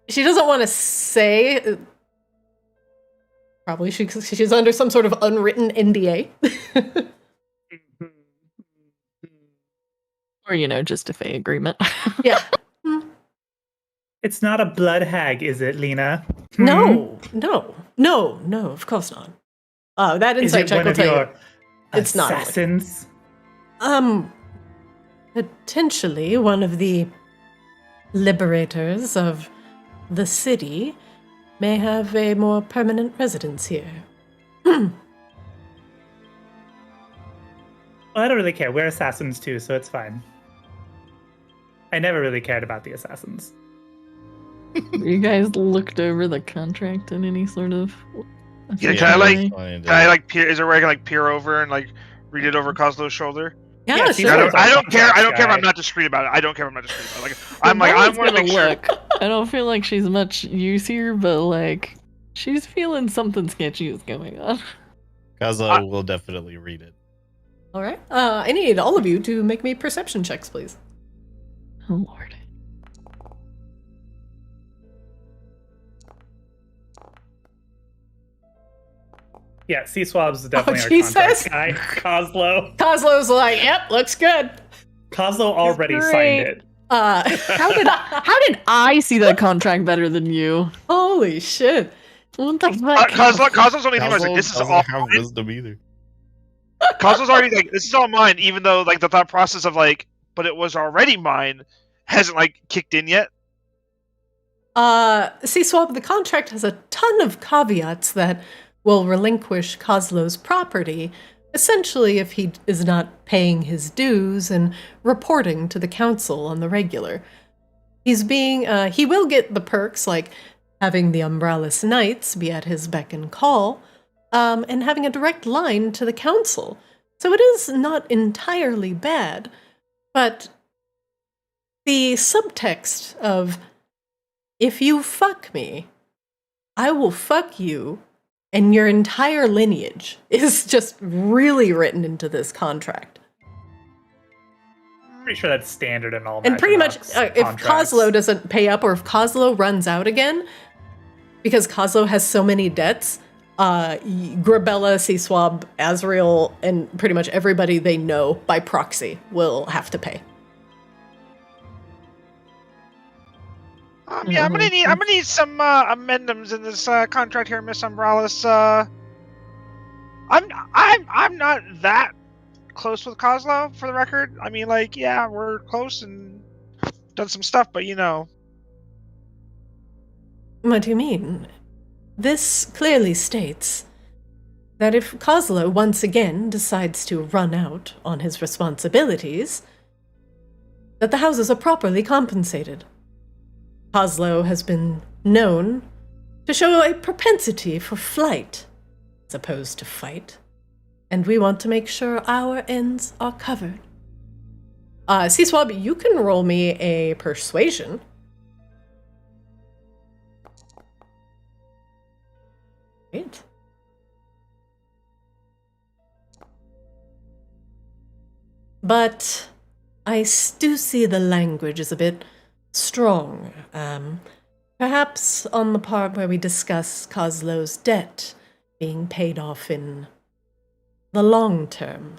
doesn't want to say. Probably she's under some sort of unwritten NDA. Or, just a fae agreement. Yeah. It's not a blood hag, is it, Lena? No, of course not. That Is insight it check one will of tell your you. It's not. assassins? Potentially one of the liberators of the city may have a more permanent residence here. Well, I don't really care. We're assassins too, so it's fine. I never really cared about the assassins. You guys looked over the contract in any sort of... Yeah, can I like peer? Is there where I can like peer over and like read it over Kozlo's shoulder? Yeah, sure. I don't care. I don't care if I'm not discreet about it. I don't care if I'm not discreet about it. Like, I want to make sure. I don't feel like she's much use here, but like she's feeling something sketchy is going on. Kozlo will definitely read it. All right. I need all of you to make me perception checks, please. Oh Lord. Yeah, C-Swab's definitely our Jesus. contract guy. Kozlo. Kozlo's like, yep, looks good. Kozlo already Great. signed it. How did I see that contract better than you? Holy shit. What the fuck? Kozlo's only thing was like, this is all have wisdom either. Kozlo's already like, this is all mine, even though like the thought process of like, but it was already mine, hasn't like kicked in yet. C-Swab, the contract has a ton of caveats that will relinquish Kozlo's property, essentially if he is not paying his dues and reporting to the council on the regular. He will get the perks like having the Umbrellas Knights be at his beck and call, and having a direct line to the council. So it is not entirely bad, but the subtext of, if you fuck me, I will fuck you, and your entire lineage is just really written into this contract. Pretty sure that's standard in all. And pretty much, if contracts. Kozlo doesn't pay up, or if Kozlo runs out again, because Kozlo has so many debts, Grabella, C-Swab, Azrael, and pretty much everybody they know by proxy will have to pay. Yeah, I'm gonna need some amendments in this contract here, Miss Umbrellas. I'm not that close with Kozlo, for the record. I mean, like, yeah, we're close and done some stuff, but you know. What do you mean? This clearly states that if Kozlo once again decides to run out on his responsibilities, that the houses are properly compensated. Kozlo has been known to show a propensity for flight as opposed to fight, and we want to make sure our ends are covered. C-Swab, you can roll me a persuasion. Great. But I do see the language is a bit strong. Perhaps on the part where we discuss Kozlo's debt being paid off in the long term.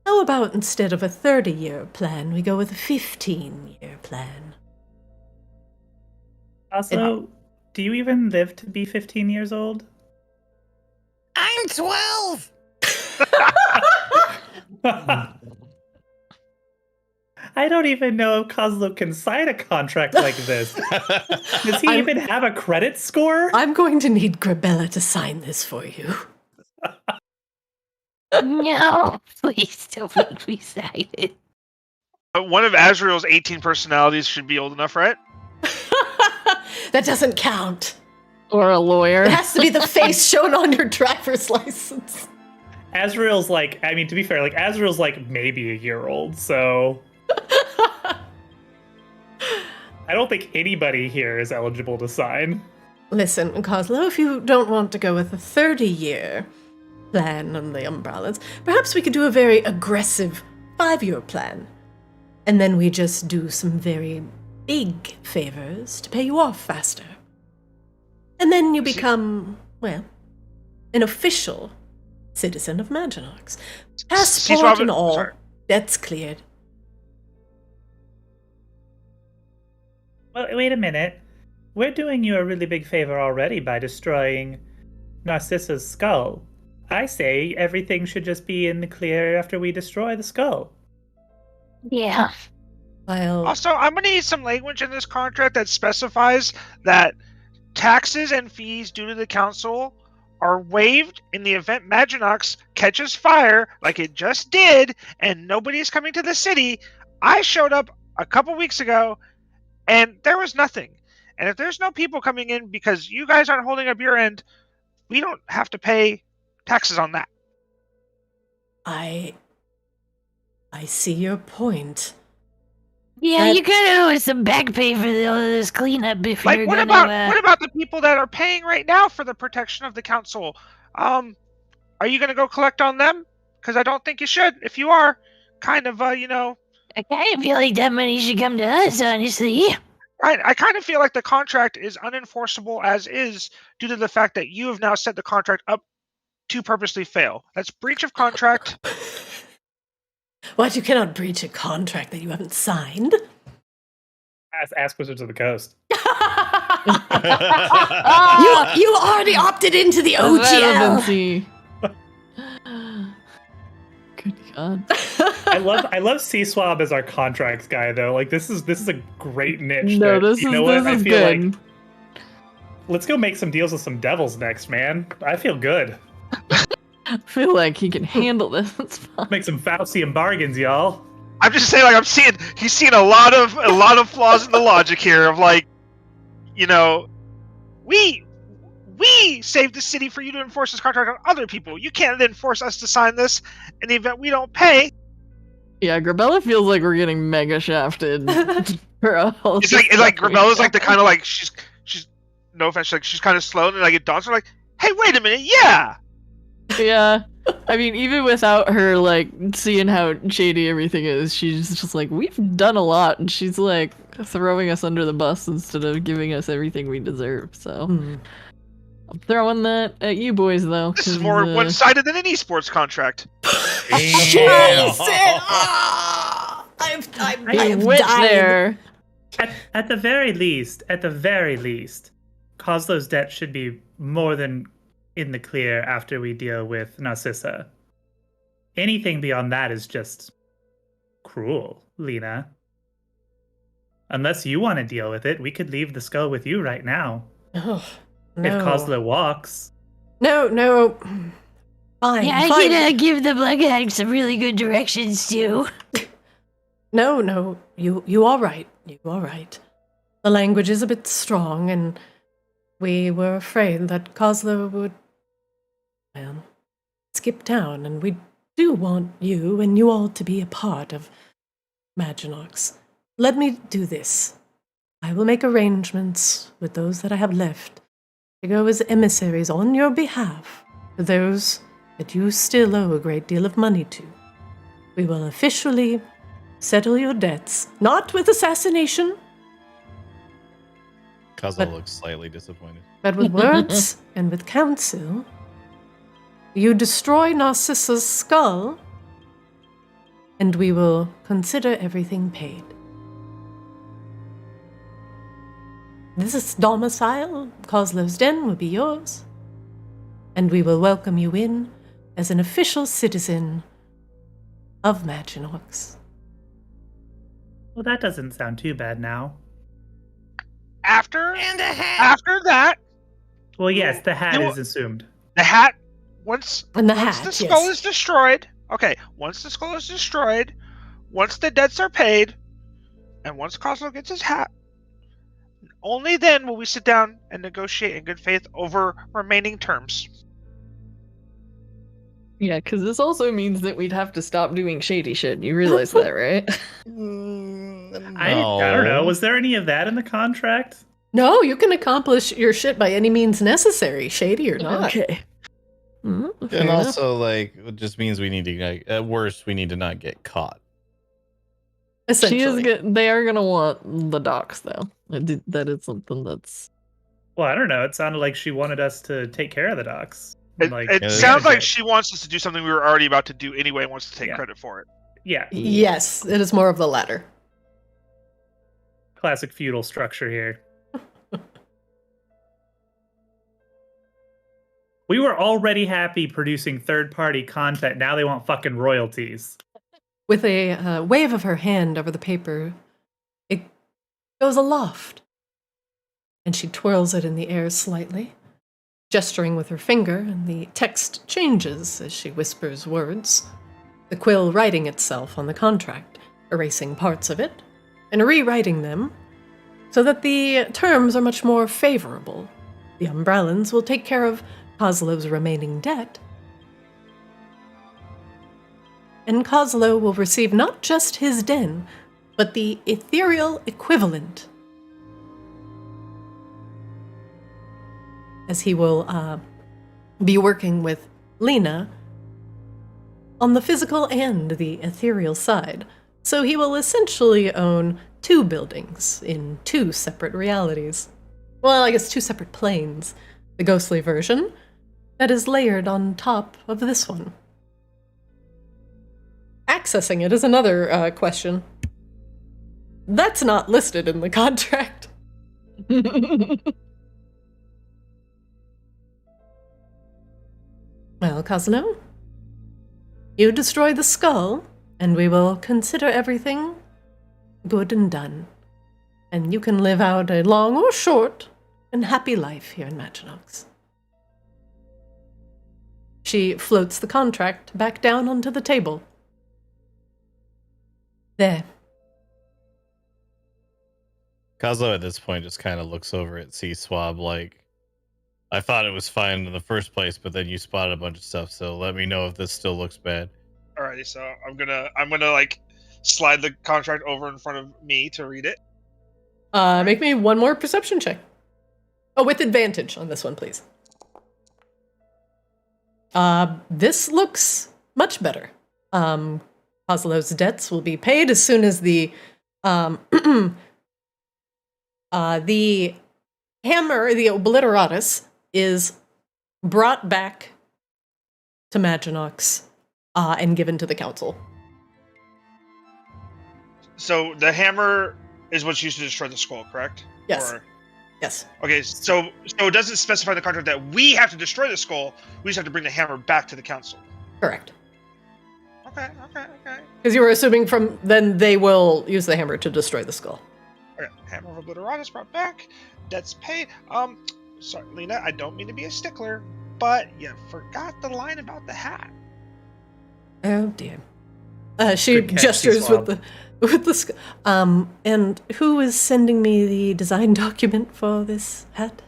How about instead of a 30-year plan, we go with a 15-year plan? Also, do you even live to be 15 years old? I'm 12! I don't even know if Kozlo can sign a contract like this. Does he even have a credit score? I'm going to need Grabella to sign this for you. No, please don't make me sign it. One of Azrael's 18 personalities should be old enough, right? That doesn't count. Or a lawyer. It has to be the face shown on your driver's license. Azrael's like, I mean, to be fair, like, Azrael's like maybe a year old, so... I don't think anybody here is eligible to sign. Listen, Kozlo, if you don't want to go with a 30-year plan on the umbrellas, perhaps we could do a very aggressive 5-year plan. And then we just do some very big favors to pay you off faster. And then you become, well, an official citizen of Maginox. Passport and all, sorry. That's cleared. Well, wait a minute. We're doing you a really big favor already by destroying Narcissa's skull. I say everything should just be in the clear after we destroy the skull. Yeah. Well, Also, I'm going to need some language in this contract that specifies that taxes and fees due to the council are waived in the event Maginox catches fire like it just did and nobody's coming to the city. I showed up a couple weeks ago and there was nothing. And if there's no people coming in because you guys aren't holding up your end, we don't have to pay taxes on that. I see your point. Yeah, you gotta owe us some back pay for all this cleanup if Like, you're what gonna... about the people that are paying right now for the protection of the council? Are you going to go collect on them? Because I don't think you should. If you are, kind of, I kind of feel like that money should come to us, honestly. I kind of feel like the contract is unenforceable as is due to the fact that you have now set the contract up to purposely fail. That's breach of contract. What, you cannot breach a contract that you haven't signed? Ask Wizards of the Coast. You already opted into the OGL. Good God. I love C-Swab as our contracts guy though. Like this is a great niche. No, that, this you is know what? this I is feel good. like let's go make some deals with some devils next, man. I feel good. I feel like he can handle this. It's fine. Make some Faustian bargains, y'all. I'm just saying, like he's seeing a lot of flaws in the logic here. Of like, you know, we saved the city for you to enforce this contract on other people. You can't then force us to sign this in the event we don't pay. Yeah, Grabella feels like we're getting mega shafted. For all It's this like stuff Grabella's we like the kind of like she's no offense, like she's kind of slow and like it dawns her like, hey, wait a minute, yeah. Yeah. I mean, even without her, like, seeing how shady everything is, she's just like, we've done a lot, and she's, like, throwing us under the bus instead of giving us everything we deserve, so. I'm throwing that at you boys, though. This is more one-sided than an esports contract. Jesus! I went died. there. At the very least, Kozlo's debt should be more than in the clear after we deal with Narcissa. Anything beyond that is just cruel, Lena. Unless you want to deal with it, we could leave the skull with you right now. Oh, If no. Kozlo walks. No. Fine, Yeah, I fine. can give the Black Hag some really good directions too. No, you are right. You are right. The language is a bit strong, and we were afraid that Kozlo would, well, skip town, and we do want you and you all to be a part of Maginox. Let me do this. I will make arrangements with those that I have left to go as emissaries on your behalf to those that you still owe a great deal of money to. We will officially settle your debts, not with assassination, Kozlo looks slightly disappointed. but with words and with counsel. You destroy Narcissa's skull, and we will consider everything paid. This domicile, Kozlo's Den, will be yours, and we will welcome you in as an official citizen of Maginox. Well, that doesn't sound too bad now. After And a hat. after that, Well, yes, the hat You- is assumed. the hat once And the once hat, the skull yes. is destroyed. Okay, once the skull is destroyed, once the debts are paid, and once Kozlo gets his hat, only then will we sit down and negotiate in good faith over remaining terms. Yeah, because this also means that we'd have to stop doing shady shit. You realize that, right? I don't know. Was there any of that in the contract? No, you can accomplish your shit by any means necessary, shady or not. Okay. Fair And enough. also, like, it just means we need to, like, at worst, we need to not get caught. Essentially. They are gonna want the docks, though. That is something that's. Well, I don't know. It sounded like she wanted us to take care of the docks. It, Like, it Yeah, sounds manage like it. she wants us to do something we were already about to do anyway and wants to take Yeah. credit for it. Yeah, Yes, it is more of the latter. classic feudal structure here. We were already happy producing third-party content. Now they want fucking royalties. With a wave of her hand over the paper, it goes aloft, and she twirls it in the air slightly, gesturing with her finger, and the text changes as she whispers words, the quill writing itself on the contract, erasing parts of it, and rewriting them, so that the terms are much more favorable. The Umbrellans will take care of Kozlo's remaining debt, and Kozlo will receive not just his den, but the ethereal equivalent, as he will be working with Lena on the physical and the ethereal side. So he will essentially own two buildings in two separate realities. Well, I guess two separate planes. The ghostly version that is layered on top of this one. Accessing it is another question. That's not listed in the contract. Well, Kozlo, you destroy the skull, and we will consider everything good and done. And you can live out a long or short and happy life here in Maginox. She floats the contract back down onto the table. There. Kozlo at this point just kind of looks over at C-Swab like, I thought it was fine in the first place, but then you spotted a bunch of stuff, so let me know if this still looks bad. Alrighty, so I'm gonna like slide the contract over in front of me to read it. Make me one more perception check. Oh, with advantage on this one, please. This looks much better. Kozlo's debts will be paid as soon as the hammer, the obliteratus, is brought back to Maginox and given to the council. So the hammer is what's used to destroy the skull, correct? Yes. Or- Yes. Okay, so it doesn't specify in the contract that we have to destroy the skull. We just have to bring the hammer back to the council. Correct. Okay. Because you were assuming from then they will use the hammer to destroy the skull. Okay, hammer of obliteratus brought back. Debts paid. Sorry, Lena, I don't mean to be a stickler, but you forgot the line about the hat. Oh dear. She Good catch, gestures Swab. with the and who is sending me the design document for this hat?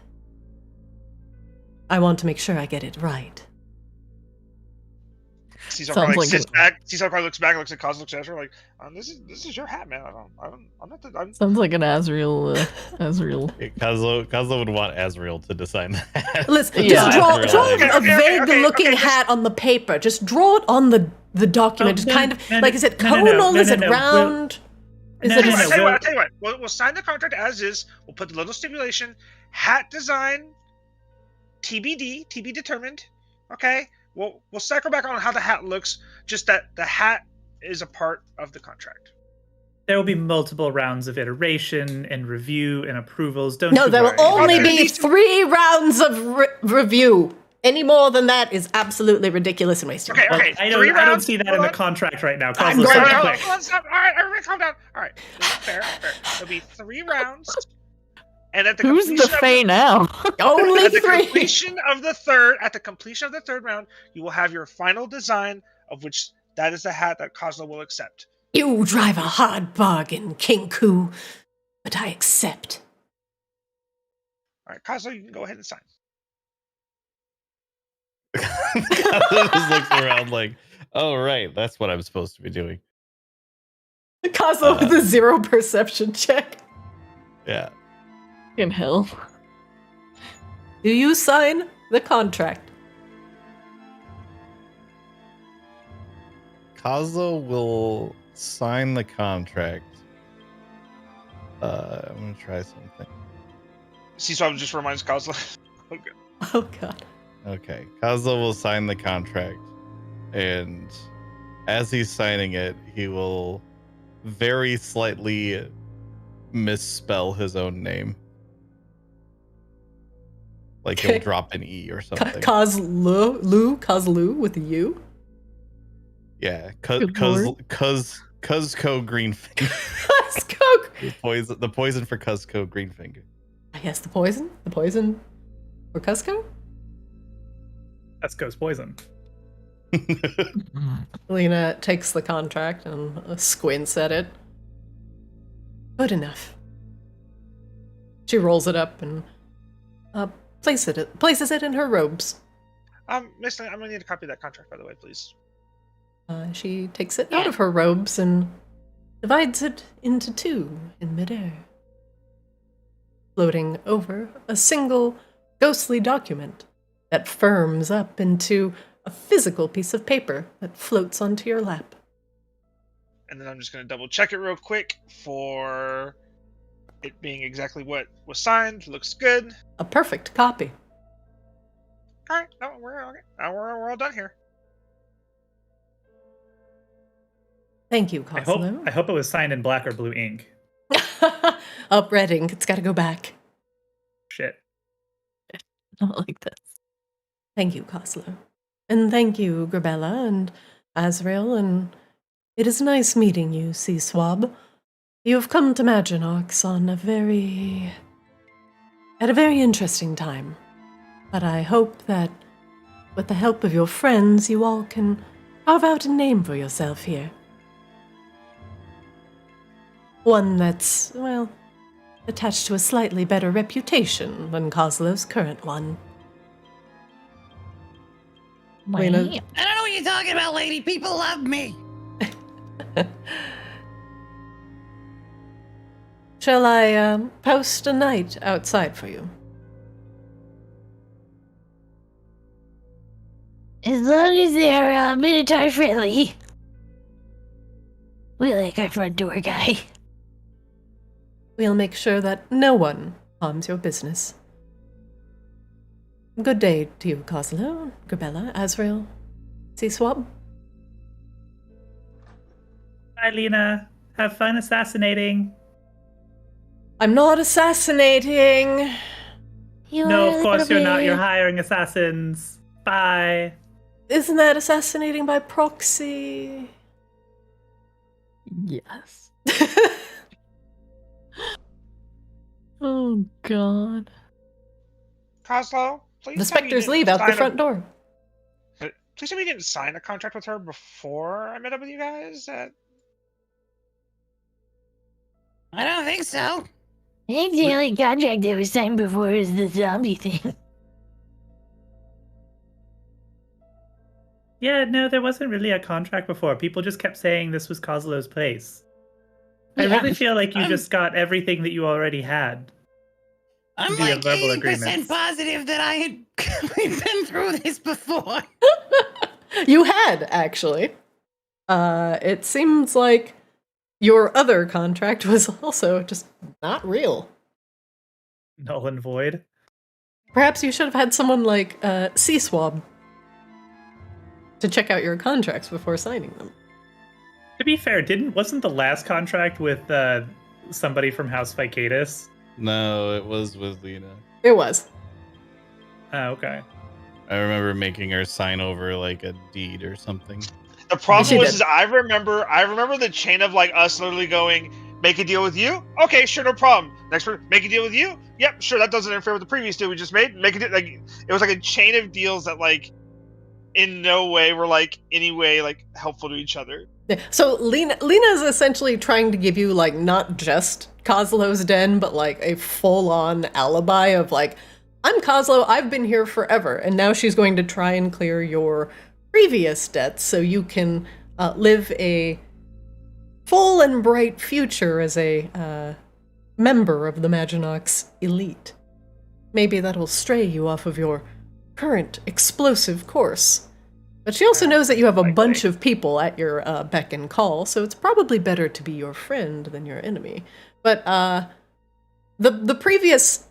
I want to make sure I get it right. Cecil Sounds probably like sits back. Cecil probably looks back, looks at Kozlo, looks at her like, this is your hat, man. I'm Sounds like an Azrael. Azrael. Kozlo would want Azrael to design that. Listen, Yeah. just draw Okay, a vague-looking okay, hat on the paper. Just draw it on the document. Just kind of like, is it conal? Is it round? Is No, it? no, I'll no, tell you what. we'll- I'll tell you what. We'll sign the contract as is. We'll put the little stipulation: hat design, TBD, TB determined. Okay. We'll cycle back on how the hat looks. Just that the hat is a part of the contract. There will be multiple rounds of iteration and review and approvals. Don't No, you there will worry. only Okay. be 3 rounds of review. Any more than that is absolutely ridiculous and wasting. Okay. Well, Okay. I 3 don't rounds. see that Hold in the on. contract right now. I'm Kozlo, going say to- it Hold quick. on, stop. All right, everybody, calm down. All right, fair. There'll be 3 rounds, and at the Who's completion the Fae now? Only at the 3. completion of the third round, you will have your final design, of which that is the hat that Kozlo will accept. You drive a hard bargain, King Ku, but I accept. All right, Kozlo, you can go ahead and sign. Kozlo just looks around like, oh right, that's what I'm supposed to be doing. Kozlo with a 0 perception check. Yeah. In hell. Do you sign the contract? Kozlo will sign the contract. I'm gonna try something. Seaswab just reminds Kozlo. Okay. Oh god. Okay, Kozlo will sign the contract, and as he's signing it, he will very slightly misspell his own name. Like he'll Okay. drop an E or something. Kozlo with a U. Yeah, Good lord. Cuzco Greenfinger. Cuzco. The poison for Cuzco Greenfinger. Yes, the poison. The poison for Cuzco. That's Ghost Poison. Lena takes the contract and squints at it. Good enough. She rolls it up and places it in her robes. Miss Lane, I'm gonna need a copy of that contract, by the way, please. She takes it out of her robes and divides it into 2 in midair, floating over a single ghostly document that firms up into a physical piece of paper that floats onto your lap. And then I'm just gonna double check it real quick for it being exactly what was signed. Looks good. A perfect copy. All right, no, we're okay. Now we're all done here. Thank you, I Kozlo. hope it was signed in black or blue ink. Up red ink. It's got to go back. Shit. Not like this. Thank you, Kozlo. And thank you, Grabella and Azrael, and it is nice meeting you, Sea Swab. You have come to Maginox at a very interesting time. But I hope that with the help of your friends, you all can carve out a name for yourself here. One that's, well, attached to a slightly better reputation than Kozlo's current one. Lena- I don't know what you're talking about, lady. People love me. Shall I post a night outside for you? As long as they're Minotaur friendly. We like our front door guy. We'll make sure that no one harms your business. Good day to you, Kozlo, Grabella, Azrael, Sea Swab. Bye, Lena. Have fun assassinating. I'm not assassinating. No, of course you're not. You're hiring assassins. Bye. Isn't that assassinating by proxy? Yes. Oh god. Kozlo, please The tell me you specters didn't leave out the sign front door. Please tell me you didn't sign a contract with her before I met up with you guys. I don't think so. I think the only contract that was signed before is the zombie thing. Yeah, no, there wasn't really a contract before. People just kept saying this was Kozlo's place. I Yeah. really feel like you just got everything that you already had. I'm Via like verbal 80% agreements. positive that I had we've been through this before. You had, actually. It seems like your other contract was also just not real. Null and void. Perhaps you should have had someone like C-Swab to check out your contracts before signing them. To be fair, wasn't the last contract with somebody from House Vicadus? No, it was with Lena. It was. Oh, okay. I remember making her sign over like a deed or something. The problem She was did. is I remember the chain of like us literally going, make a deal with you? Okay, sure, no problem. Next one, make a deal with you? Yep, sure, that doesn't interfere with the previous deal we just made. Make a deal. Like it was like a chain of deals that like in no way were like any way like helpful to each other. Yeah. So Lena's essentially trying to give you like not just Kozlo's den, but like a full-on alibi of like, I'm Kozlo, I've been here forever, and now she's going to try and clear your previous debts so you can live a full and bright future as a member of the Maginox elite. Maybe that'll stray you off of your current explosive course. But she also knows that you have a bunch of people at your beck and call, so it's probably better to be your friend than your enemy. But the previous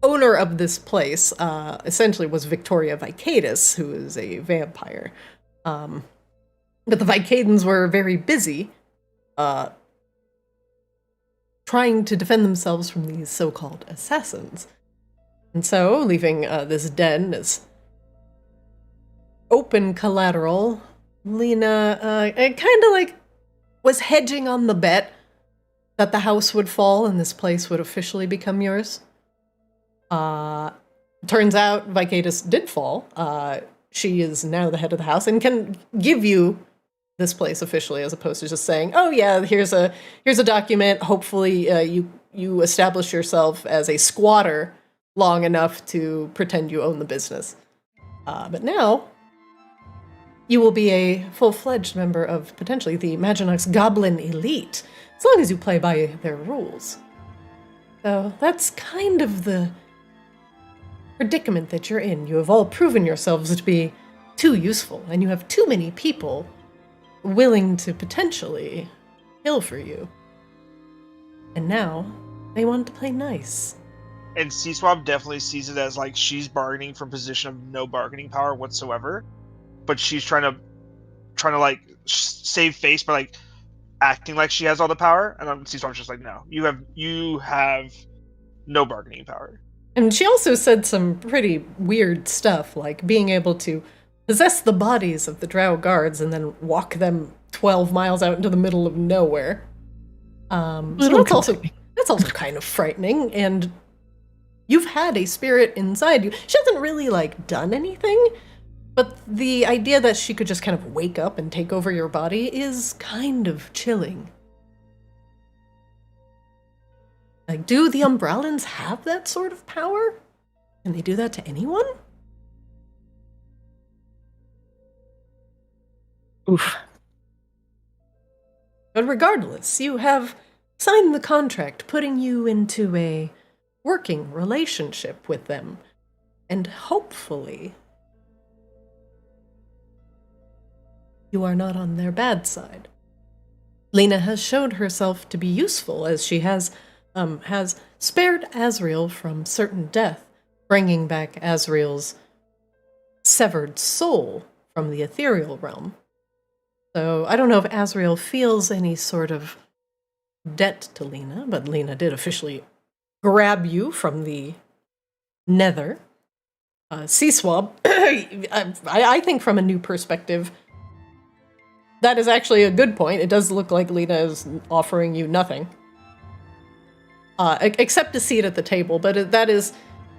owner of this place essentially was Victoria Vicadus, who is a vampire. But the Vicadans were very busy trying to defend themselves from these so-called assassins. And so, leaving this den as open collateral, Lena kind of like was hedging on the bet that the house would fall and this place would officially become yours. Turns out Vicadus did fall. She is now the head of the house and can give you this place officially, as opposed to just saying, "Oh yeah, here's a document. Hopefully, you establish yourself as a squatter long enough to pretend you own the business." But now, you will be a full-fledged member of potentially the Maginox Goblin Elite, as long as you play by their rules. So that's kind of the predicament that you're in. You have all proven yourselves to be too useful, and you have too many people willing to potentially kill for you. And now, they want to play nice. And C-Swab definitely sees it as like she's bargaining from a position of no bargaining power whatsoever, but she's trying to like save face by like acting like she has all the power. And C-Swab's just like, no, you have no bargaining power. And she also said some pretty weird stuff, like being able to possess the bodies of the Drow guards and then walk them 12 miles out into the middle of nowhere. So that's also kind of frightening, and you've had a spirit inside you. She hasn't really, like, done anything, but the idea that she could just kind of wake up and take over your body is kind of chilling. Like, do the Umbrellans have that sort of power? Can they do that to anyone? Oof. But regardless, you have signed the contract putting you into a working relationship with them. And hopefully, you are not on their bad side. Lena has shown herself to be useful, as she has spared Azrael from certain death, bringing back Azrael's severed soul from the ethereal realm. So I don't know if Azrael feels any sort of debt to Lena, but Lena did officially grab you from the nether. C-Swab, I think from a new perspective, that is actually a good point. It does look like Lena is offering you nothing. Except a seat at the table, but that is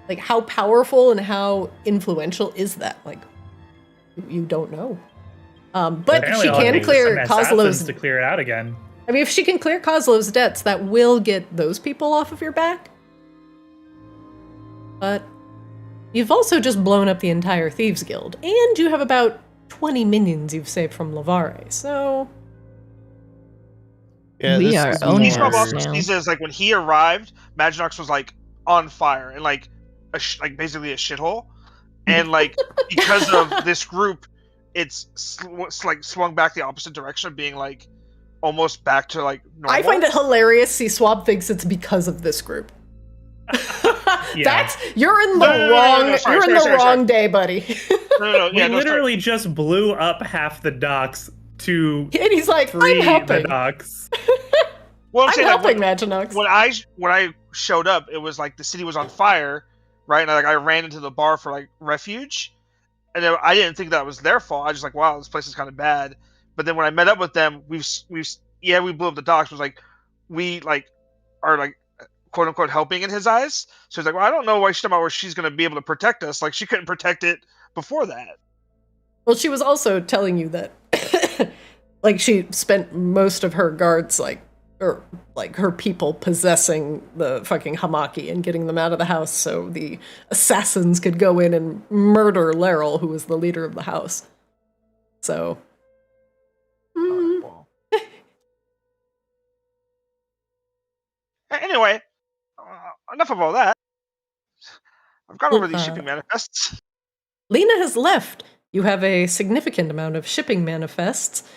Like, how powerful and how influential is that? Like, you don't know. But Apparently she all it can takes is clear some assassins Kozlo's... to clear it out again. I mean, if she can clear Kozlo's debts, that will get those people off of your back. But you've also just blown up the entire Thieves Guild, and you have about 20 minions you've saved from Lavare, so... Yeah, We this are is owning Eastbob more- also now. sees it as like when he arrived, Maginox was like on fire and like like basically a shithole, and like because of this group, it's like swung back the opposite direction of being like almost back to like normal. I find it hilarious. See, Swab thinks it's because of this group. Yeah. You're in No, the no, no, wrong. no, no, sorry, You're in sorry, the sorry, wrong sorry. day, buddy. No, We yeah, no, sorry. literally just blew up half the docks to And he's like, free I'm helping. the docks. Well, I'm saying, like, helping, Maginox. when I showed up, it was like the city was on fire, right? And I ran into the bar for like refuge, and then I didn't think that was their fault. I was just like, wow, this place is kind of bad. But then when I met up with them, we blew up the docks. Was like we like are like quote unquote helping in his eyes. So he's like, well, I don't know why she's talking about where she's going to be able to protect us. Like she couldn't protect it before that. Well, she was also telling you that, like, she spent most of her guards, or her people possessing the fucking Hamaki and getting them out of the house so the assassins could go in and murder Laryl, who was the leader of the house. So. Well. Anyway, enough of all that. I've gone over these shipping manifests. Lena has left. You have a significant amount of shipping manifests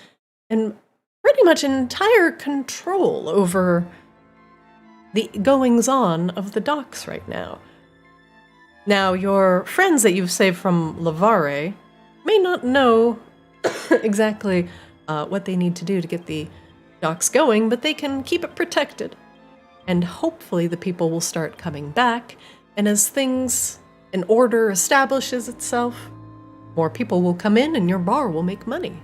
and pretty much entire control over the goings-on of the docks right now. Now, your friends that you've saved from Lavare may not know exactly what they need to do to get the docks going, but they can keep it protected. And hopefully the people will start coming back, and as things in order establishes itself, more people will come in and your bar will make money.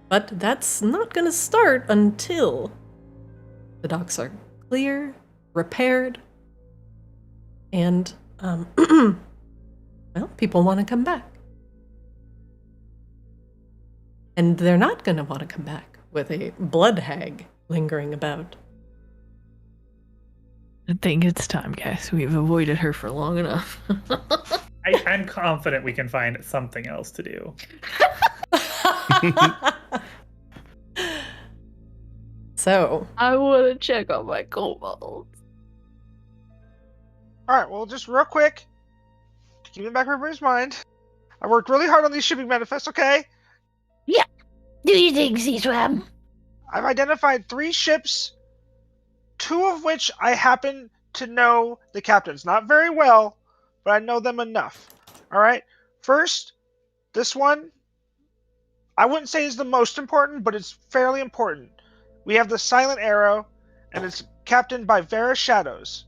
But that's not going to start until the docks are clear, repaired, and, well, people want to come back. And they're not going to want to come back with a blood hag lingering about. I think it's time, guys. We've avoided her for long enough. I'm confident we can find something else to do. So, I want to check on my kobolds. Alright, well, just real quick, to keep it back in everybody's mind, I worked really hard on these shipping manifests, okay? Do you think, C-Swab? I've identified 3 ships, 2 of which I happen to know the captains. Not very well, but I know them enough. Alright? First, this one, I wouldn't say is the most important, but it's fairly important. We have the Silent Arrow, and it's captained by Vera Shadows,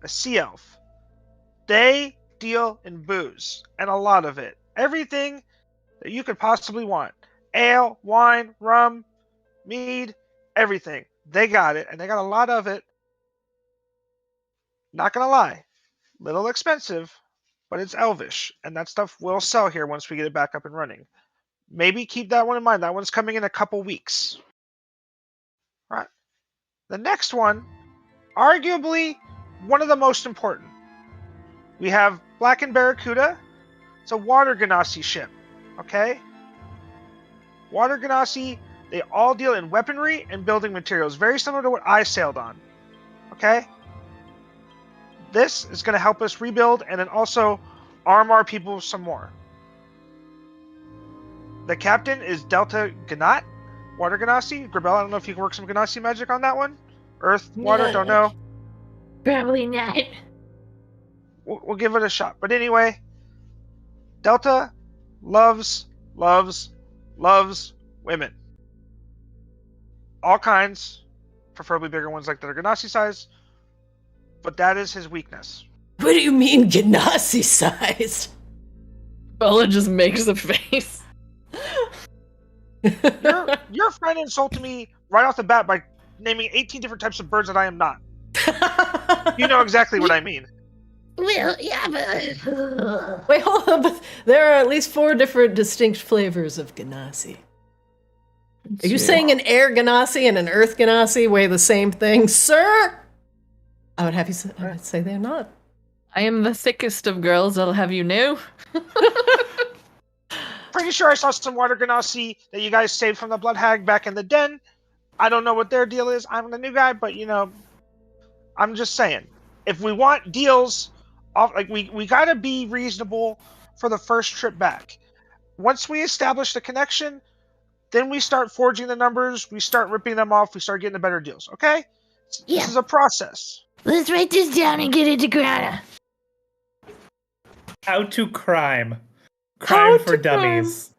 a sea elf. They deal in booze, and a lot of it. Everything that you could possibly want. Ale, wine, rum, mead, everything. They got it, and they got a lot of it. Not gonna lie, little expensive, but it's elvish, and that stuff will sell here once we get it back up and running. Maybe keep that one in mind. That one's coming in a couple weeks. Right. The next one, arguably one of the most important. We have Black and Barracuda. It's a water genasi ship. Okay? Water genasi, they all deal in weaponry and building materials, very similar to what I sailed on. Okay? This is going to help us rebuild and then also arm our people some more. The captain is Delta Ganat, Water Genasi. Grabella, I don't know if you can work some Genasi magic on that one. Earth, water, don't know. Probably not. We'll give it a shot. But anyway, Delta loves women. All kinds, preferably bigger ones like that are Genasi size. But that is his weakness. what do you mean Genasi sized? Bella just makes a face. Your friend insulted me right off the bat by naming 18 different types of birds that I am not. You know exactly what I mean. Well, yeah, but... Wait, hold on. But there are at least 4 different distinct flavors of Ganassi. Are you saying an air Ganassi and an earth Ganassi weigh the same thing, sir? I would say they're not. I am the thickest of girls, I'll have you know. Pretty sure I saw some water Ganassi that you guys saved from the Blood Hag back in the den. I don't know what their deal is. I'm the new guy, but I'm just saying. If we want deals, we gotta be reasonable for the first trip back. Once we establish the connection, then we start forging the numbers, we start ripping them off, we start getting the better deals, okay? Yeah. This is a process. Let's write this down and get it to Grana. How to crime. Crime for dummies.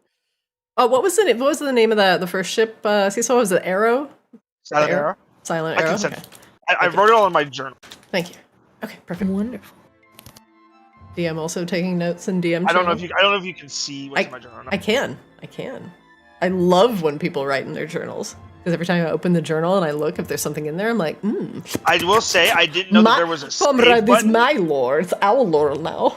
Oh, what was the name of the first ship? Seesaw, was it Arrow? Silent Arrow? Silent I Arrow. can send Okay. I wrote it all in my journal. Thank you. Okay, perfect. Wonderful. DM also taking notes in DM. I don't know channel. if you can see what's in my journal. I can. I love when people write in their journals. Because every time I open the journal and I look, if there's something in there, I'm like, I will say I didn't know that there was a save comrade is button. my lore. It's our lore now.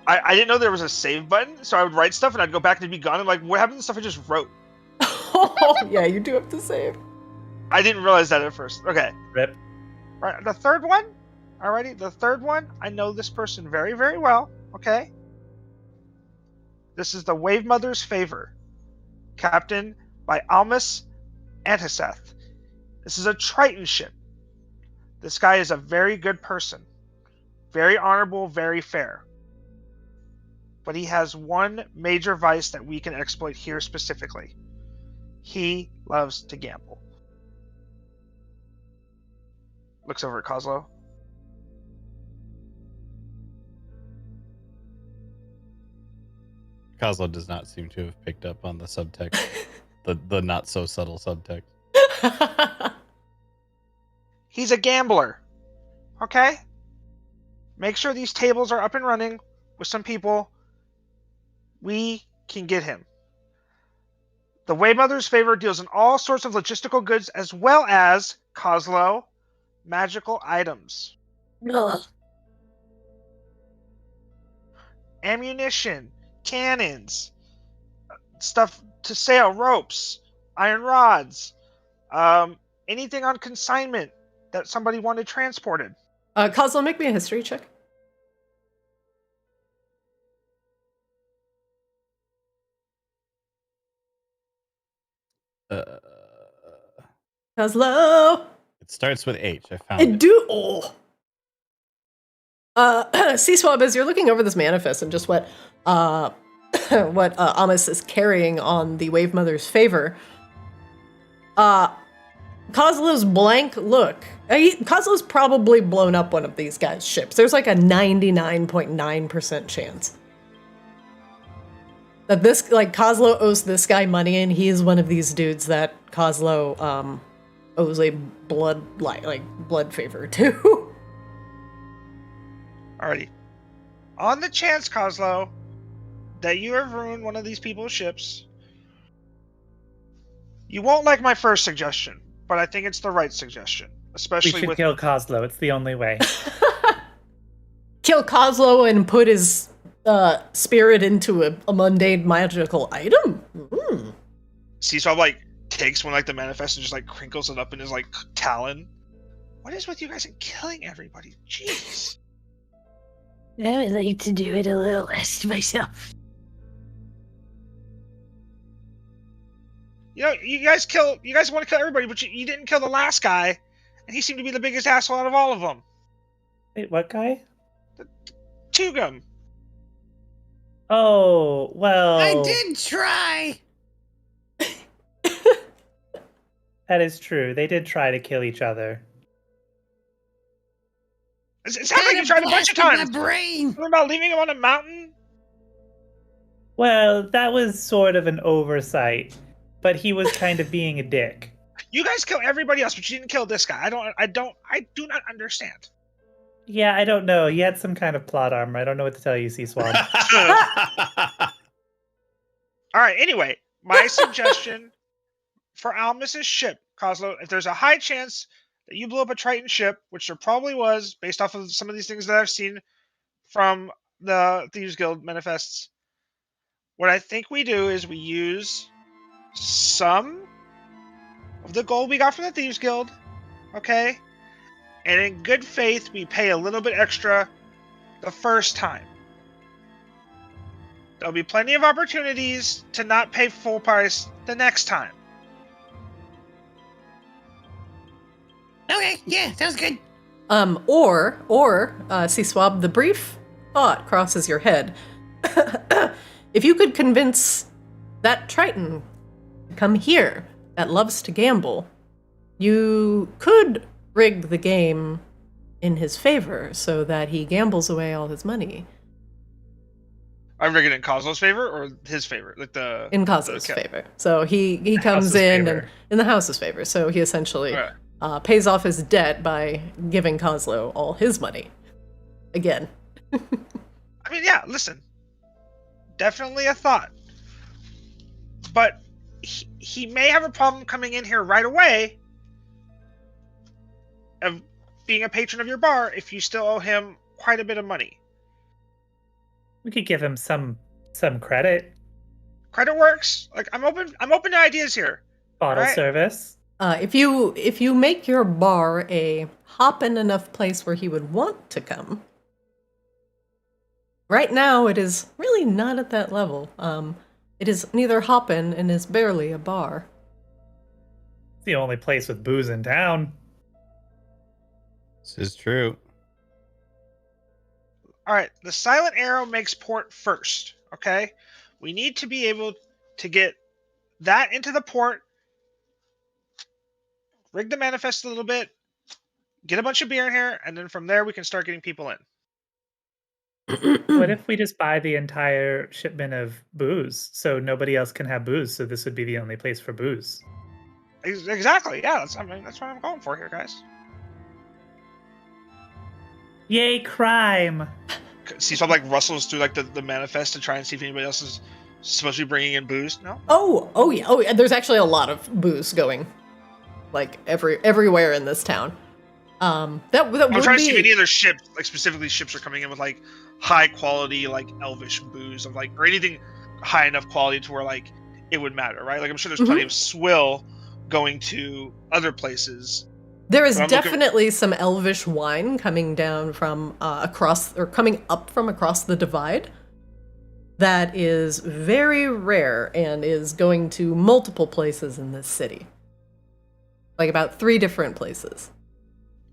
I didn't know there was a save button, so I would write stuff and I'd go back and it'd be gone. I'm like, what happened to stuff I just wrote? Oh, yeah, you do have to save. I didn't realize that at first. Okay. Rip. Right, the third one? Alrighty, the third one, I know this person very, very well, okay? This is the Wave Mother's Favor, captained by Almus Antiseth. This is a Triton ship. This guy is a very good person. Very honorable, very fair. But he has one major vice that we can exploit here specifically. He loves to gamble. Looks over at Kozlo. Kozlo does not seem to have picked up on the subtext, the not so subtle subtext. He's a gambler. Okay? Make sure these tables are up and running with some people. We can get him. The Way Mother's Favor deals in all sorts of logistical goods as well as, Kozlo, magical items. Ugh. Ammunition, cannons, stuff to sail, ropes, iron rods, anything on consignment that somebody wanted transported. Kozlo, make me a history check. Kozlo! It starts with H. I found it. C-Swab, as you're looking over this manifest and just what Amos is carrying on the Wave Mother's favor, Kozlo's blank look. Kozlo's probably blown up one of these guys' ships. There's like a 99.9% chance that Kozlo owes this guy money, and he is one of these dudes that Kozlo owes a blood favor to. Alrighty. On the chance, Kozlo, that you have ruined one of these people's ships, you won't like my first suggestion, but I think it's the right suggestion. We Especially should with kill Kozlo. It's the only way. Kill Kozlo and put his spirit into a mundane magical item? Seesaw takes one the manifest and just crinkles it up in his talon. What is with you guys and killing everybody? Jeez. I would like to do it a little less myself. You guys want to kill everybody, but you didn't kill the last guy, and he seemed to be the biggest asshole out of all of them. Wait, what guy? Tugum. Oh, well. I did try. That is true. They did try to kill each other. It sounds like you tried a bunch of times. My brain. Something about leaving him on a mountain? Well, that was sort of an oversight, but he was kind of being a dick. You guys kill everybody else, but you didn't kill this guy. I do not understand. Yeah, I don't know. He had some kind of plot armor. I don't know what to tell you, C-Swab. Alright, anyway, my suggestion for Almus's ship, Kozlo, if there's a high chance that you blew up a Triton ship, which there probably was, based off of some of these things that I've seen from the Thieves Guild manifests. What I think we do is we use some of the gold we got from the Thieves Guild, okay? And in good faith, we pay a little bit extra the first time. There'll be plenty of opportunities to not pay full price the next time. Okay, yeah, sounds good. C-Swab, the brief thought crosses your head. If you could convince that Triton to come here that loves to gamble, you could rig the game in his favor so that he gambles away all his money. I'm rigging it in Kozlo's favor or his favor? In Kozlo's favor. So he comes in and in the house's favor. So he essentially pays off his debt by giving Kozlo all his money. Again. I mean, yeah, listen. Definitely a thought. But he may have a problem coming in here right away of being a patron of your bar if you still owe him quite a bit of money. We could give him some credit. Credit works. Like I'm open to ideas here. Bottle service. If you make your bar a hoppin' enough place where he would want to come. Right now, it is really not at that level. It is neither hoppin' and is barely a bar. It's the only place with booze in town. This is true. All right, the Silent Arrow makes port first, okay? We need to be able to get that into the port, rig the manifest a little bit, get a bunch of beer in here, and then from there we can start getting people in. What if we just buy the entire shipment of booze so nobody else can have booze, so this would be the only place for booze? Exactly, yeah, that's what I'm going for here, guys. Yay, crime! See, so like rustles through like the manifest to try and see if anybody else is supposed to be bringing in booze. No. Oh yeah. There's actually a lot of booze going, like everywhere in this town. That I'm trying to see if any other ships, like specifically ships, are coming in with like high quality, like elvish booze, of like or anything high enough quality to where like it would matter, right? Like I'm sure there's plenty of swill going to other places. There is definitely some elvish wine coming down from coming up from across the divide. That is very rare and is going to multiple places in this city. Like about 3 different places.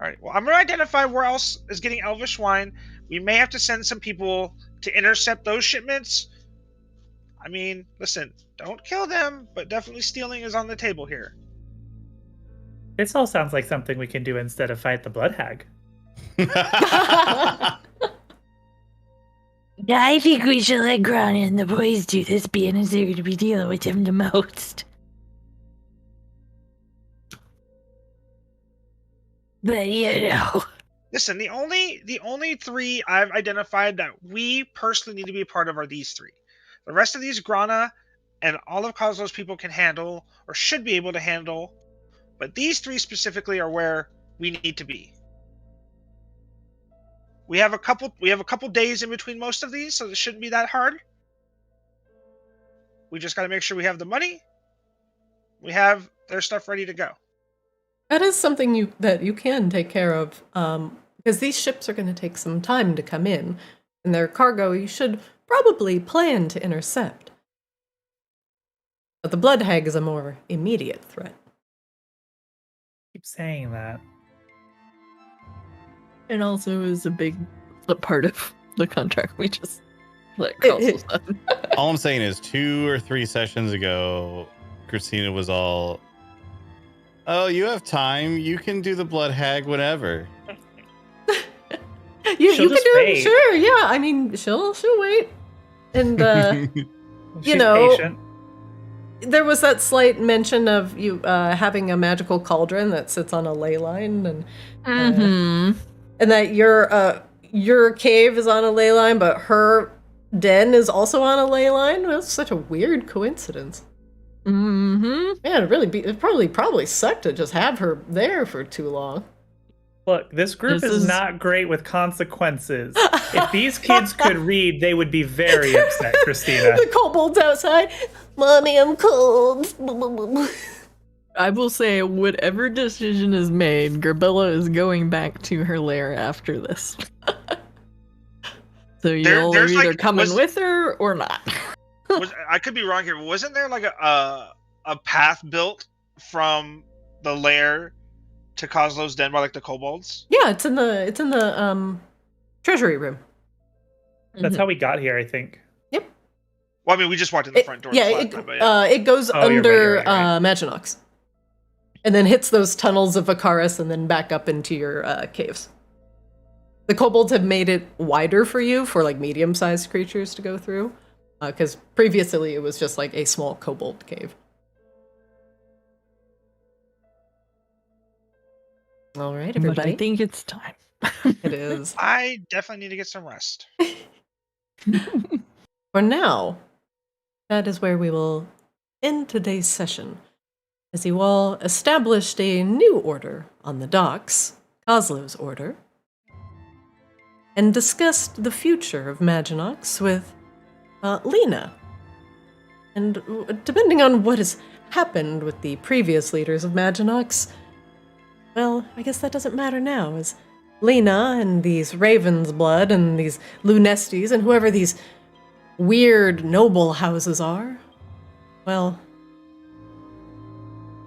All right, well, I'm going to identify where else is getting elvish wine. We may have to send some people to intercept those shipments. I mean, listen, don't kill them, but definitely stealing is on the table here. This all sounds like something we can do instead of fight the Blood Hag. I think we should let Grana and the boys do this, being as they're going to be dealing with him the most. But you know. Listen, the only 3 I've identified that we personally need to be a part of are these 3. The rest of these Grana and all of Kozlo's people can handle or should be able to handle. But these 3 specifically are where we need to be. We have a couple days in between most of these, so it shouldn't be that hard. We just got to make sure we have the money. We have their stuff ready to go. That is something that you can take care of, because these ships are going to take some time to come in, and their cargo you should probably plan to intercept. But the Blood Hag is a more immediate threat. Keep saying that. And also is a big part of the contract we just let Kozlo sign. All I'm saying is 2 or 3 sessions ago, Christina was all, "Oh, you have time. You can do the Blood Hag whenever." You can do it, sure. Yeah, I mean, she'll wait, and you know. Patient. There was that slight mention of you having a magical cauldron that sits on a ley line, and that your cave is on a ley line, but her den is also on a ley line. That's such a weird coincidence. Man, it'd probably suck to just have her there for too long. Look, this group This is is- not great with consequences. If these kids could read, they would be very upset, Christina. The kobolds outside. Mommy, I'm cold. I will say, whatever decision is made, Gerbella is going back to her lair after this. So you'll there's, either like, coming with her or not. I could be wrong here. Wasn't there like a path built from the lair to Kozlo's den by like the kobolds? Yeah, it's in the treasury room. That's how we got here, I think. Yep. Well, I mean, we just walked in the front door. Yeah, last time, but yeah. it goes Oh, you're under right, you're right. Maginox. And then hits those tunnels of Icarus and then back up into your caves. The kobolds have made it wider for you for like medium-sized creatures to go through. Because previously it was just like a small kobold cave. All right, But everybody. I think it's time. It is. I definitely need to get some rest. For now, that is where we will end today's session. As you all established a new order on the docks, Kozlo's order, and discussed the future of Maginox with Lena. And depending on what has happened with the previous leaders of Maginox, well, I guess that doesn't matter now, as Lena and these Raven's Blood and these Lunestes and whoever these weird noble houses are, well,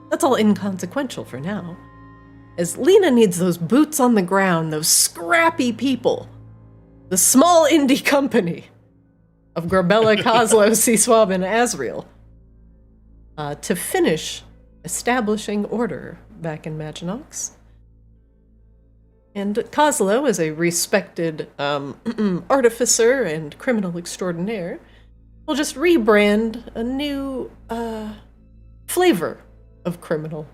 that's all inconsequential for now. As Lena needs those boots on the ground, those scrappy people, the small indie company of Gerbella, Kozlo, Seaswab, and Azriel, to finish establishing order back in Maginox. And Kozlo, as a respected artificer and criminal extraordinaire, will just rebrand a new flavor of criminal.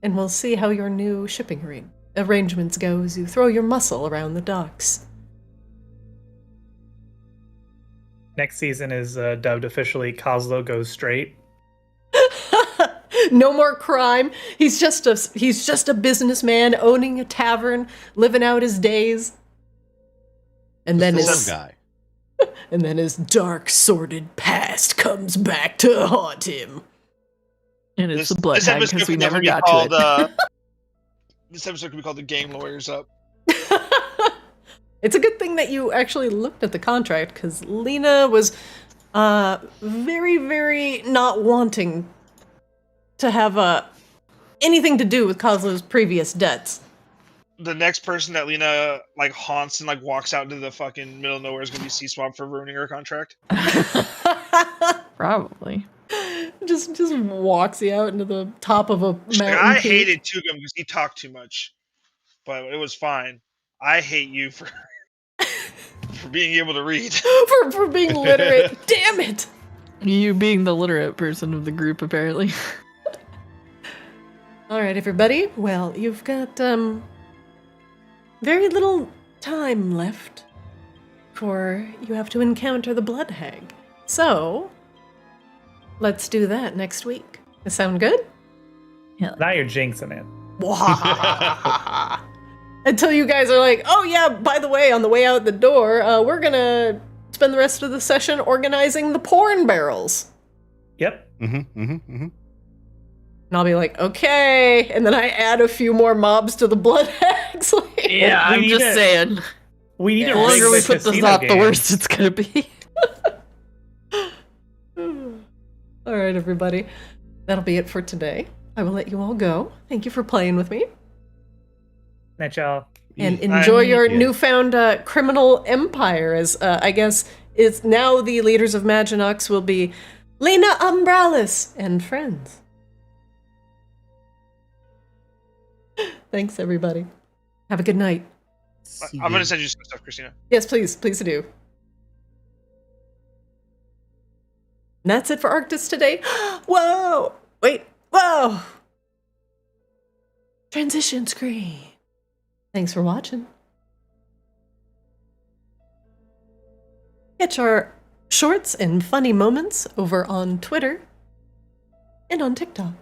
And we'll see how your new shipping arrangements go as you throw your muscle around the docks. Next season is dubbed officially Kozlo Goes Straight. No more crime. He's just a businessman owning a tavern, living out his days. And then his dark, sordid past comes back to haunt him. And it's the blood hag because we never got to it. This episode could be called "The Game Lawyers Up." It's a good thing that you actually looked at the contract, because Lena was very, very not wanting to have anything to do with Kozlo's previous debts. The next person that Lena like haunts and like walks out into the fucking middle of nowhere is gonna be C-Swab for ruining her contract. Probably. Just walks you out into the top of a mountain. I peak. hated Tugum because he talked too much, but it was fine. I hate you for being able to read. for being literate. Damn it! You being the literate person of the group, apparently. All right, everybody. Well, you've got very little time left before you have to encounter the blood hag. So, let's do that next week. Does that sound good? Now you're jinxing it. Until you guys are like, oh yeah, by the way, on the way out the door, we're gonna spend the rest of the session organizing the porn barrels. Yep. And I'll be like, okay. And then I add a few more mobs to the blood hags. Yeah, We I'm need just to- saying. We need The to longer we rig put this casino off, the game. worse it's gonna be. All right, everybody. That'll be it for today. I will let you all go. Thank you for playing with me. Night, y'all. And enjoy your Yeah. newfound criminal empire, as I guess it's now the leaders of Maginox will be Lena Umbralis and friends. Thanks, everybody. Have a good night. I'm gonna send you some stuff, Christina. Yes, please. Please do. And that's it for Arctis today. Whoa! Wait. Whoa! Transition screen. Thanks for watching. Catch our shorts and funny moments over on Twitter and on TikTok.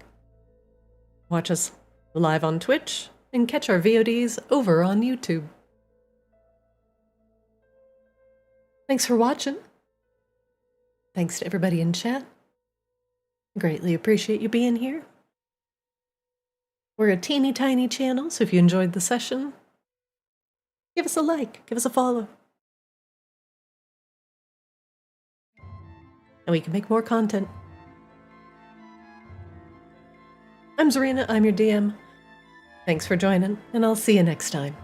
Watch us live on Twitch and catch our VODs over on YouTube. Thanks for watching. Thanks to everybody in chat. Greatly appreciate you being here. We're a teeny tiny channel, so if you enjoyed the session, give us a like, give us a follow. And we can make more content. I'm Zarina, I'm your DM. Thanks for joining, and I'll see you next time.